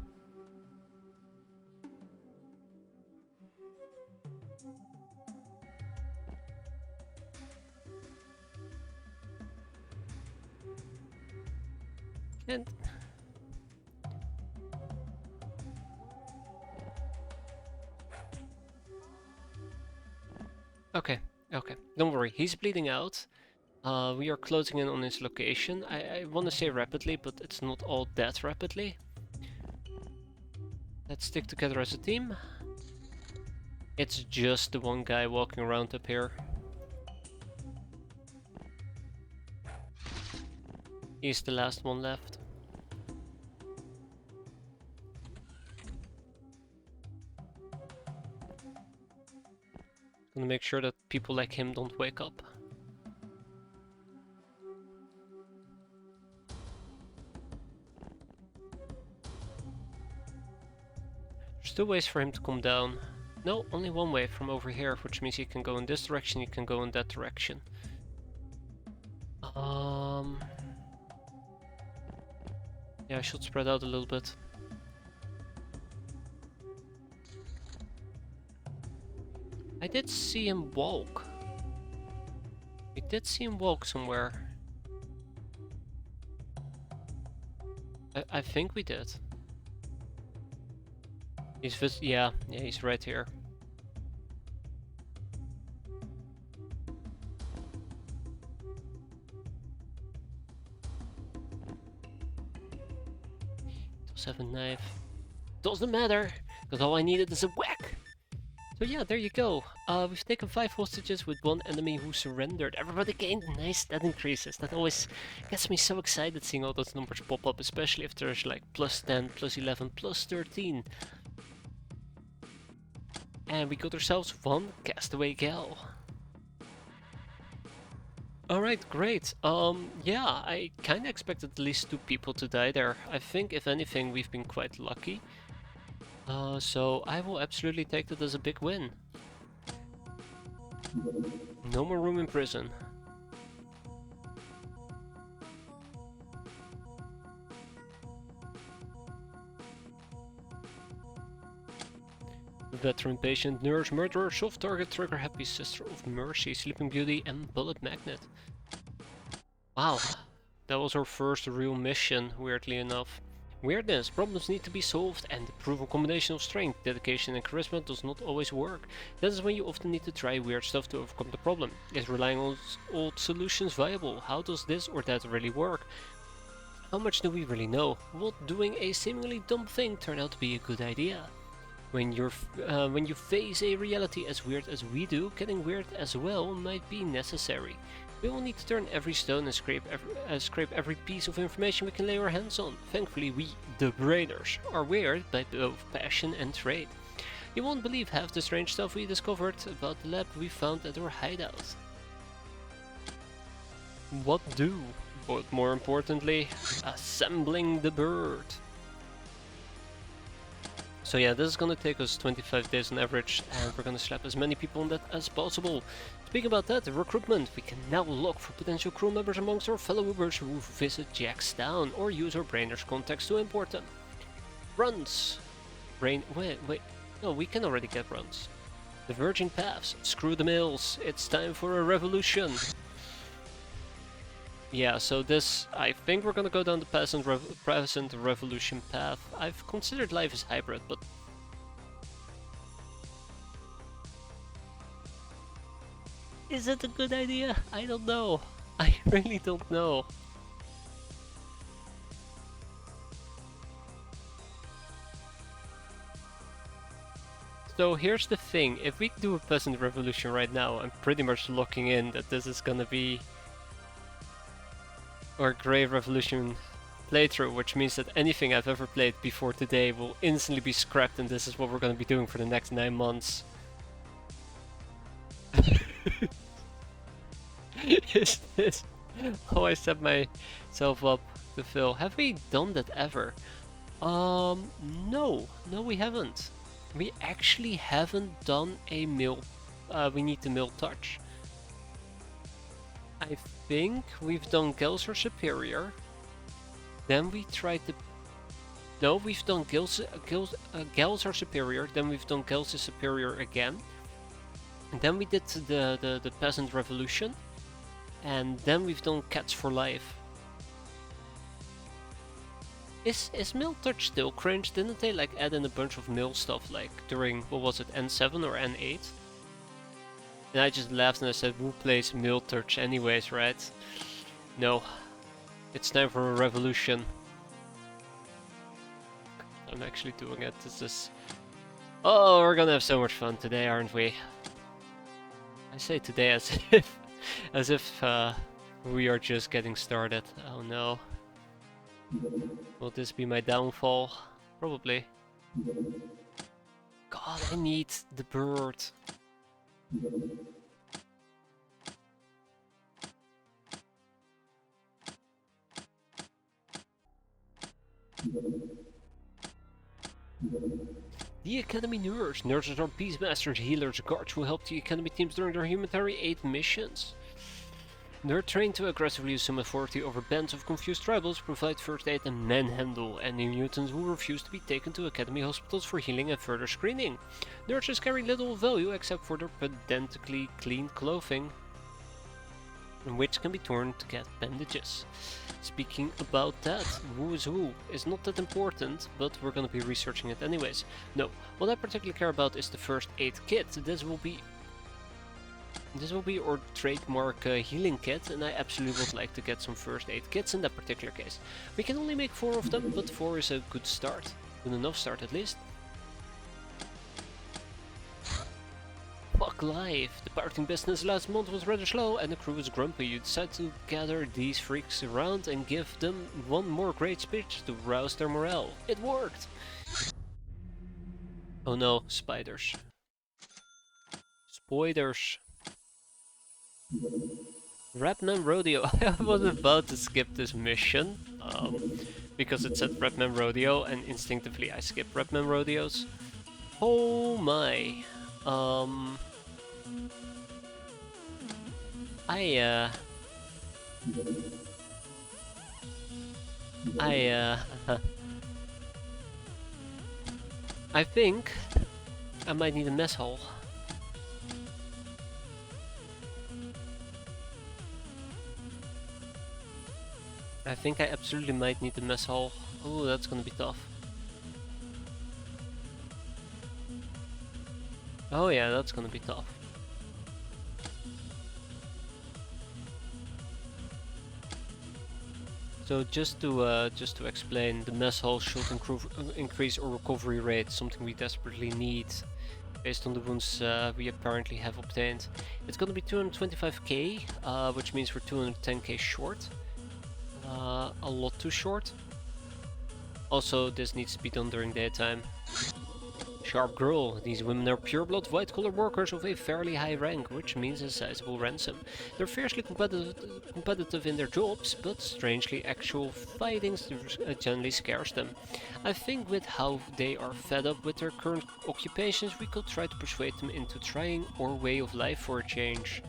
And okay, okay. Don't worry, he's bleeding out. We are closing in on his location. I want to say rapidly, but it's not all that rapidly. Let's stick together as a team. It's just the one guy walking around up here. He's the last one left. Gonna make sure that people like him don't wake up. There's two ways for him to come down. No, only one way from over here, which means he can go in this direction, he can go in that direction. Yeah, I should spread out a little bit. I did see him walk. We did see him walk somewhere. I think we did. Yeah, he's right here. Does have a knife. Doesn't matter, because all I needed is a whack. So yeah, there you go. We've taken 5 hostages with 1 enemy who surrendered. Everybody gained nice stat increases. That always gets me so excited seeing all those numbers pop up, especially if there's like +10, +11, +13. And we got ourselves 1 castaway gal. Alright, great. Yeah, I kinda expected at least 2 people to die there. I think, if anything, we've been quite lucky. So I will absolutely take that as a big win. No more room in prison. Veteran, patient, nurse, murderer, soft target, trigger happy, sister of mercy, sleeping beauty, and bullet magnet. Wow, that was our first real mission, weirdly enough. Weirdness, problems need to be solved, and the proven combination of strength, dedication, and charisma does not always work. That is when you often need to try weird stuff to overcome the problem. Is relying on old solutions viable? How does this or that really work? How much do we really know? Will doing a seemingly dumb thing turn out to be a good idea? When you face a reality as weird as we do, getting weird as well might be necessary. We will need to turn every stone and scrape every piece of information we can lay our hands on. Thankfully, we, the brainers, are weird by both passion and trade. You won't believe half the strange stuff we discovered about the lab we found at our hideout. What do? But more importantly, assembling the bird. So yeah, this is gonna take us 25 days on average, and we're gonna slap as many people on that as possible. Speaking about that, recruitment, we can now look for potential crew members amongst our fellow Ubers who visit Jackstown, or use our Brainers contacts to import them. Runs! Wait, no, we can already get runs. Diverging paths, screw the mills, it's time for a revolution! Yeah, so this, I think we're gonna go down the present revolution path. I've considered life as hybrid, but is it a good idea? I don't know. I really don't know. So here's the thing, if we do a peasant revolution right now, I'm pretty much locking in that this is gonna be our Grey Revolution playthrough, which means that anything I've ever played before today will instantly be scrapped, and this is what we're gonna be doing for the next 9 months. Is this how I set myself up to fail? Have we done that ever? No, we haven't. We actually haven't done a mill. We need the mill touch. I think we've done Gills are superior. Then we tried to. No, we've done Gills are superior. Then we've done Gills is superior again. And then we did the peasant revolution. And then we've done Cats for Life. Is mill touch still cringe? Didn't they like add in a bunch of mill stuff like during, what was it, N7 or N8? And I just laughed and I said, who plays mill touch anyways, right? No. It's time for a revolution. I'm actually doing it. This is... Oh, we're gonna have so much fun today, aren't we? I say today as if we are just getting started. Oh no. Will this be my downfall? Probably. God, I need the bird. The Academy Nurse. Nurses are peacemasters, healers, guards who help the Academy teams during their humanitarian aid missions. They're trained to aggressively assume authority over bands of confused tribals, provide first aid and manhandle any mutants who refuse to be taken to Academy hospitals for healing and further screening. Nurses carry little value except for their pedantically clean clothing, which can be torn to get bandages. Speaking about that, who is not that important, but we're gonna be researching it anyways. No, what I particularly care about is the first aid kit. This will be our trademark healing kit, and I absolutely would like to get some first aid kits in that particular case. We can only make 4 of them, but 4 is a good start. Good enough start at least. Fuck life! The pirating business last month was rather slow and the crew was grumpy. You decided to gather these freaks around and give them one more great speech to rouse their morale. It worked! Oh no, spiders. Spoiders. Rapman Rodeo. I was about to skip this mission because it said Rapman Rodeo and instinctively I skip Rapman Rodeos. Oh my. I think I might need a mess hall. I think I absolutely might need the mess hall. Oh, that's gonna be tough. Oh yeah, that's gonna be tough. So just to explain, the mess hall should increase our recovery rate, something we desperately need, based on the wounds we apparently have obtained. It's gonna be 225k, which means we're 210k short. A lot too short. Also, this needs to be done during daytime. Sharp girl. These women are pure-blood white-collar workers of a fairly high rank, which means a sizable ransom. They're fiercely competitive in their jobs, but strangely actual fighting generally scares them. I think with how they are fed up with their current occupations, we could try to persuade them into trying our way of life for a change.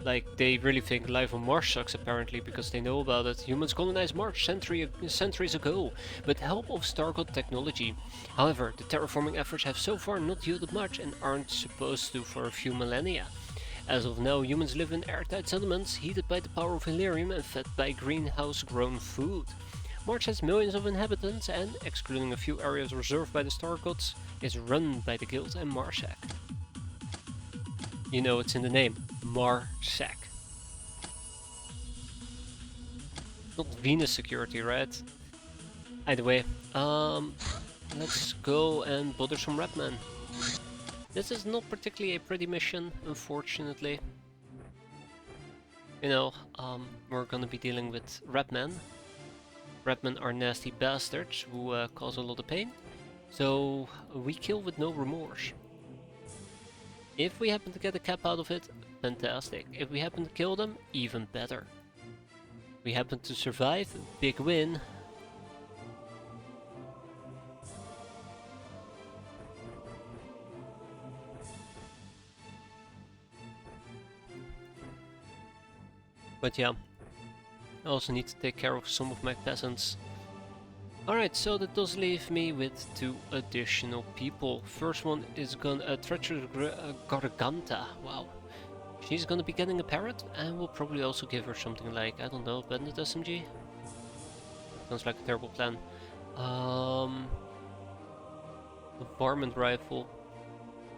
Like, they really think life on Mars sucks apparently, because they know about it. Humans colonized Mars centuries ago, with the help of Stargod technology. However, the terraforming efforts have so far not yielded much and aren't supposed to for a few millennia. As of now, humans live in airtight settlements, heated by the power of Illyrium and fed by greenhouse-grown food. Mars has millions of inhabitants and, excluding a few areas reserved by the star gods, is run by the Guild and Marsac. You know, it's in the name, Marsac. Not Venus security, right? Either way, let's go and bother some Rapmen. This is not particularly a pretty mission, unfortunately. You know, we're gonna be dealing with Rapmen. Rapmen are nasty bastards who cause a lot of pain. So we kill with no remorse. If we happen to get a cap out of it, fantastic. If we happen to kill them, even better. We happen to survive, big win. But yeah, I also need to take care of some of my peasants. Alright, so that does leave me with 2 additional people. First one is treacherous Garganta. Wow. She's gonna be getting a parrot, and we'll probably also give her something like, I don't know, bandit SMG? Sounds like a terrible plan. A varmint rifle.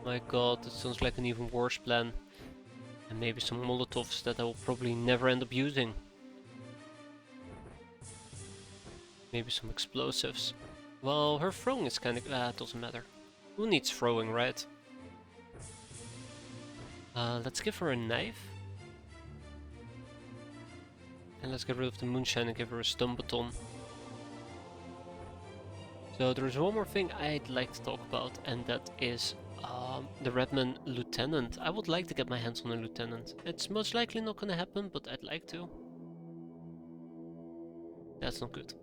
My god, that sounds like an even worse plan. And maybe some molotovs that I will probably never end up using. Maybe some explosives. Well, her throwing is kinda... it doesn't matter. Who needs throwing, right? Let's give her a knife. And let's get rid of the moonshine and give her a stun baton. So there's one more thing I'd like to talk about, and that is the Redman Lieutenant. I would like to get my hands on a Lieutenant. It's most likely not gonna happen, but I'd like to. That's not good.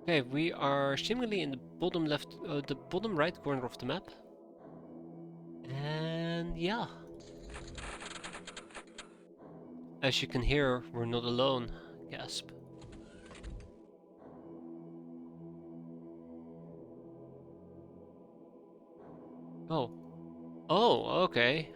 Okay, we are seemingly in the bottom left, the bottom right corner of the map. And yeah. As you can hear, we're not alone. Gasp. Oh. Oh, okay.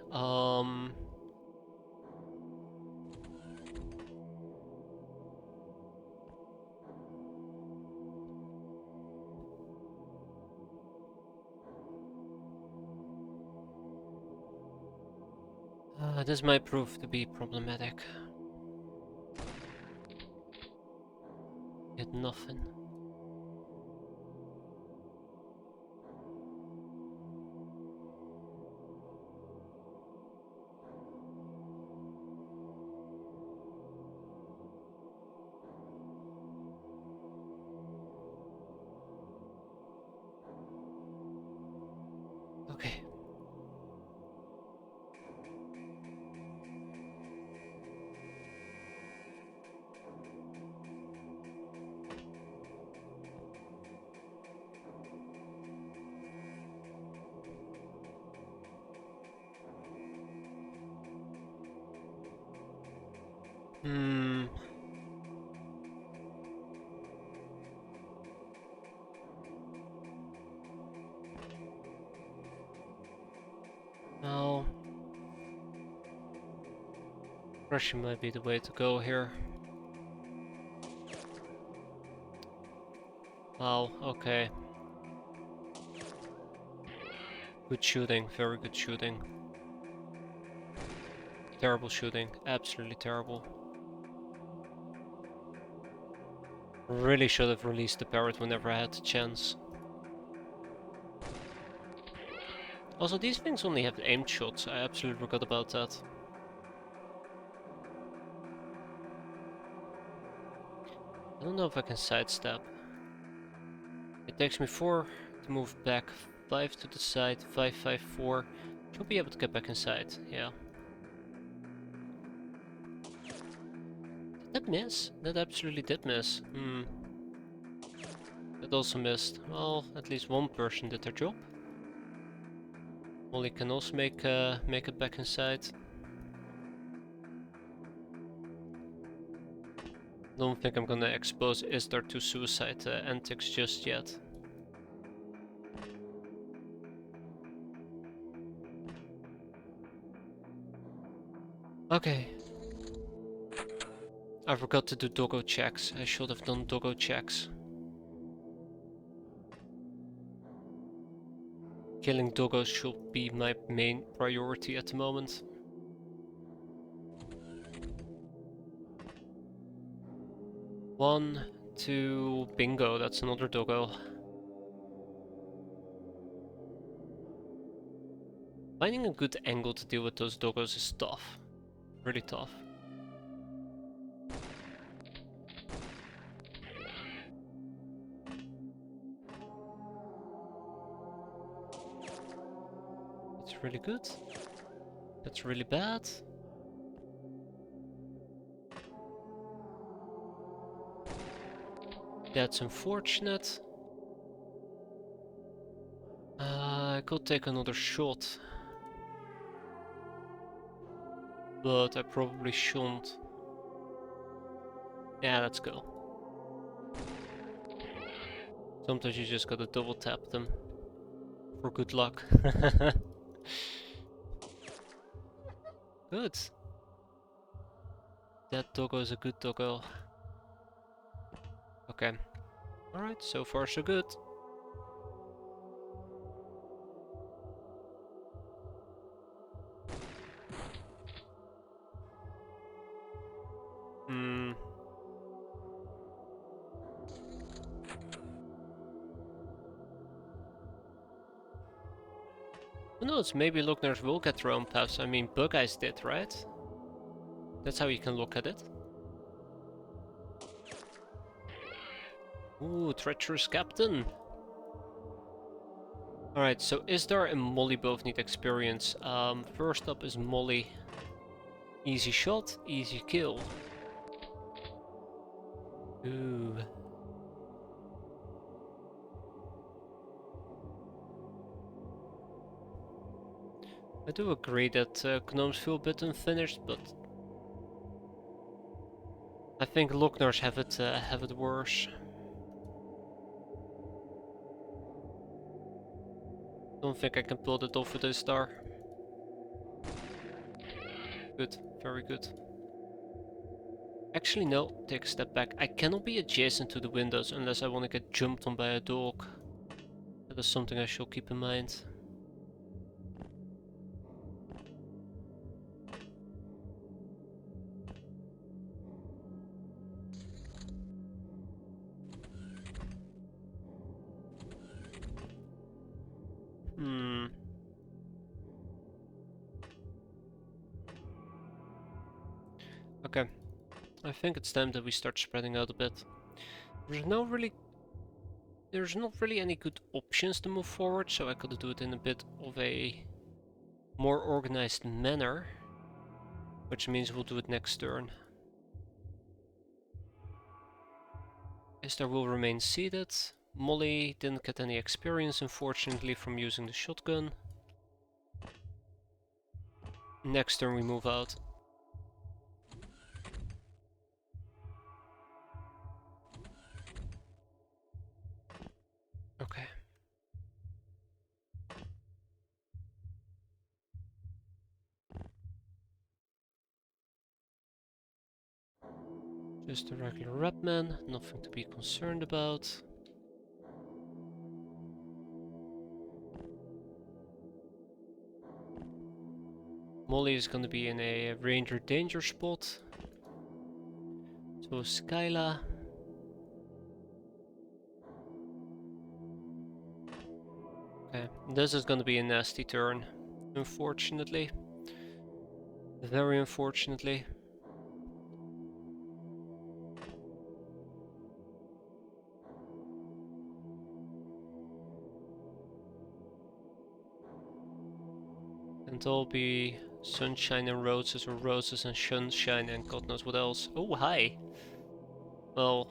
This might prove to be problematic. Get nothing. Okay. Hmm. Now, rushing might be the way to go here. Wow, okay. Good shooting, very good shooting. Terrible shooting, absolutely terrible. Really should have released the parrot whenever I had the chance. Also, these things only have aimed shots, I absolutely forgot about that. I don't know if I can sidestep. It takes me 4 to move back, 5 to the side, 5, 5, 4. Should be able to get back inside, yeah. Did that miss? That absolutely did miss. That also missed. Well, at least one person did their job. Molly can also make it back inside. Don't think I'm gonna expose Isdar to suicide antics just yet. Okay. I forgot to do doggo checks. I should have done doggo checks. Killing doggos should be my main priority at the moment. One, two, bingo, that's another doggo. Finding a good angle to deal with those doggos is tough. Really tough. It's really good. That's really bad. That's unfortunate. I could take another shot. But I probably shouldn't. Yeah, let's go. Sometimes you just gotta double tap them. For good luck. Good. That doggo is a good doggo. Okay. Alright, so far so good. Hmm. Who knows, maybe Lognars will get their own paths. I mean, Bug Eyes did, right? That's how you can look at it. Ooh, treacherous captain. Alright, so Isdar and Molly both need experience. First up is Molly. Easy shot, easy kill. Ooh. I do agree that gnomes feel a bit unfinished, but I think Lognars have it worse. Don't think I can pull that off with Isdar. Good, very good. Actually no, take a step back. I cannot be adjacent to the windows unless I want to get jumped on by a dog. That is something I shall keep in mind. Okay. I think it's time that we start spreading out a bit. There's not really any good options to move forward, so I could do it in a bit of a more organized manner, which means we'll do it next turn. Esther will remain seated. Molly didn't get any experience, unfortunately, from using the shotgun. Next turn we move out. Okay. Just a regular rapman, nothing to be concerned about. Molly is going to be in a ranger danger spot. So Skyla. Okay, this is going to be a nasty turn, unfortunately. Very unfortunately. And it'll be sunshine and roses, or roses and sunshine, and God knows what else. Oh, hi! Well,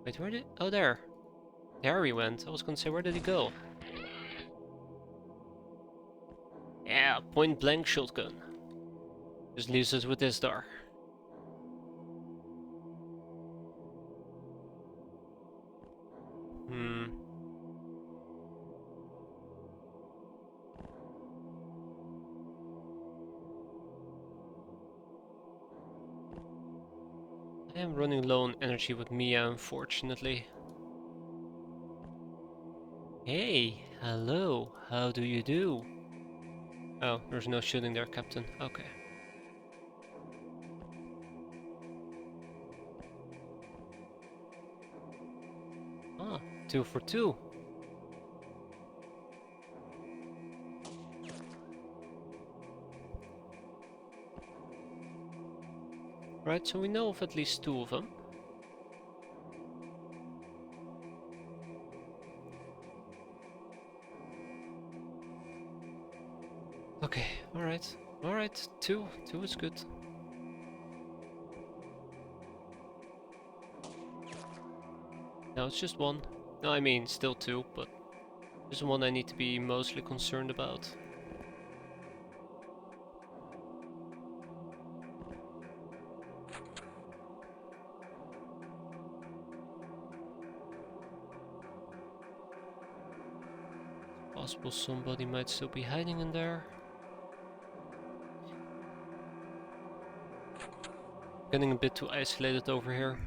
wait, where did... Oh, there! There he went. I was gonna say, where did he go? Yeah, point blank shotgun. Just leaves us with this star. Hmm. I am running low on energy with Mia, unfortunately. Hey, hello, how do you do? Oh, there's no shooting there, Captain. Okay. Ah, 2 for 2. Right, so we know of at least 2 of them. Okay, alright. Alright, 2. 2 is good. No, it's just 1. No, I mean, still 2, but just 1 I need to be mostly concerned about. Possible somebody might still be hiding in there. Getting a bit too isolated over here.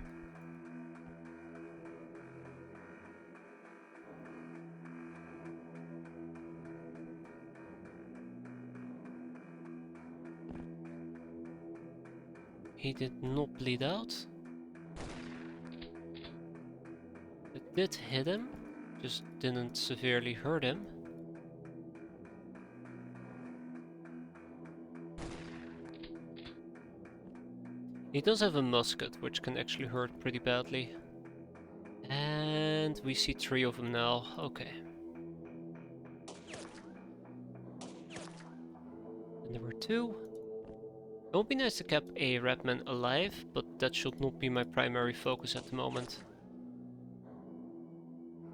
He did not bleed out. It did hit him, just didn't severely hurt him. He does have a musket, which can actually hurt pretty badly. And we see 3 of them now. Okay. And there were 2. It would be nice to keep a Redman alive, but that should not be my primary focus at the moment.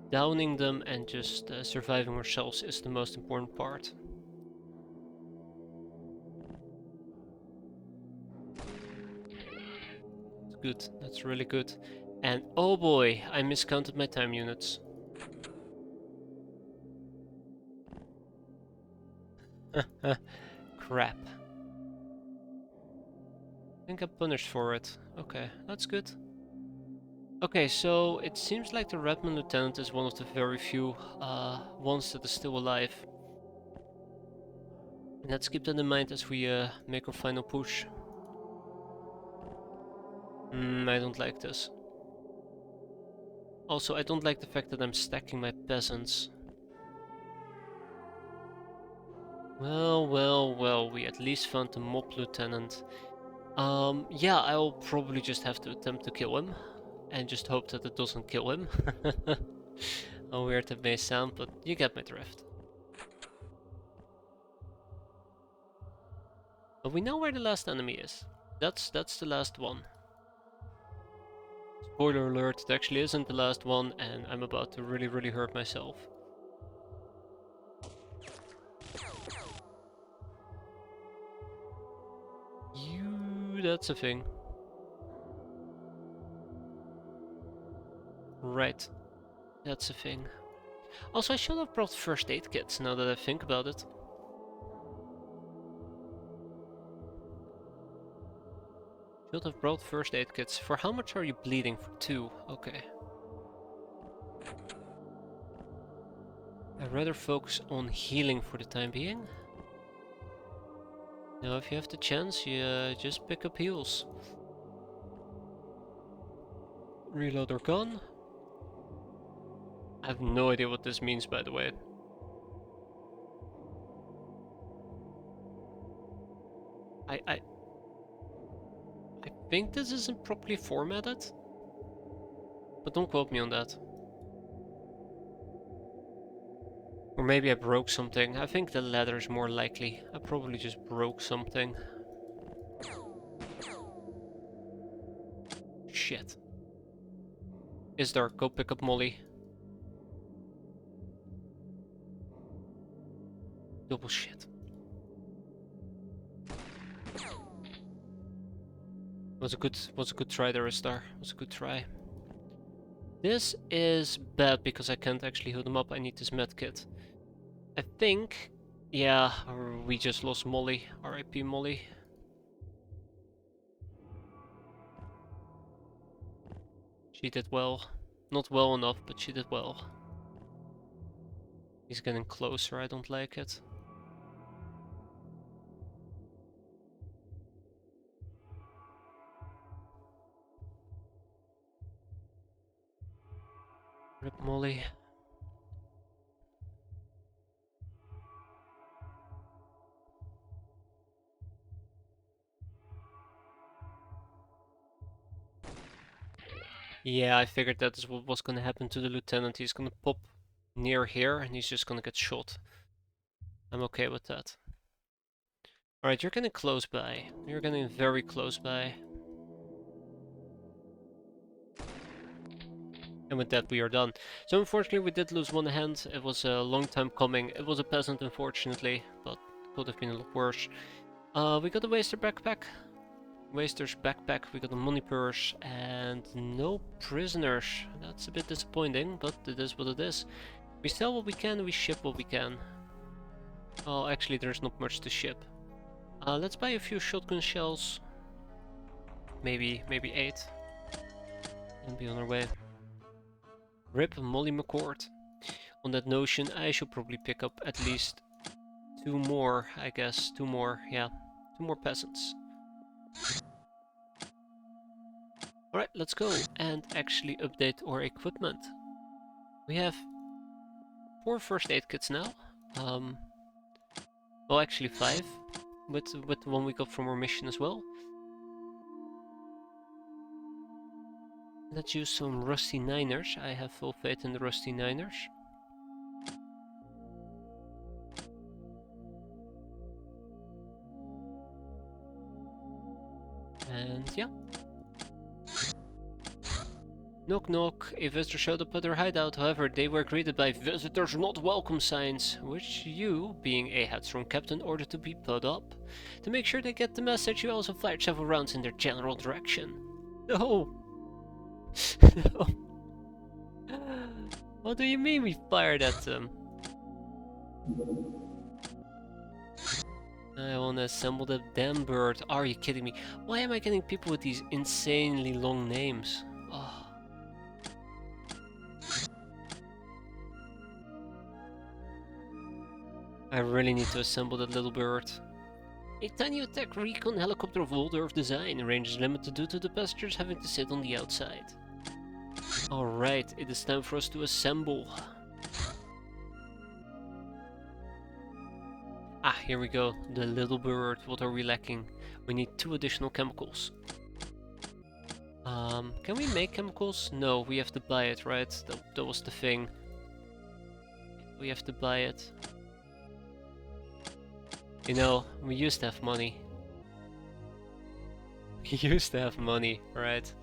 Downing them and just surviving ourselves is the most important part. That's good, that's really good. And oh boy, I miscounted my time units. Crap. I think I'm punished for it. Okay, that's good. Okay, so it seems like the Redman Lieutenant is one of the very few ones that is still alive. And let's keep that in mind as we make our final push. I don't like this. Also, I don't like the fact that I'm stacking my peasants. Well, well, well, we at least found the mob lieutenant. Yeah, I'll probably just have to attempt to kill him. And just hope that it doesn't kill him. How weird that may sound, but you get my drift. But we know where the last enemy is. That's the last one. Spoiler alert, it actually isn't the last one, and I'm about to really hurt myself. That's a thing. Right, that's a thing. Also, I should have brought first aid kits now that I think about it. Should have brought first aid kits. For how much are you bleeding? For 2. Okay. I'd rather focus on healing for the time being. Now, if you have the chance, you just pick up heals. Reload our gun. I have no idea what this means, by the way. I think this isn't properly formatted, but don't quote me on that. Or maybe I broke something. I think the latter is more likely. I probably just broke something. Shit. Is there? Go pick up Molly. Double shit. Was a good try there, Star. Was a good try. This is bad because I can't actually heal them up. I need this medkit. I think, yeah, we just lost Molly. R.I.P. Molly. She did well. Not well enough, but she did well. He's getting closer. I don't like it. Rip Molly. Yeah, I figured that is what was gonna happen to the lieutenant. He's gonna pop near here and he's just gonna get shot. I'm okay with that. Alright, you're getting close by. You're getting very close by. And with that we are done. So unfortunately we did lose one hand. It was a long time coming. It was a peasant unfortunately, but could have been a lot worse. We got a waster backpack. Waster's backpack, we got a money purse, and no prisoners. That's a bit disappointing, but it is what it is. We sell what we can, we ship what we can. Oh, actually there's not much to ship. Let's buy a few shotgun shells. Maybe 8. And be on our way. Rip Molly McCord. On that notion, I should probably pick up at least 2 more, I guess. 2 more, yeah. 2 more peasants. Alright, let's go and actually update our equipment. We have 4 first aid kits now. Well, actually 5, with the one we got from our mission as well. Let's use some rusty niners. I have full faith in the rusty niners. And yeah. Knock knock, a visitor showed up at their hideout, however they were greeted by visitors not welcome signs, which you, being a headstrong captain, ordered to be put up. To make sure they get the message, you also fired several rounds in their general direction. No! No. What do you mean we fired at them? I wanna assemble the damn bird. Are you kidding me? Why am I getting people with these insanely long names? Oh. I really need to assemble that little bird. A tiny attack recon helicopter of old Earth design. Range is limited due to the passengers having to sit on the outside. Alright, it is time for us to assemble. Ah, here we go. The little bird. What are we lacking? We need 2 additional chemicals. Can we make chemicals? No, we have to buy it, right? That was the thing. We have to buy it. You know, we used to have money. We used to have money, right?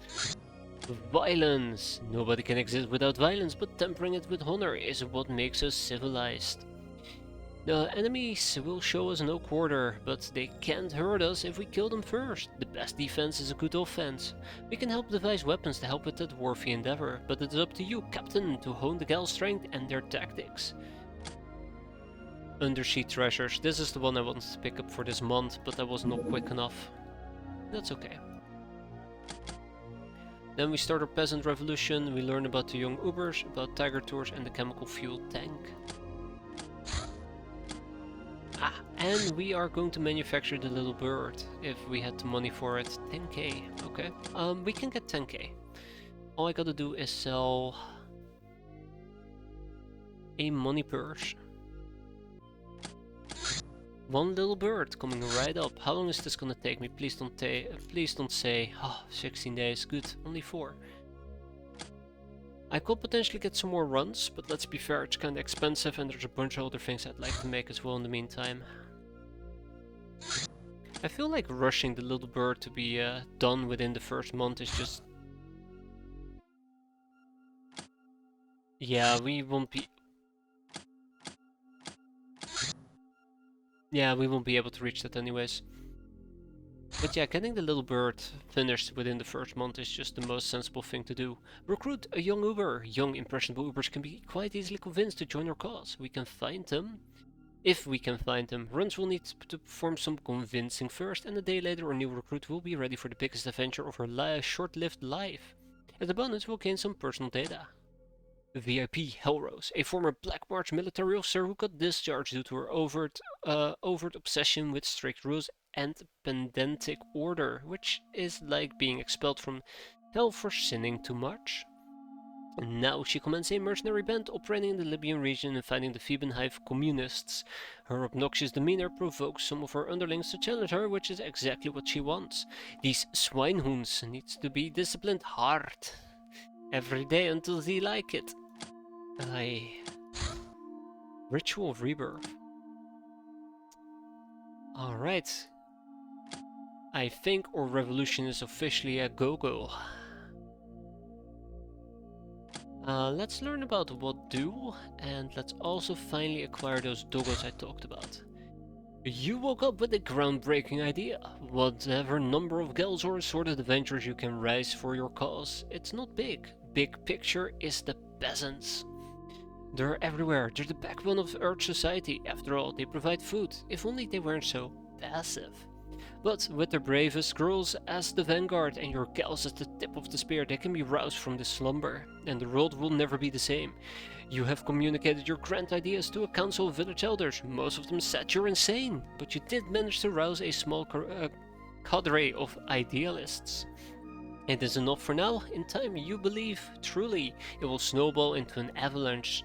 Violence! Nobody can exist without violence, but tempering it with honor is what makes us civilized. The enemies will show us no quarter, but they can't hurt us if we kill them first. The best defense is a good offense. We can help devise weapons to help with that dwarfy endeavor, but it is up to you, Captain, to hone the gal's strength and their tactics. Undersea treasures. This is the one I wanted to pick up for this month, but I was not quick enough. That's okay. Then we start our peasant revolution. We learn about the young Ubers, about tiger tours and the chemical fuel tank. Ah, and we are going to manufacture the little bird, if we had the money for it. 10k, okay. We can get 10k. All I gotta do is sell a money purse. 1 little bird coming right up. How long is this gonna take me? Please don't say, 16 days. Good, only 4. I could potentially get some more runs, but let's be fair, it's kinda expensive and there's a bunch of other things I'd like to make as well in the meantime. I feel like rushing the little bird to be done within the first month is just... Yeah, we won't be... Yeah, we won't be able to reach that anyways. But yeah, getting the little bird finished within the first month is just the most sensible thing to do. Recruit a young Uber. Young, impressionable Ubers can be quite easily convinced to join our cause. We can find them. If we can find them, Runs will need to perform some convincing first, and a day later a new recruit will be ready for the biggest adventure of her short-lived life. As a bonus, we'll gain some personal data. VIP Hellrose, a former Black March military officer who got discharged due to her overt obsession with strict rules and pedantic order, which is like being expelled from hell for sinning too much. And now she commands a mercenary band operating in the Libyan region and fighting the Theban Hive communists. Her obnoxious demeanor provokes some of her underlings to challenge her, which is exactly what she wants. These swinehounds needs to be disciplined hard every day until they like it. Ritual of Rebirth. Alright. I think our revolution is officially a go-go. Let's learn about what do, and let's also finally acquire those doggos I talked about. You woke up with a groundbreaking idea. Whatever number of gals or assorted adventures you can raise for your cause, it's not big. Big picture is the peasants. They're everywhere. They're the backbone of Earth society. After all, they provide food. If only they weren't so passive. But with their bravest girls as the vanguard and your gals as the tip of the spear, they can be roused from this slumber, and the world will never be the same. You have communicated your grand ideas to a council of village elders. Most of them said you're insane, but you did manage to rouse a small cadre of idealists. It is enough for now. In time, you believe, truly, it will snowball into an avalanche.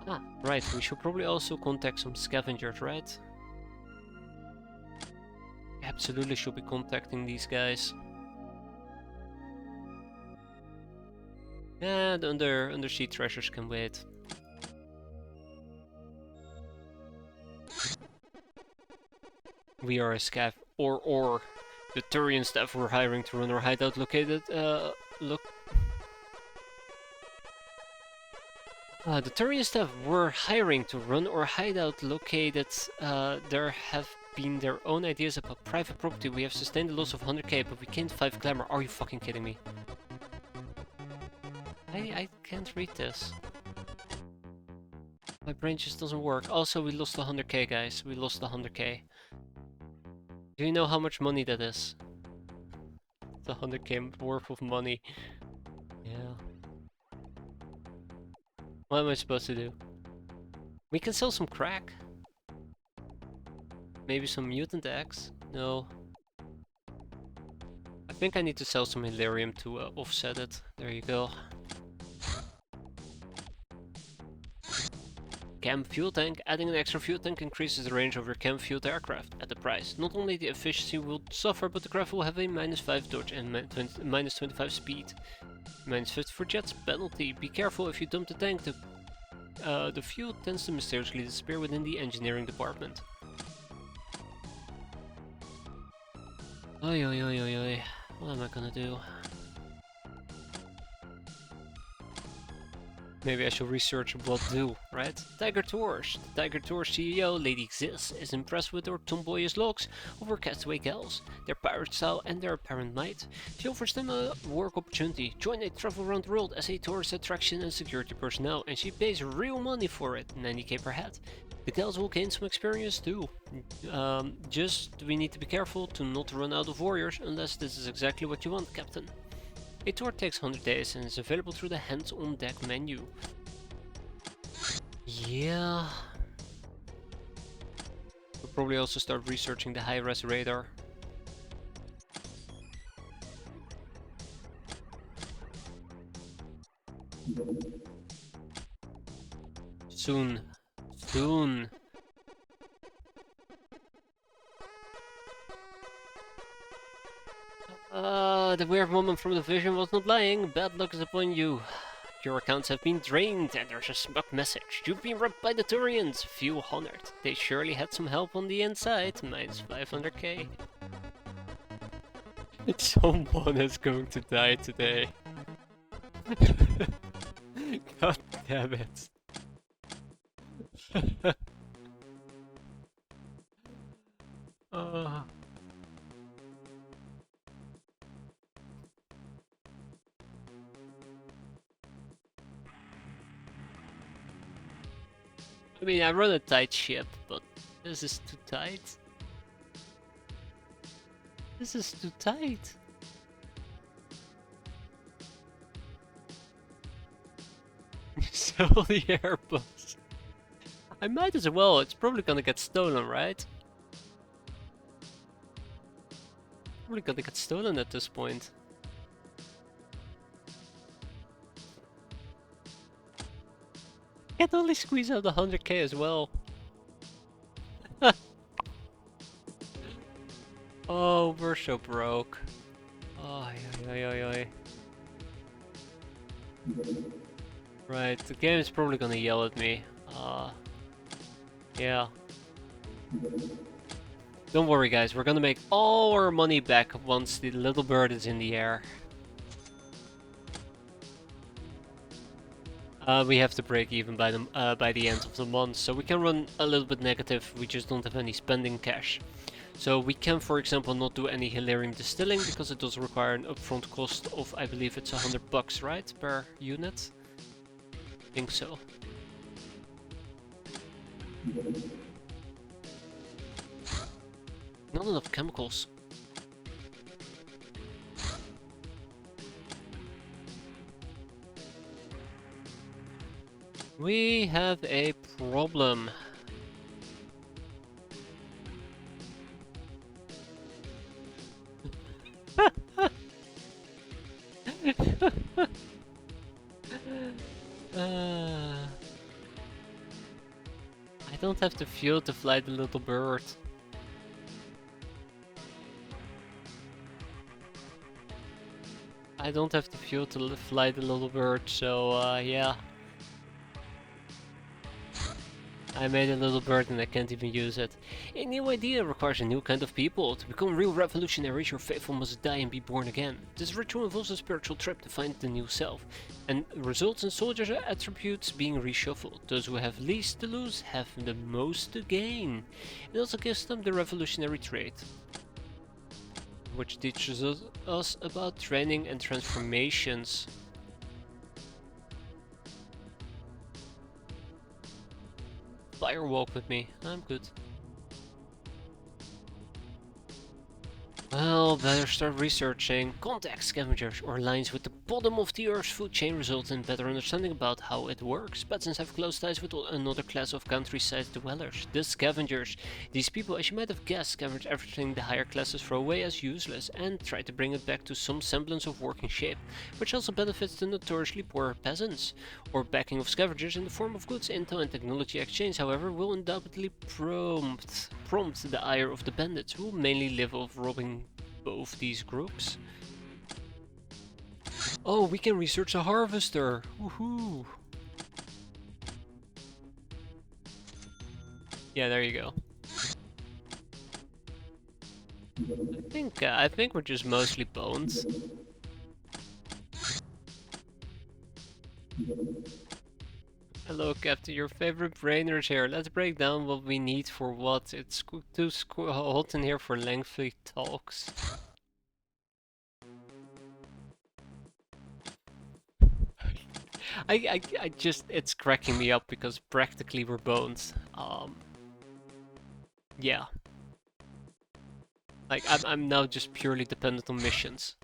Ah, right, we should probably also contact some scavengers, right? Absolutely should be contacting these guys. And undersea treasures can wait. We are a scav or the Turian staff we're hiring to run our hideout located the Turian staff we're hiring to run our hideout located there have been their own ideas about private property. We have sustained the loss of 100k, but we can't 5 glamour. Are you fucking kidding me? I can't read this. My brain just doesn't work. Also, we lost 100k, guys. We lost 100k. Do you know how much money that is? It's 100k worth of money. Yeah. What am I supposed to do? We can sell some crack. Maybe some mutant eggs? No. I think I need to sell some Hilarium to offset it. There you go. Chem fuel tank. Adding an extra fuel tank increases the range of your chem fueled aircraft at the price. Not only the efficiency will suffer, but the craft will have a -5 dodge and -25 speed. -50 for jets penalty. Be careful if you dump the tank. The fuel tends to mysteriously disappear within the engineering department. Oi oi oi oi oi. What am I gonna do? Maybe I should research what do, right? Tiger Tours. The Tiger Tours CEO, Lady Xis, is impressed with their tomboyish looks of her castaway gals, their pirate style and their apparent might. She offers them a work opportunity. Join a travel around the world as a tourist attraction and security personnel, and she pays real money for it, 90k per head. The gals will gain some experience too. Just we need to be careful to not run out of warriors unless this is exactly what you want, Captain. A tour takes 100 days and is available through the hands-on deck menu. Yeah. We'll probably also start researching the high-res radar. Soon. Soon. The weird woman from the vision was not lying. Bad luck is upon you. Your accounts have been drained, and there's a smug message. You've been robbed by the Turians. Few honored. They surely had some help on the inside. -500k. Someone is going to die today. God damn it. Uh, I mean, I run a tight ship, but this is too tight. This is too tight. Sell the Airbus. I might as well, it's probably gonna get stolen, right? Probably gonna get stolen at this point. Can't only squeeze out 100k as well. Oh, we're so broke. Oh, Right, the game is probably gonna yell at me. Yeah. Don't worry guys, we're gonna make all our money back once the little bird is in the air. We have to break even by the end of the month, so we can run a little bit negative, we just don't have any spending cash. So we can, for example, not do any Hilarium distilling because it does require an upfront cost of, I believe it's $100, right, per unit? I think so. Not enough chemicals. We have a problem. I don't have the fuel to fly the little bird. I don't have the fuel to fly the little bird, so yeah. I made a little bird and I can't even use it. A new idea requires a new kind of people. To become real revolutionaries, your faithful must die and be born again. This ritual involves a spiritual trip to find the new self, and results in soldiers' attributes being reshuffled. Those who have least to lose have the most to gain. It also gives them the revolutionary trait, which teaches us about training and transformations. Fire walk with me, I'm good. Well, better start researching. Contact scavengers or lines with the bottom of the Earth's food chain result in better understanding about how it works. Peasants have close ties with another class of countryside dwellers, the scavengers. These people, as you might have guessed, scavenge everything the higher classes throw away as useless and try to bring it back to some semblance of working shape, which also benefits the notoriously poor peasants. Or backing of scavengers in the form of goods, intel and technology exchange, however, will undoubtedly prompt the ire of the bandits, who mainly live off robbing both these groups. Oh, we can research a harvester! Woohoo! Yeah, there you go. I think we're just mostly bones. Hello, Captain. Your favorite brainers here. Let's break down what we need for what. It's too hot in here for lengthy talks. I just, it's cracking me up because practically we're bones. Yeah. Like, I'm now just purely dependent on missions.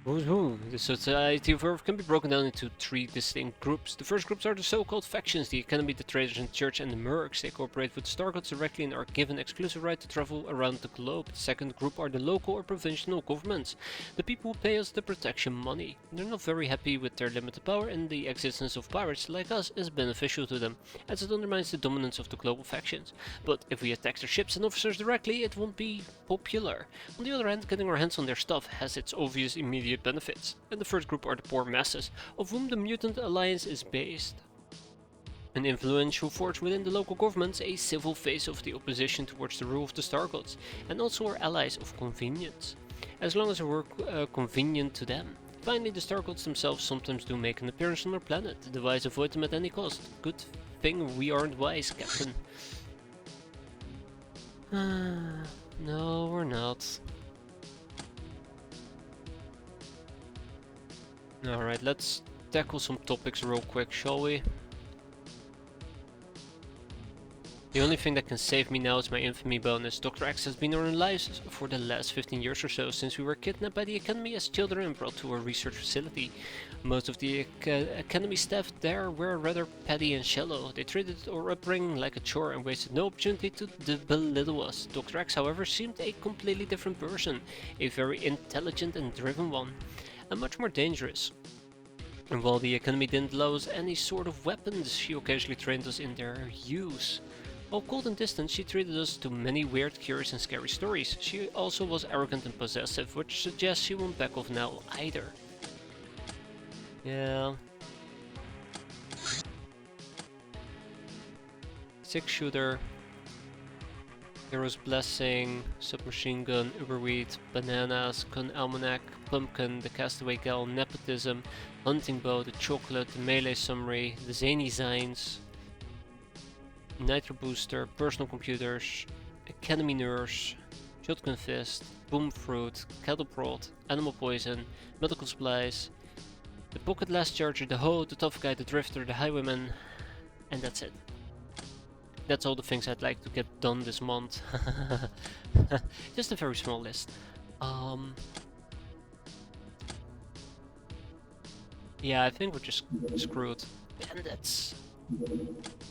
The society of Earth can be broken down into three distinct groups. The first groups are the so-called factions, the Academy, the Traders and Church, and the Mercs. They cooperate with Stargods directly and are given exclusive right to travel around the globe. The second group are the local or provincial governments, the people who pay us the protection money. They're not very happy with their limited power, and the existence of pirates like us is beneficial to them, as it undermines the dominance of the global factions. But if we attack their ships and officers directly, it won't be popular. On the other hand, getting our hands on their stuff has its obvious immediate benefits, and the first group are the poor masses, of whom the Mutant Alliance is based. An influential force within the local governments, a civil face of the opposition towards the rule of the Stargods, and also our allies of convenience, as long as we're convenient to them. Finally, the Stargods themselves sometimes do make an appearance on our planet. The wise avoid them at any cost. Good thing we aren't wise, Captain. No, we're not. Alright, let's tackle some topics real quick, shall we? The only thing that can save me now is my infamy bonus. Dr. X has been in our lives for the last 15 years or so, since we were kidnapped by the Academy as children and brought to a research facility. Most of the Academy staff there were rather petty and shallow. They treated our upbringing like a chore and wasted no opportunity to belittle us. Dr. X, however, seemed a completely different person, a very intelligent and driven one, and much more dangerous. And while the Academy didn't allow us any sort of weapons, she occasionally trained us in their use. While cold and distant, she treated us to many weird, curious and scary stories. She also was arrogant and possessive, which suggests she won't back off now either. Yeah. 6-shooter, Hero's Blessing, Submachine Gun, Uberweed, Bananas, Gun Almanac, Pumpkin, The Castaway Gal, Nepotism, Hunting Bow, The Chocolate, The Melee Summary, The Zany Zines, Nitro Booster, Personal Computers, Academy Nurse, Shotgun Fist, Boom Fruit, Cattle Prod, Animal Poison, Medical Supplies, the Pocket Last Charger, the Hoe, the Tough Guy, the Drifter, the Highwayman, and that's it. That's all the things I'd like to get done this month. Just a very small list. Yeah, I think we're just screwed. Bandits.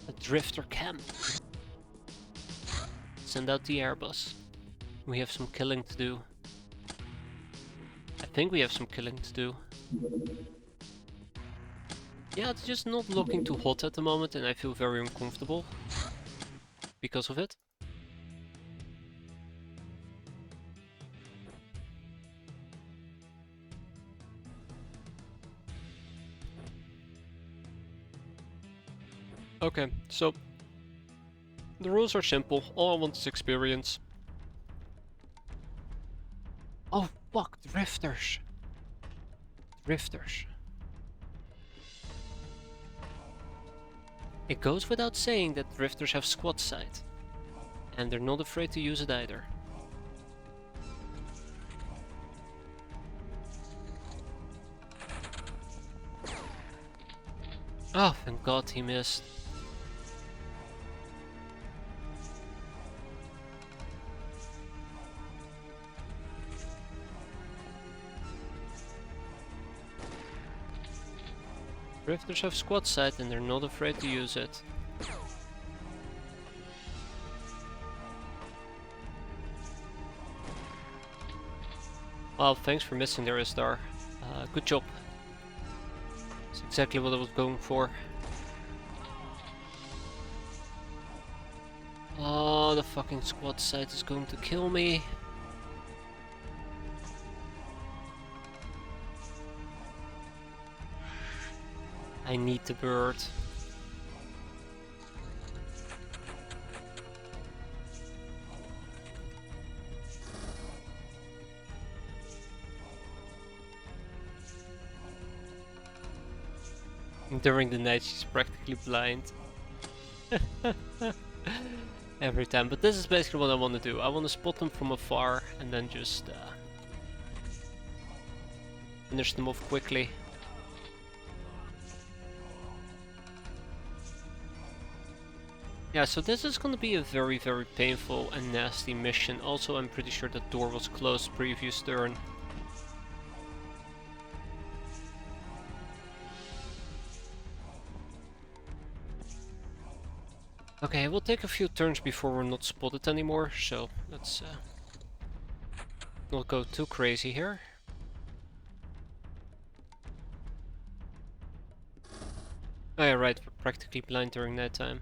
A drifter camp. Send out the airbus. We have some killing to do. I think we have some killing to do. Yeah, it's just not looking too hot at the moment and I feel very uncomfortable because of it. Okay, so the rules are simple. All I want is experience. Oh fuck, drifters. Drifters. It goes without saying that drifters have squad sight. And they're not afraid to use it either. Oh, thank God he missed. Drifters have squad sight and they're not afraid to use it. Well, thanks for missing there, Istar. Good job. That's exactly what I was going for. Oh, the fucking squad sight is going to kill me. I need the bird. During the night she's practically blind. Every time, but this is basically what I want to do. I want to spot them from afar and then just finish them off quickly. Yeah, so this is going to be a very, very painful and nasty mission. Also, I'm pretty sure that door was closed previous turn. Okay, we'll take a few turns before we're not spotted anymore, so let's not go too crazy here. Oh yeah, right, we're practically blind during that time.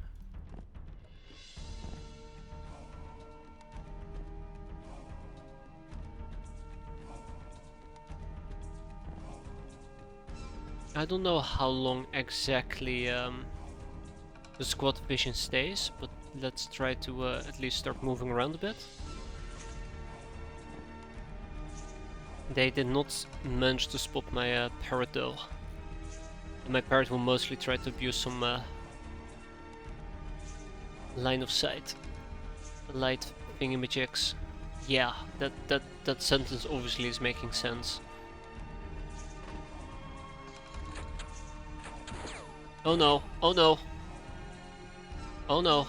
I don't know how long exactly the squad vision stays, but let's try to at least start moving around a bit. They did not manage to spot my parrot though. And my parrot will mostly try to abuse some line of sight. Light thingamajigs. Yeah, that sentence obviously is making sense. Oh no, oh no. Oh no.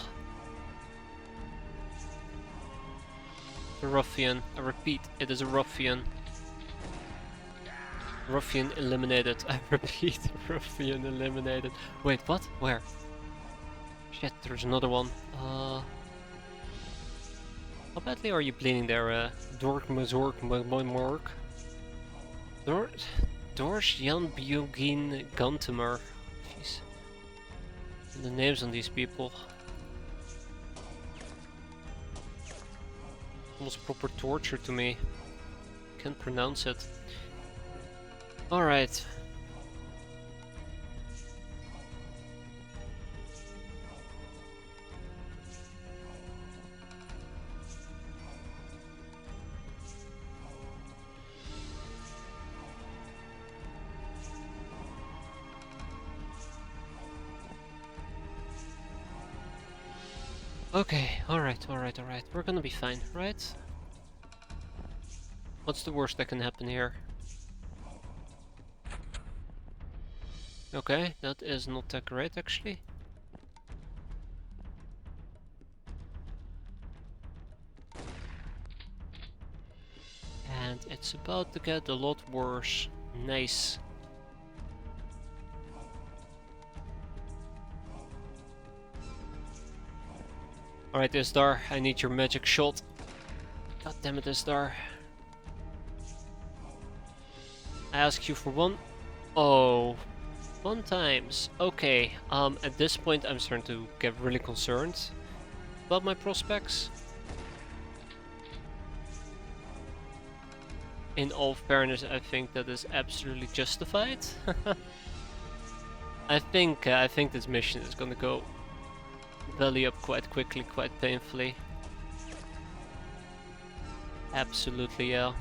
A ruffian. I repeat, it is a ruffian. Ruffian eliminated. I repeat, ruffian eliminated. Wait, what? Where? Shit, there's another one. How badly are you bleeding there, Dork Mazork Mork? Dorsh Jan Biogin Gantemer. Jeez. And the names on these people. Almost proper torture to me. Can't pronounce it. Alright. Okay, alright. We're gonna be fine, right? What's the worst that can happen here? Okay, that is not that great actually. And it's about to get a lot worse. Nice. Alright, Isdar, I need your magic shot. God damn it, Isdar. I ask you for one. Oh, fun times. Okay, at this point I'm starting to get really concerned about my prospects. In all fairness, I think that is absolutely justified. I think this mission is gonna go belly up quite quickly, quite painfully. Absolutely, yeah.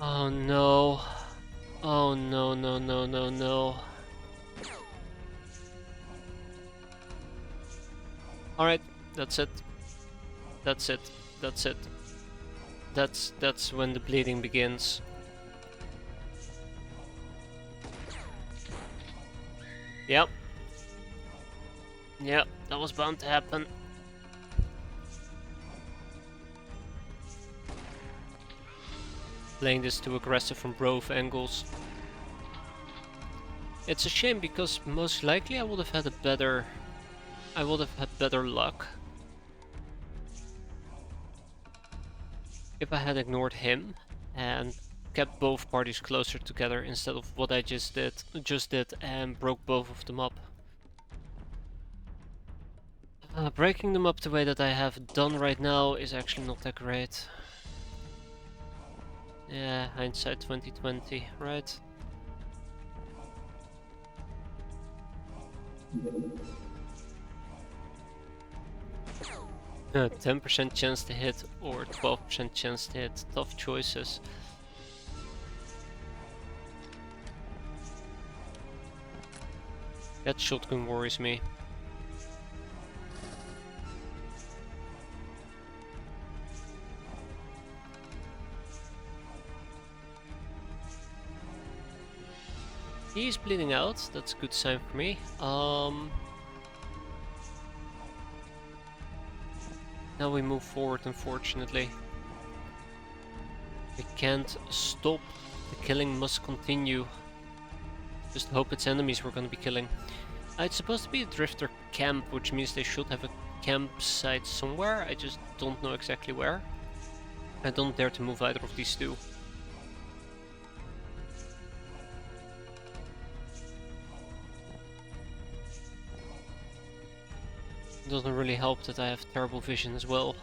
Oh no. Oh no, no, no, no, no. Alright, that's it. That's it. That's it. That's when the bleeding begins. Yep. Yep, that was bound to happen. Playing this too aggressive from both angles. It's a shame because most likely I would have had better luck if I had ignored him and kept both parties closer together instead of what I just did and broke both of them up. Breaking them up the way that I have done right now is actually not that great. Yeah, hindsight 2020, right? 10% chance to hit or 12% chance to hit. Tough choices. That shotgun worries me. He's bleeding out, that's a good sign for me. Now we move forward, unfortunately. We can't stop. The killing must continue. Just hope it's enemies we're gonna be killing. It's supposed to be a drifter camp, which means they should have a campsite somewhere. I just don't know exactly where. I don't dare to move either of these two. It doesn't really help that I have terrible vision as well.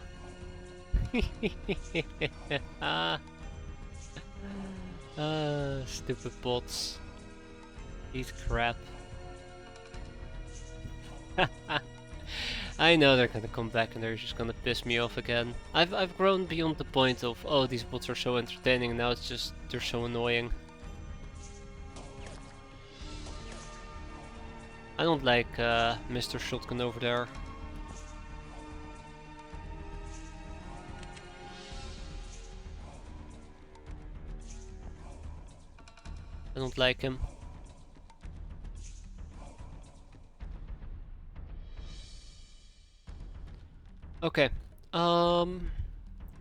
Stupid bots. Eat crap. I know they're gonna come back and they're just gonna piss me off again. I've grown beyond the point of, oh, these bots are so entertaining, now it's just they're so annoying. I don't like Mr. Shotgun over there. I don't like him. Okay,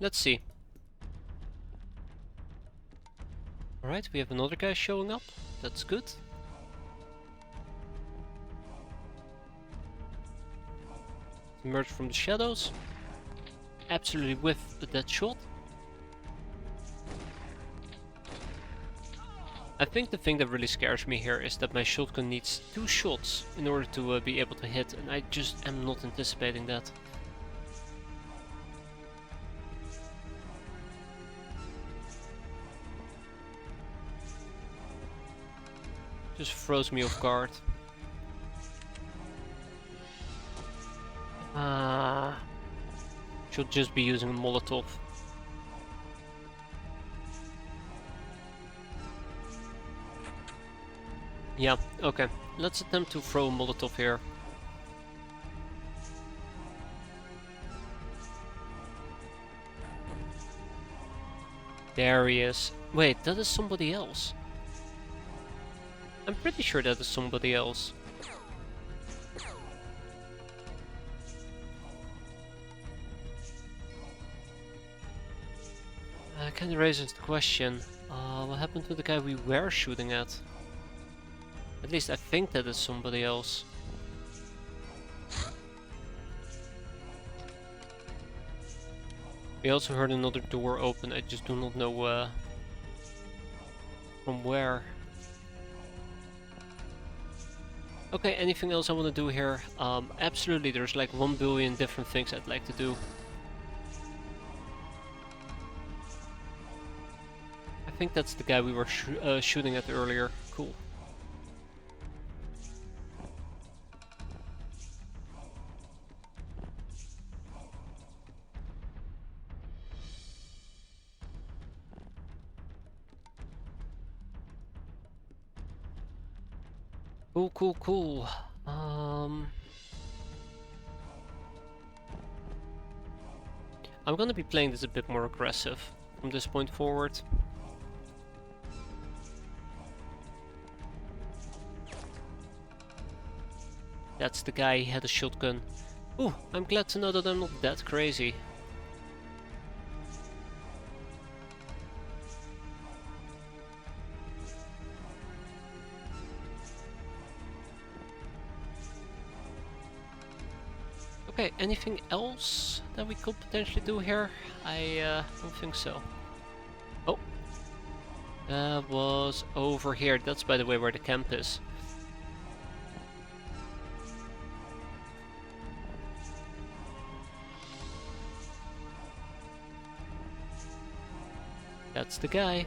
let's see. Alright, we have another guy showing up. That's good. Emerge from the shadows. Absolutely whiff that shot. I think the thing that really scares me here is that my shotgun needs 2 shots in order to be able to hit, and I just am not anticipating that. Just throws me off guard. Should just be using a Molotov. Yeah, okay. Let's attempt to throw a Molotov here. There he is. Wait, that is somebody else. I'm pretty sure that is somebody else. Kind of raises the question, what happened to the guy we were shooting at? At least I think that is somebody else. We also heard another door open, I just do not know from where. Okay, anything else I want to do here? Absolutely, there's like 1 billion different things I'd like to do. I think that's the guy we were shooting at earlier. Cool. Cool. I'm gonna be playing this a bit more aggressive from this point forward. That's the guy, he had a shotgun. Ooh, I'm glad to know that I'm not that crazy. Okay, anything else that we could potentially do here? I don't think so. Oh, that was over here. That's, by the way, where the camp is. That's the guy.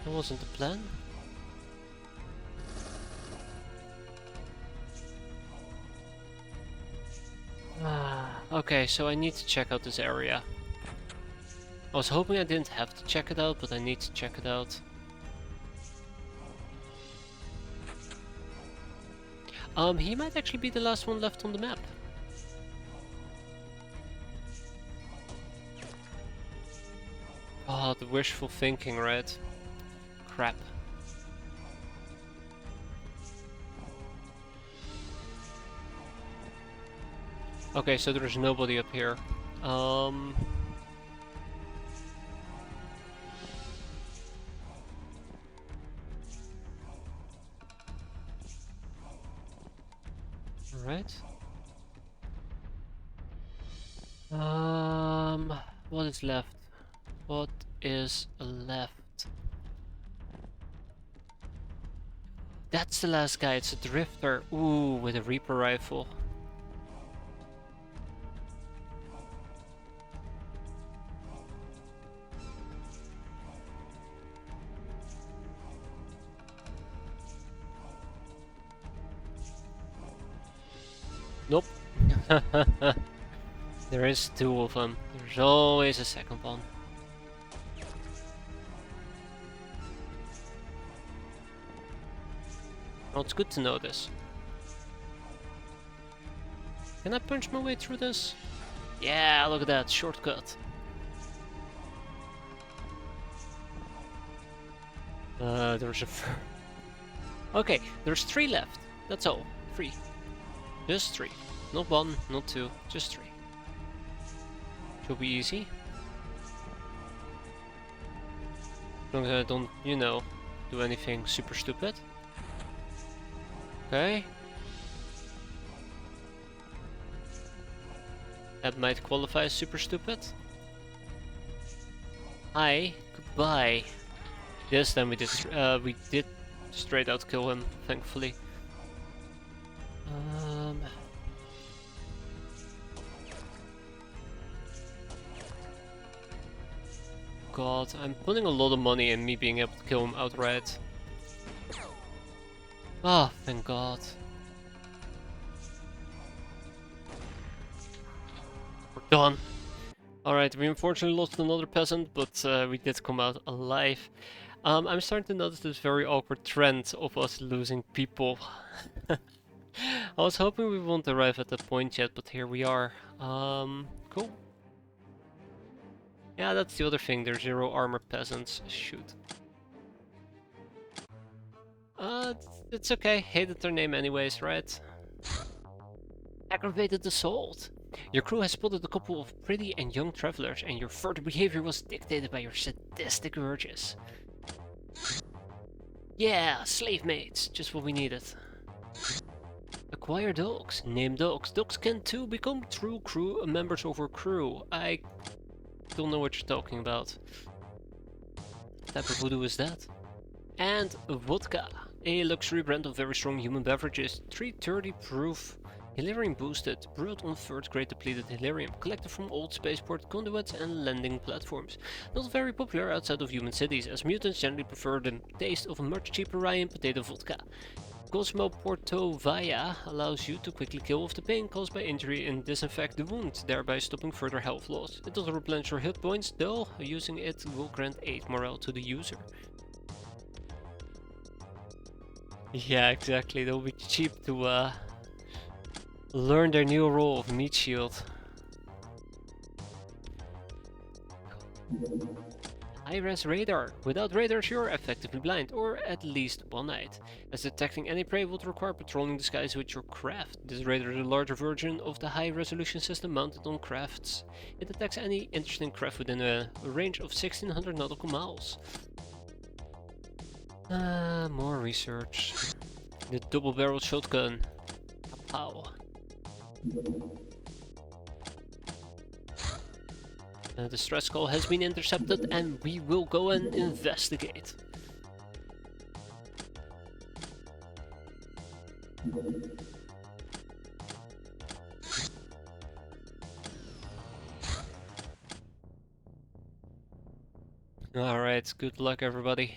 That wasn't the plan. Okay, so I need to check out this area. I was hoping I didn't have to check it out, but I need to check it out. He might actually be the last one left on the map. Oh, the wishful thinking, right? Crap. Okay, so there's nobody up here. Alright. What is left? What is left? That's the last guy, it's a drifter. Ooh, with a Reaper rifle. Nope. There is two of them. There's always a second one. Well, it's good to know this. Can I punch my way through this? Yeah, look at that, shortcut. There's a... Okay, there's 3 left. That's all. 3. Just 3. Not 1, not 2, just 3. Should be easy. As long as I don't, you know, do anything super stupid. Okay. That might qualify as super stupid. Hi, goodbye. This time we did straight out kill him, thankfully. God, I'm putting a lot of money in me being able to kill him outright. Ah, thank God. We're done. Alright, we unfortunately lost another peasant, but we did come out alive. I'm starting to notice this very awkward trend of us losing people. I was hoping we won't arrive at that point yet, but here we are. Cool. Yeah, that's the other thing, there's 0 armor peasants. Shoot. It's okay, hated their name anyways, right? Aggravated assault. Your crew has spotted a couple of pretty and young travelers, and your further behavior was dictated by your sadistic urges. Yeah, slave mates, just what we needed. Acquire dogs, name dogs. Dogs can too become true crew members of our crew. I don't know what you're talking about. What type of voodoo is that? And vodka, a luxury brand of very strong human beverages, 330 proof. Hilarium boosted, brewed on 3rd grade depleted Hilarium, collected from old spaceport conduits and landing platforms. Not very popular outside of human cities, as mutants generally prefer the taste of a much cheaper rye and potato vodka. Cosmo Portovaya allows you to quickly kill off the pain caused by injury and disinfect the wound, thereby stopping further health loss. It doesn't replenish your hit points, though using it will grant 8 morale to the user. Yeah, exactly, that will be cheap to learn their new role of meat shield. High-res radar. Without radars you're effectively blind, or at least one-eyed, as detecting any prey would require patrolling the skies with your craft. This radar is a larger version of the high-resolution system mounted on crafts. It detects any interesting craft within a range of 1600 nautical miles. More research. The double-barreled shotgun. Pow. The stress call has been intercepted and we will go and investigate. Alright, good luck everybody.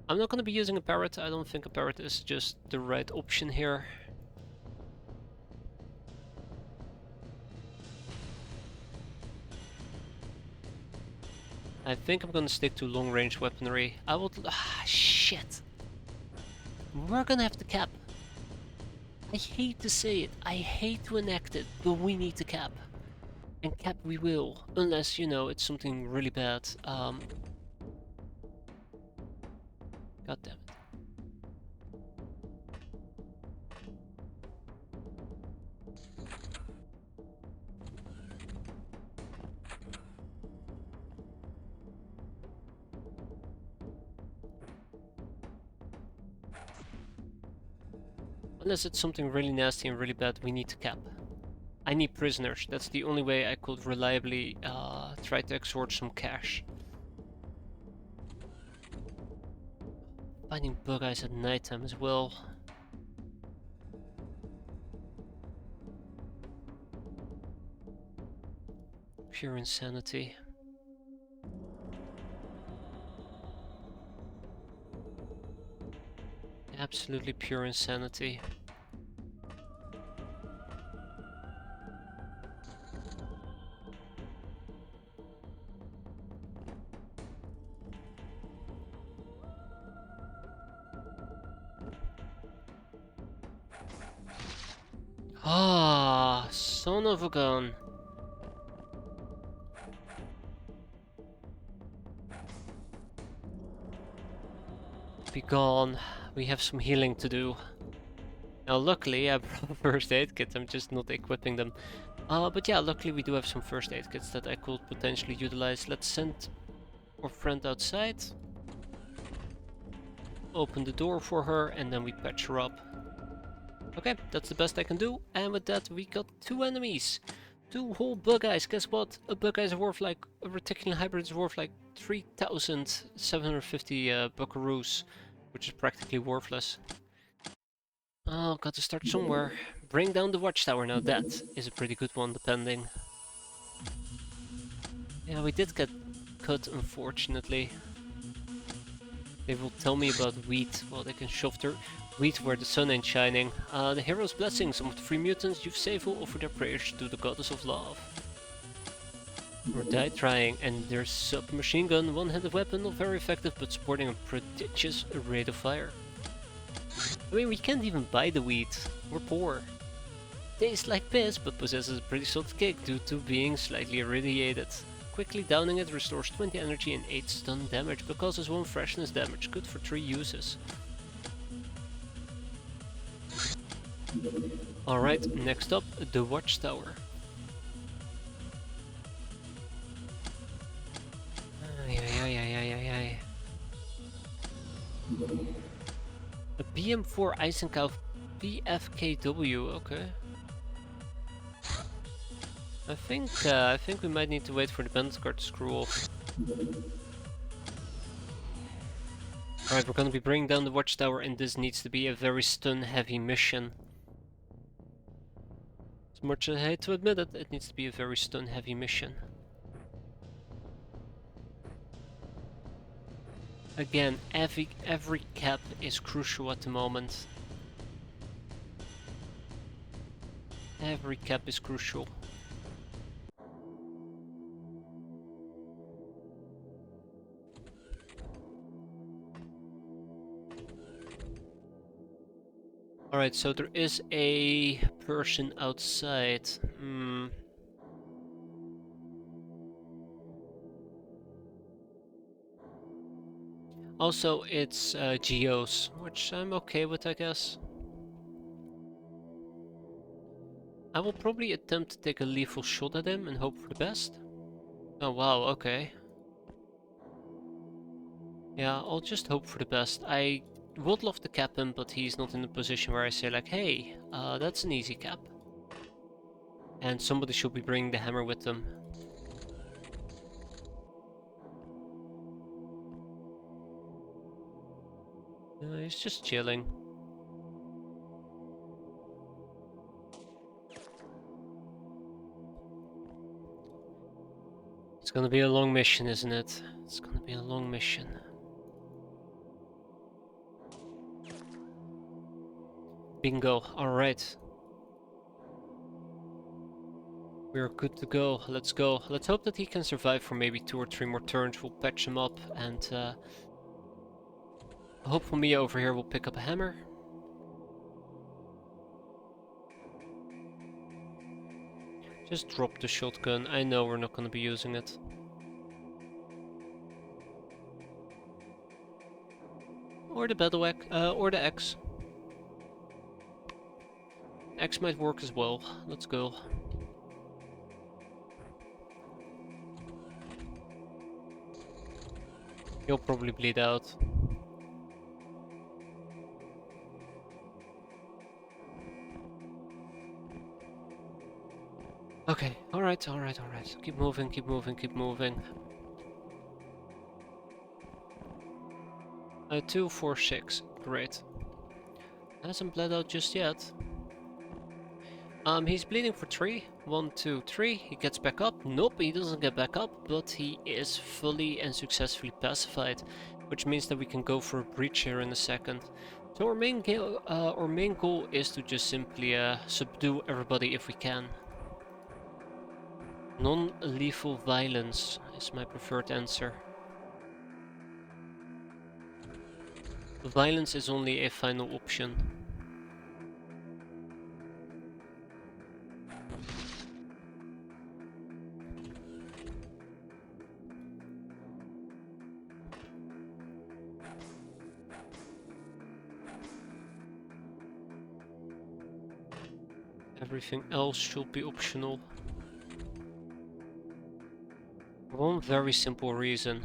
I'm not going to be using a parrot. I don't think a parrot is just the right option here. I think I'm gonna stick to long-range weaponry. I would... shit! We're gonna have to cap. I hate to say it, I hate to enact it, but we need to cap. And cap we will, unless, you know, it's something really bad. God damn it. Unless it's something really nasty and really bad, we need to cap. I need prisoners. That's the only way I could reliably try to extort some cash. Finding bug eyes at nighttime as well. Pure insanity. Absolutely pure insanity. Ah, son of a gun. Be gone. We have some healing to do. Now luckily I brought a first aid kit, I'm just not equipping them. But yeah, luckily we do have some first aid kits that I could potentially utilize. Let's send our friend outside. Open the door for her and then we patch her up. Okay, that's the best I can do. And with that we got 2 enemies. 2 whole bug eyes. Guess what? A bug eye is worth like, a reticulan hybrid is worth like 3,750 buckaroos. Which is practically worthless. Oh, got to start somewhere. Bring down the watchtower. Now that is a pretty good one, depending. Yeah, we did get cut, unfortunately. They will tell me about wheat. Well, they can shove their wheat where the sun ain't shining. The hero's blessing. Some of the free mutants you've saved will offer their prayers to the goddess of love. Or die trying, and their submachine gun, one-handed weapon, not very effective, but supporting a prodigious rate of fire. I mean, we can't even buy the wheat. We're poor. Tastes like piss, but possesses a pretty solid kick due to being slightly irradiated. Quickly downing it restores 20 energy and 8 stun damage, but causes 1 freshness damage, good for 3 uses. Alright, next up, the watchtower. A BM4 Eisenkauf PFKW, okay. I think we might need to wait for the bandit card to screw off. Alright, we're gonna be bringing down the watchtower and this needs to be a very stun heavy mission. As much as I hate to admit it, it needs to be a very stun heavy mission. Again, every cap is crucial at the moment. Every cap is crucial. Alright, so there is a person outside. Also, it's Geos, which I'm okay with, I guess. I will probably attempt to take a lethal shot at him and hope for the best. Oh wow, okay. Yeah, I'll just hope for the best. I would love to cap him, but he's not in a position where I say like, hey, that's an easy cap. And somebody should be bringing the hammer with them. He's just chilling. It's gonna be a long mission, isn't it? It's gonna be a long mission. Bingo, alright. We're good to go, let's go. Let's hope that he can survive for maybe 2 or 3 more turns. We'll patch him up and hopefully Mia over here will pick up a hammer. Just drop the shotgun, I know we're not gonna be using it. Or the battle axe, or the X. X might work as well, let's go. He'll probably bleed out. Okay, alright. Keep moving, keep moving. 2, 4, 6. Great. Hasn't bled out just yet. He's bleeding for 3. 1, 2, 3. He gets back up. Nope, he doesn't get back up, but he is fully and successfully pacified, which means that we can go for a breach here in a second. So our main goal is to just simply subdue everybody if we can. Non-lethal violence is my preferred answer. Violence is only a final option. Everything else should be optional. For one very simple reason.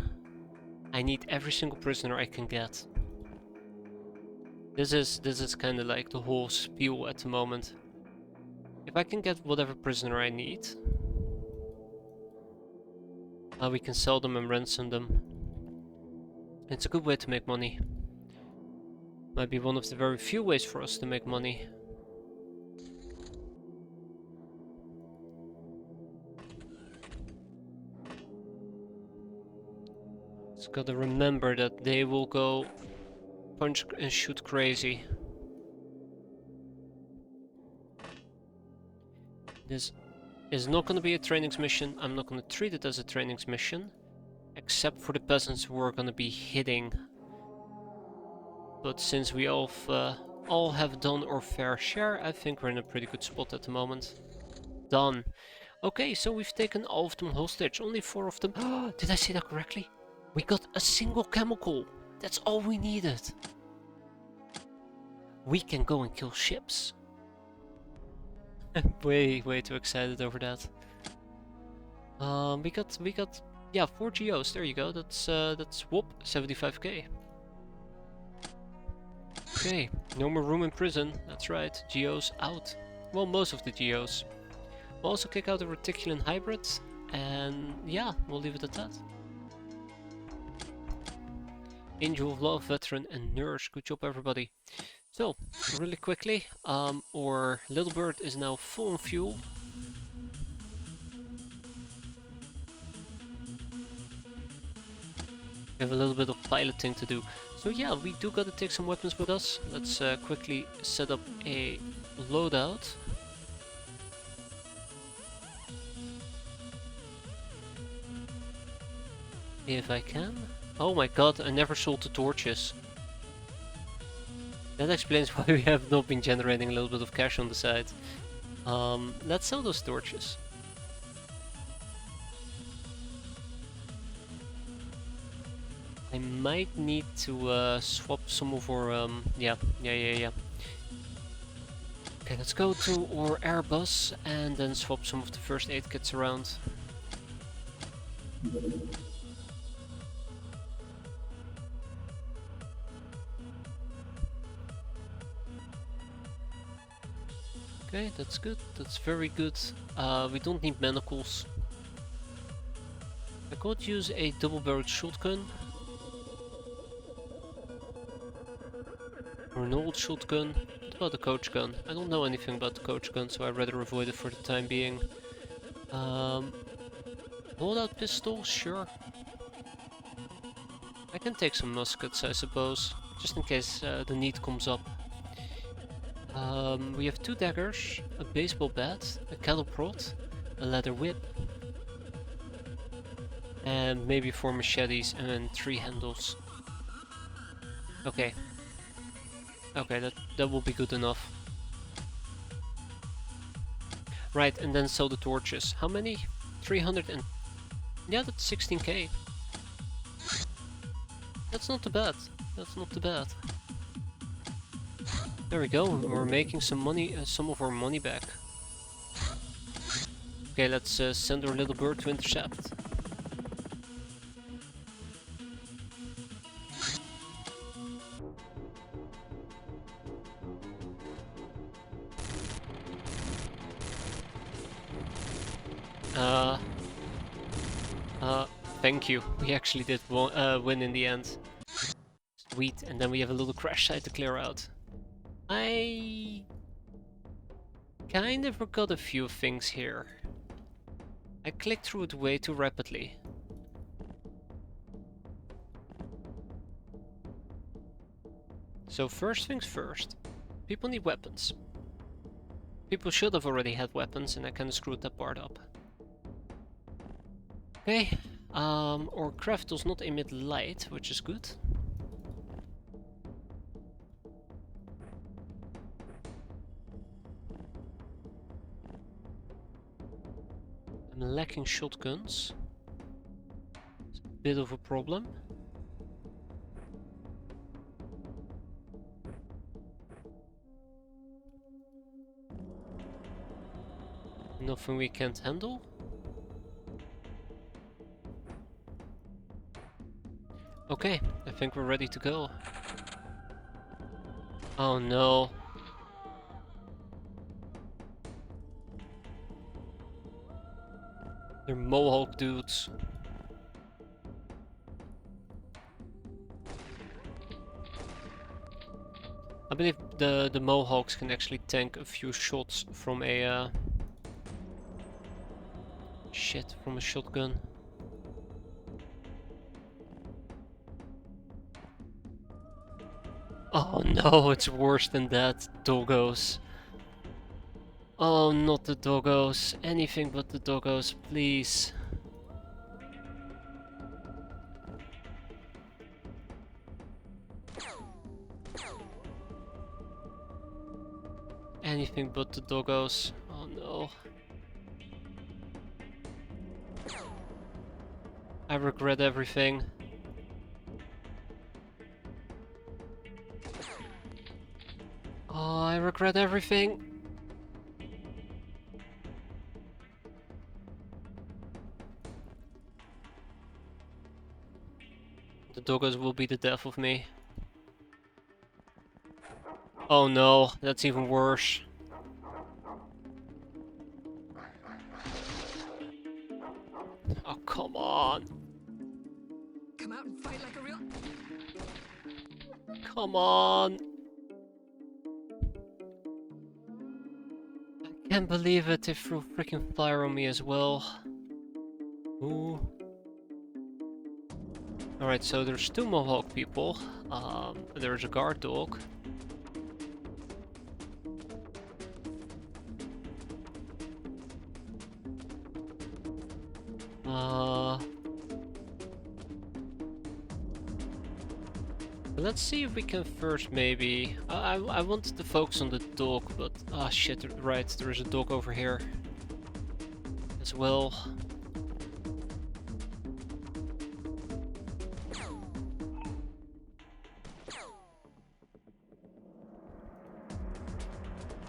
I need every single prisoner I can get. This is kind of like the whole spiel at the moment. If I can get whatever prisoner I need, we can sell them and ransom them. It's a good way to make money. Might be one of the very few ways for us to make money. Just gotta remember that they will go punch and shoot crazy. This is not gonna be a trainings mission. I'm not gonna treat it as a trainings mission. Except for the peasants who are gonna be hitting. But since we all have done our fair share, I think we're in a pretty good spot at the moment. Done. Okay, so we've taken all of them hostage. Only 4 of them. Did I say that correctly? We got a single chemical. That's all we needed. We can go and kill ships. I'm way too excited over that. We got yeah, 4 geos. There you go. That's whoop 75k. Okay, no more room in prison. That's right. Geos out. Well, most of the geos. We'll also kick out the reticulan hybrid, and yeah, we'll leave it at that. Angel of Love, Veteran, and Nurse. Good job, everybody. So, really quickly, our little bird is now full on fuel. We have a little bit of piloting to do. So yeah, we do gotta take some weapons with us. Let's quickly set up a loadout. If I can. Oh my god, I never sold the torches. That explains why we have not been generating a little bit of cash on the side. Let's sell those torches. I might need to swap some of our... yeah. Okay, let's go to our Airbus and then swap some of the first aid kits around. Okay, that's good. That's very good. We don't need manacles. I could use a double-barreled shotgun. Or an old shotgun. What about the coach gun? I don't know anything about the coach gun, so I'd rather avoid it for the time being. Hold-out pistol? Sure. I can take some muskets, I suppose. Just in case the need comes up. We have 2 daggers, a baseball bat, a cattle prod, a leather whip, and maybe 4 machetes and 3 handles. Okay. Okay, that will be good enough. Right, and then sell the torches. How many? 300 and... yeah, that's 16k. That's not too bad. That's not too bad. There we go, we're making some money, some of our money back. Okay, let's send our little bird to intercept. Thank you. We actually did win in the end. Sweet, and then we have a little crash site to clear out. I kind of forgot a few things here. I clicked through it way too rapidly. So first things first, people need weapons. People should have already had weapons and I kinda screwed that part up. Okay, our craft does not emit light, which is good. I'm lacking shotguns. It's a bit of a problem. Nothing we can't handle? Okay, I think we're ready to go. Oh no. They're Mohawk dudes. I believe the Mohawks can actually tank a few shots from a shit, from a shotgun. Oh no, it's worse than that. Doggos. Oh, not the doggos. Anything but the doggos, please. Anything but the doggos. Oh no. I regret everything. Oh, I regret everything. The doggos will be the death of me. Oh no, that's even worse. Oh, come on. Come out and fight like a real... Come on. I can't believe it, they threw freaking fire on me as well. Ooh. Alright, so there's 2 Mohawk people. There's a guard dog. Let's see if we can first maybe... I wanted to focus on the dog, but... Ah shit, right, there is a dog over here as well.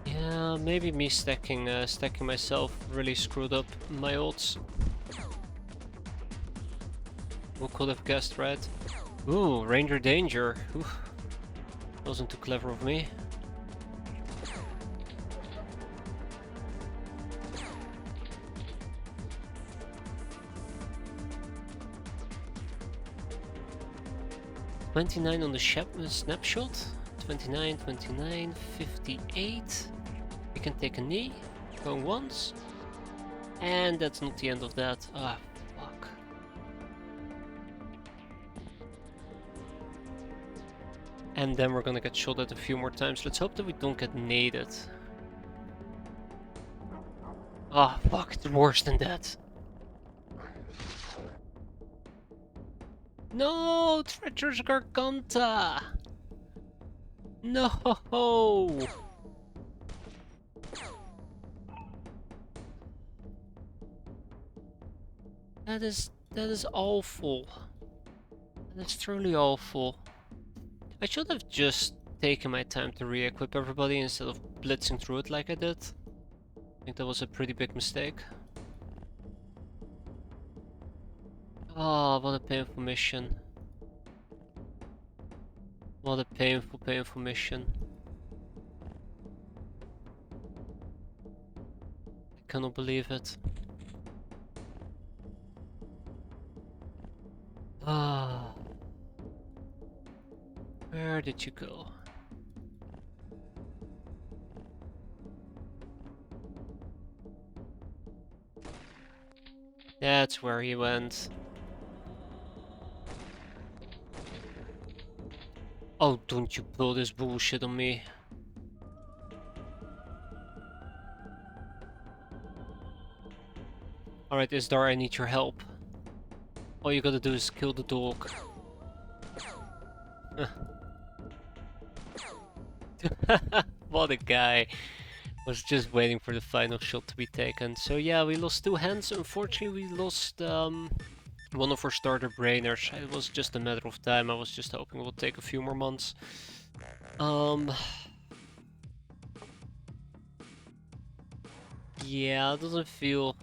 Yeah, maybe me stacking myself really screwed up my odds. Who could have guessed, right? Ooh, Ranger Danger. Ooh. Wasn't too clever of me. $29 on the snapshot. 29, 29, 58. We can take a knee. Going once. And that's not the end of that. Ah, fuck. And then we're gonna get shot at a few more times. Let's hope that we don't get naded. Ah, fuck, it's worse than that. No, Treacherous Garganta! No! That is awful. That is truly awful. I should have just taken my time to re-equip everybody instead of blitzing through it like I did. I think that was a pretty big mistake. Oh, what a painful mission. What a painful, painful mission. I cannot believe it. Ah. Where did you go? That's where he went. Oh, don't you pull this bullshit on me. Alright, Isdar, I need your help. All you gotta do is kill the dog. What a guy. Was just waiting for the final shot to be taken. So yeah, we lost 2 hands. Unfortunately, we lost one of our starter brainers. It was just a matter of time. I was just hoping it would take a few more months. Yeah, it doesn't feel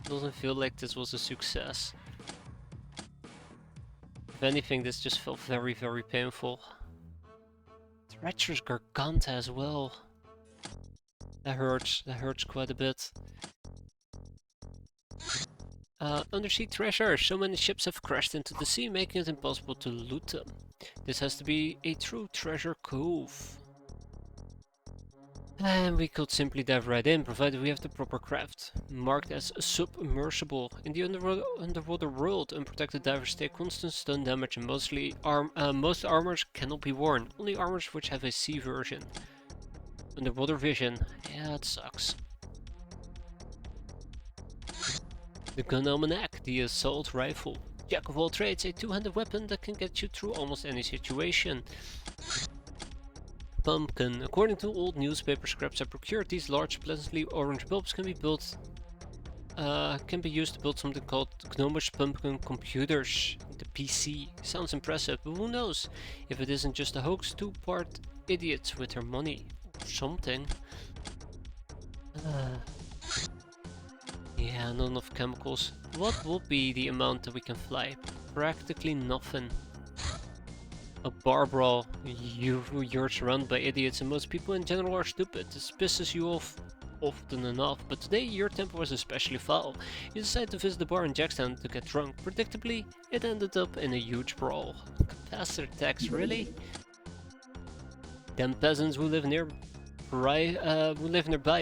like this was a success. If anything, this just felt very, very painful. Treacherous Garganta as well. That hurts quite a bit. Undersea treasure. So many ships have crashed into the sea, making it impossible to loot them. This has to be a true treasure cove. And we could simply dive right in, provided we have the proper craft. Marked as submersible. In the underwater world, unprotected divers take constant stun damage and most armors cannot be worn. Only armors which have a C version. Underwater vision. Yeah, it sucks. The gun almanac, the assault rifle. Jack of all trades, a two-handed weapon that can get you through almost any situation. Pumpkin. According to old newspaper scraps I procured, these large, pleasantly orange bulbs can be used to build something called Gnomish Pumpkin Computers. The PC. Sounds impressive, but who knows if it isn't just a hoax, two-part idiots with their money. Or something. Yeah, not enough chemicals. What will be the amount that we can fly? Practically nothing. A bar brawl. You're surrounded by idiots and most people in general are stupid. This pisses you off often enough, but today your temper was especially foul. You decided to visit the bar in Jackstown to get drunk. Predictably, it ended up in a huge brawl. Capacitor tax, really? Them peasants who live nearby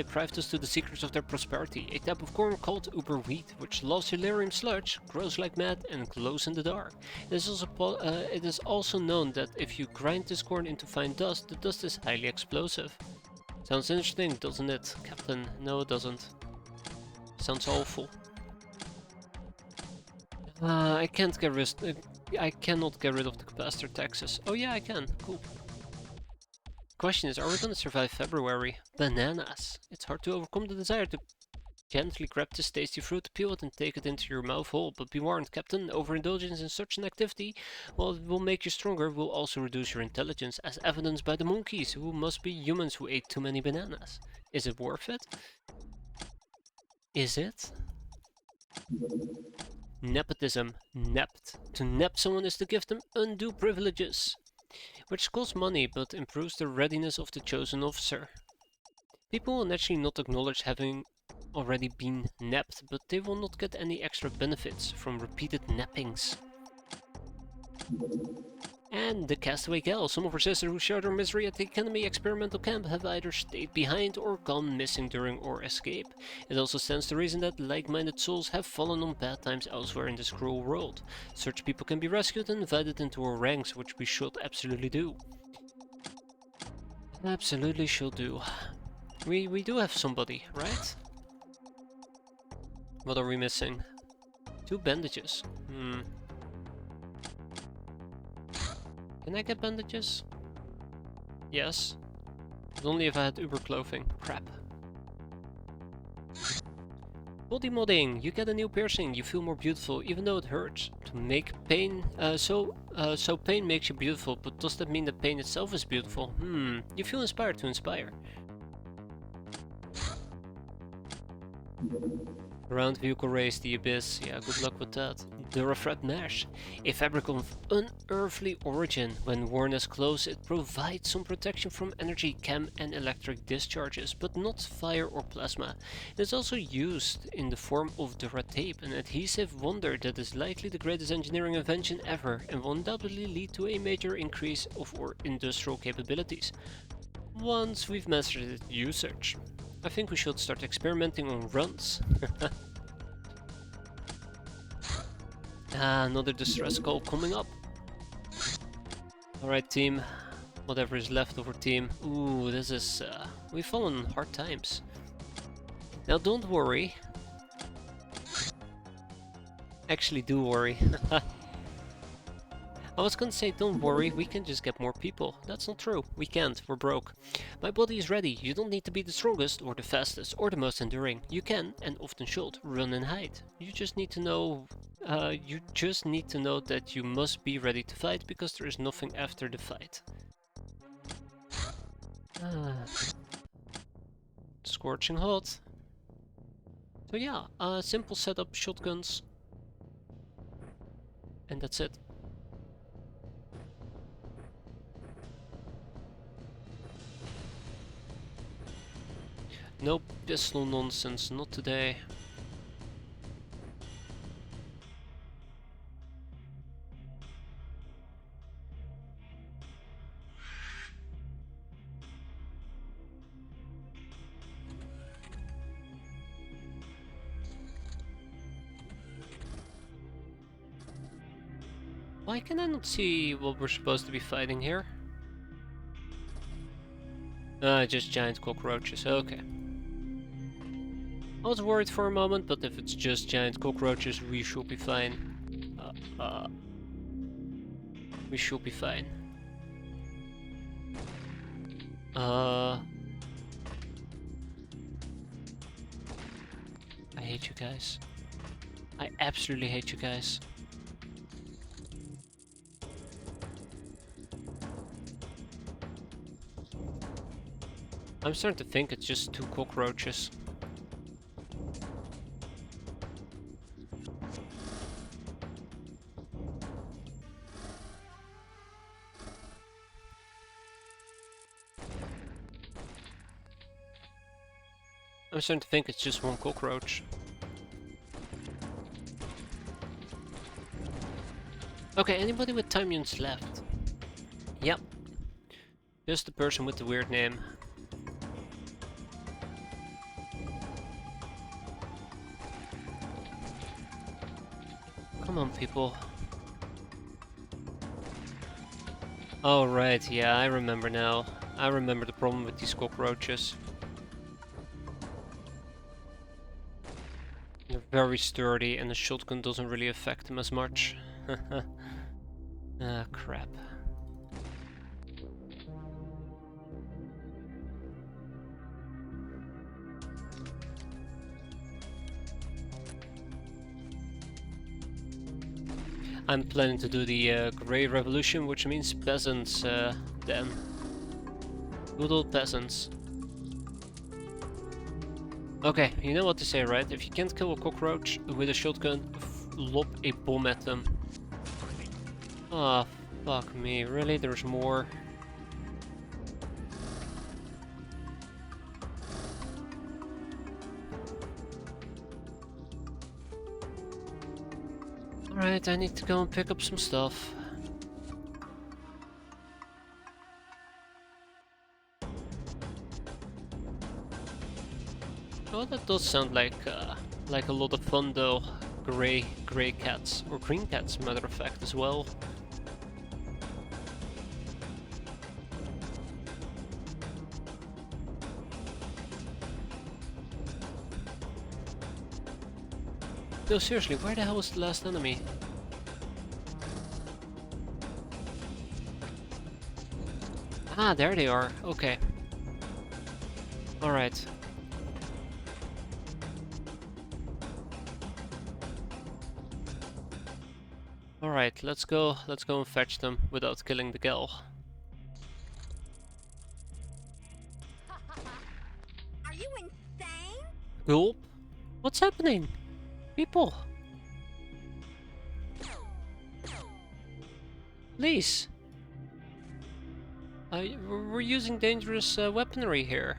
private us to the secrets of their prosperity. A type of corn called uber wheat, which loves delirium sludge, grows like mad, and glows in the dark. It is also known that if you grind this corn into fine dust, the dust is highly explosive. Sounds interesting, doesn't it, Captain? No, it doesn't. Sounds awful. I cannot get rid of the capacitor taxes. Oh yeah, I can. Cool. Question is, are we gonna survive February? Bananas. It's hard to overcome the desire to gently grab this tasty fruit, peel it and take it into your mouth whole. But be warned, Captain, overindulgence in such an activity, while it will make you stronger, will also reduce your intelligence, as evidenced by the monkeys, who must be humans who ate too many bananas. Is it worth it? Is it? Nepotism. Nept. To nep someone is to give them undue privileges, which costs money but improves the readiness of the chosen officer. People will naturally not acknowledge having already been napped, but they will not get any extra benefits from repeated nappings. And the castaway gal. Some of her sisters who shared her misery at the Academy experimental camp have either stayed behind or gone missing during or escape. It also stands to reason that like-minded souls have fallen on bad times elsewhere in this cruel world. Such people can be rescued and invited into our ranks, which we should absolutely do. Absolutely should do. We do have somebody, right? What are we missing? 2 bandages. Can I get bandages? Yes. But only if I had Uber clothing. Crap. Body modding. You get a new piercing. You feel more beautiful, even though it hurts. To make pain. So pain makes you beautiful, but does that mean that pain itself is beautiful? You feel inspired to inspire. Round vehicle race, the abyss. Yeah, good luck with that. Durafred mesh. A fabric of unearthly origin. When worn as clothes, it provides some protection from energy, chem and electric discharges, but not fire or plasma. It is also used in the form of Duratape, an adhesive wonder that is likely the greatest engineering invention ever and will undoubtedly lead to a major increase of our industrial capabilities once we've mastered its usage. I think we should start experimenting on runs. Another distress call coming up. Alright team, whatever is left of our team. Ooh, this is... we've fallen on hard times. Now don't worry. Actually do worry. I was gonna say, don't worry, we can just get more people. That's not true. We can't. We're broke. My body is ready. You don't need to be the strongest, or the fastest, or the most enduring. You can, and often should, run and hide. You just need to know... that you must be ready to fight, because there is nothing after the fight. Scorching hot. So yeah, simple setup, shotguns, and that's it. No pistol nonsense, not today. Why can I not see what we're supposed to be fighting here? Just giant cockroaches, okay. I was worried for a moment, but if it's just giant cockroaches, we should be fine. We should be fine. I hate you guys. I absolutely hate you guys. I'm starting to think it's just 2 cockroaches. I'm starting to think it's just 1 cockroach. Okay, anybody with time units left? Yep. Just the person with the weird name. Come on, people. Oh, right, yeah, I remember now. I remember the problem with these cockroaches. They're very sturdy and the shotgun doesn't really affect them as much. Ah, crap. I'm planning to do the Grey Revolution, which means peasants, then. Good old peasants. Okay, you know what to say, right? If you can't kill a cockroach with a shotgun, lob a bomb at them. Ah, oh, fuck me. Really? There's more? Alright, I need to go and pick up some stuff. Oh, that does sound like a lot of fun though. Grey cats, or green cats, matter of fact, as well. No, seriously, where the hell was the last enemy? Ah, there they are. Okay. Alright. Alright, let's go and fetch them without killing the gal. Are you insane? Gulp? What's happening? People! Please! We're using dangerous weaponry here.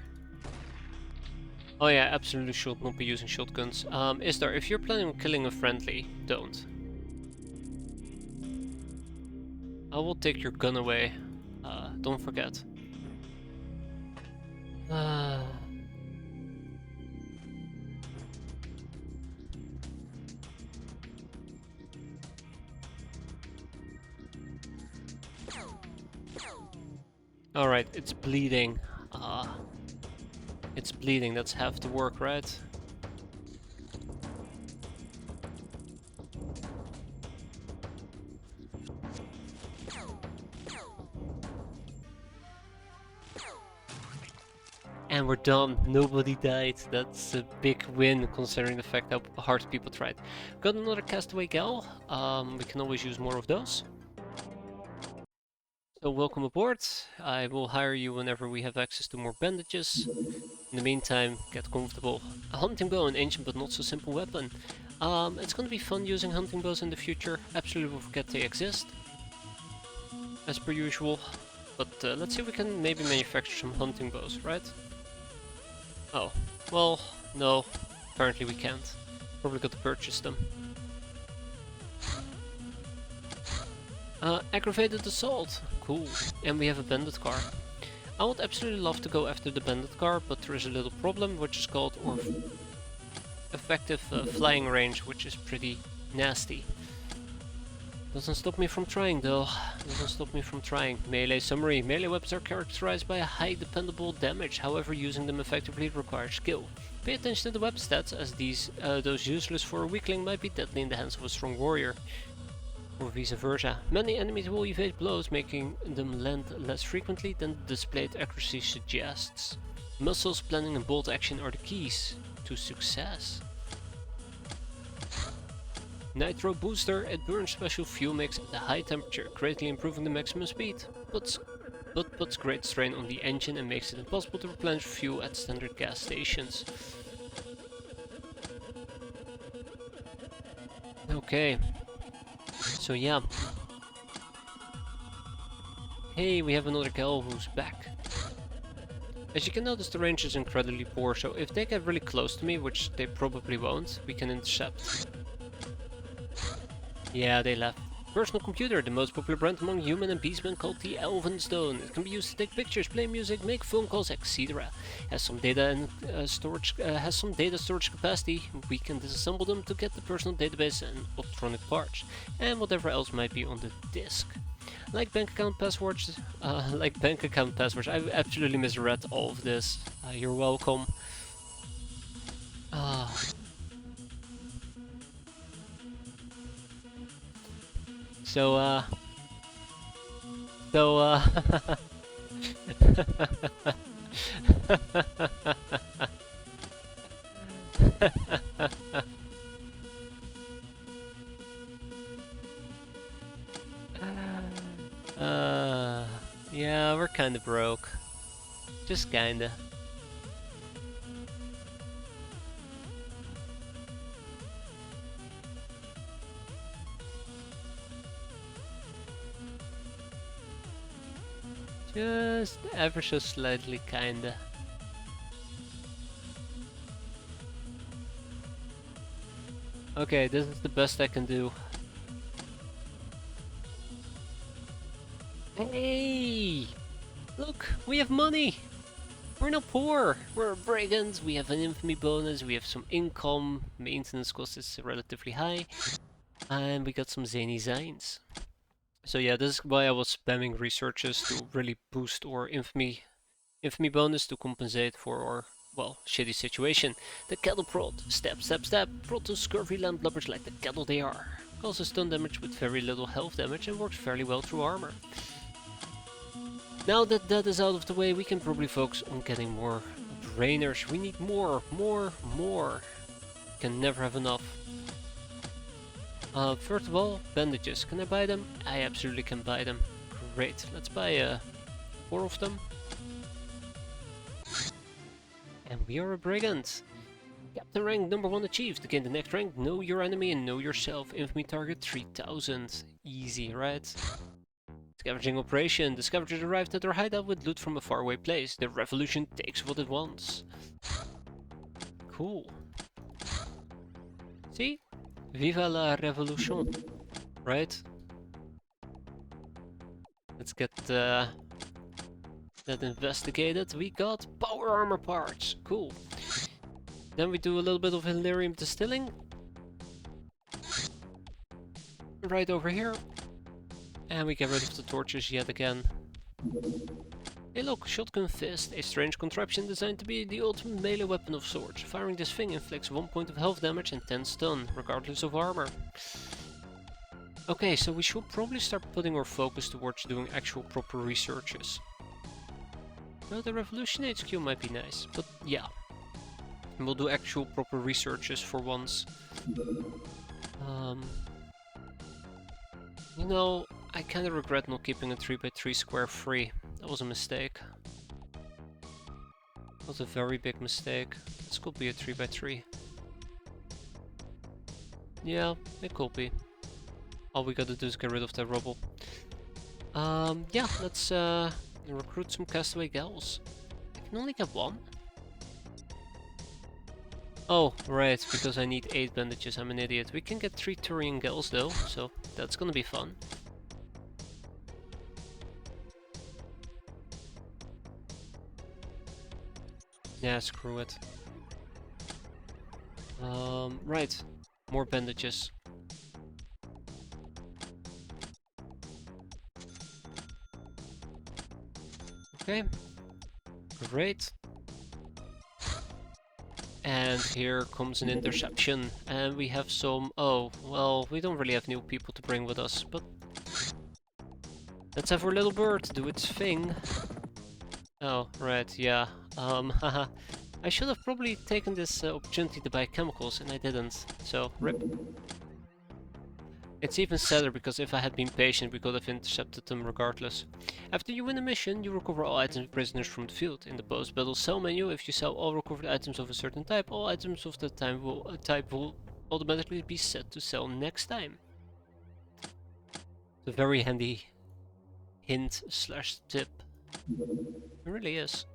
Oh yeah, absolutely should not be using shotguns. Istar, if you're planning on killing a friendly, don't. I will take your gun away. Don't forget. Alright, it's bleeding. It's bleeding, that's half the work, right? And we're done. Nobody died. That's a big win considering the fact how hard people tried. Got another castaway gal. We can always use more of those. So welcome aboard. I will hire you whenever we have access to more bandages. In the meantime, get comfortable. A hunting bow, an ancient but not so simple weapon. It's gonna be fun using hunting bows in the future. Absolutely will forget they exist, as per usual. But let's see if we can maybe manufacture some hunting bows, right? Oh, well, no. Apparently we can't. Probably got to purchase them. Aggravated assault. Cool. And we have a bandit car. I would absolutely love to go after the bandit car, but there is a little problem, which is called effective flying range, which is pretty nasty. Doesn't stop me from trying though. Doesn't stop me from trying. Melee summary. Melee weapons are characterized by a high dependable damage, however using them effectively requires skill. Pay attention to the weapon stats, as those useless for a weakling might be deadly in the hands of a strong warrior. Or vice versa. Many enemies will evade blows, making them land less frequently than the displayed accuracy suggests. Muscles, planning and bolt action are the keys to success. Nitro Booster, it burns special fuel mix at a high temperature, greatly improving the maximum speed, but puts great strain on the engine and makes it impossible to replenish fuel at standard gas stations. Okay, so yeah. Hey, we have another gal who's back. As you can notice, the range is incredibly poor, so if they get really close to me, which they probably won't, we can intercept. Yeah, they left. Personal computer, the most popular brand among human and beastmen, called the Elvenstone. It can be used to take pictures, play music, make phone calls, etc. Has some data storage capacity. We can disassemble them to get the personal database and electronic parts, and whatever else might be on the disk. Like bank account passwords, I've absolutely misread all of this. You're welcome. Ah. So, yeah, we're kinda broke. Just kinda. Just ever so slightly, kinda. Okay, this is the best I can do. Hey! Look, we have money! We're not poor! We're brigands, we have an infamy bonus, we have some income, maintenance cost is relatively high, and we got some zany zines. So yeah, this is why I was spamming researches to really boost our infamy bonus to compensate for our, well, shitty situation. The cattle prod. Stab, stab, stab. Prod to scurvy landlubbers like the cattle they are. Causes stun damage with very little health damage and works fairly well through armor. Now that that is out of the way, we can probably focus on getting more brainers. We need more. Can never have enough. First of all, bandages. Can I buy them? I absolutely can buy them. Great. Let's buy 4 of them. And we are a brigand. Captain rank number 1 achieved. To gain the next rank, know your enemy and know yourself. Infamy target 3000. Easy, right? Scavenging operation. The scavengers arrived at their hideout with loot from a faraway place. The revolution takes what it wants. Cool. See? Viva la revolution. Right? Let's get that investigated. We got power armor parts. Cool. Then we do a little bit of Hilarium distilling. Right over here. And we get rid of the torches yet again. Hey look, Shotgun Fist, a strange contraption designed to be the ultimate melee weapon of sorts. Firing this thing inflicts 1 point of health damage and 10 stun, regardless of armor. Okay, so we should probably start putting our focus towards doing actual proper researches. Well, the Revolution HQ might be nice, but yeah. We'll do actual proper researches for once. You know, I kinda regret not keeping a 3x3 square free. That was a mistake. That was a very big mistake. This could be a 3x3. Yeah, it could be. All we gotta do is get rid of that rubble. Yeah, let's recruit some castaway gals. I can only get one? Oh, right, because I need 8 bandages, I'm an idiot. We can get 3 Turian gals though, so that's gonna be fun. Yeah, screw it. Right, more bandages. Okay, great. And here comes an interception, and we have some... Oh, well, we don't really have new people to bring with us, but... Let's have our little bird do its thing. Oh, right, yeah. Haha. I should have probably taken this opportunity to buy chemicals, and I didn't, so rip. It's even sadder because if I had been patient, we could have intercepted them regardless. After you win a mission, you recover all items and prisoners from the field. In the post-battle sell menu, if you sell all recovered items of a certain type, all items of that type will automatically be set to sell next time. It's a very handy hint slash tip. It really is.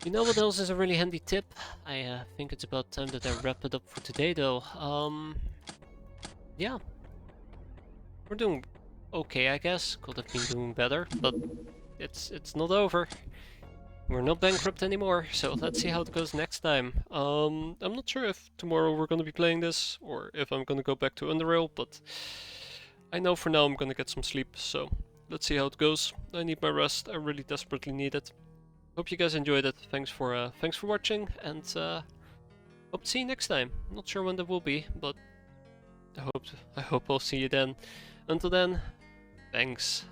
You know what else is a really handy tip? I think it's about time that I wrap it up for today though. Yeah. We're doing okay, I guess. Could have been doing better, but it's not over. We're not bankrupt anymore, so let's see how it goes next time. I'm not sure if tomorrow we're gonna be playing this, or if I'm gonna go back to Underrail, but I know for now I'm gonna get some sleep, so let's see how it goes. I need my rest, I really desperately need it. Hope you guys enjoyed it. Thanks for watching, and hope to see you next time. Not sure when that will be, but I hope I'll see you then. Until then, thanks.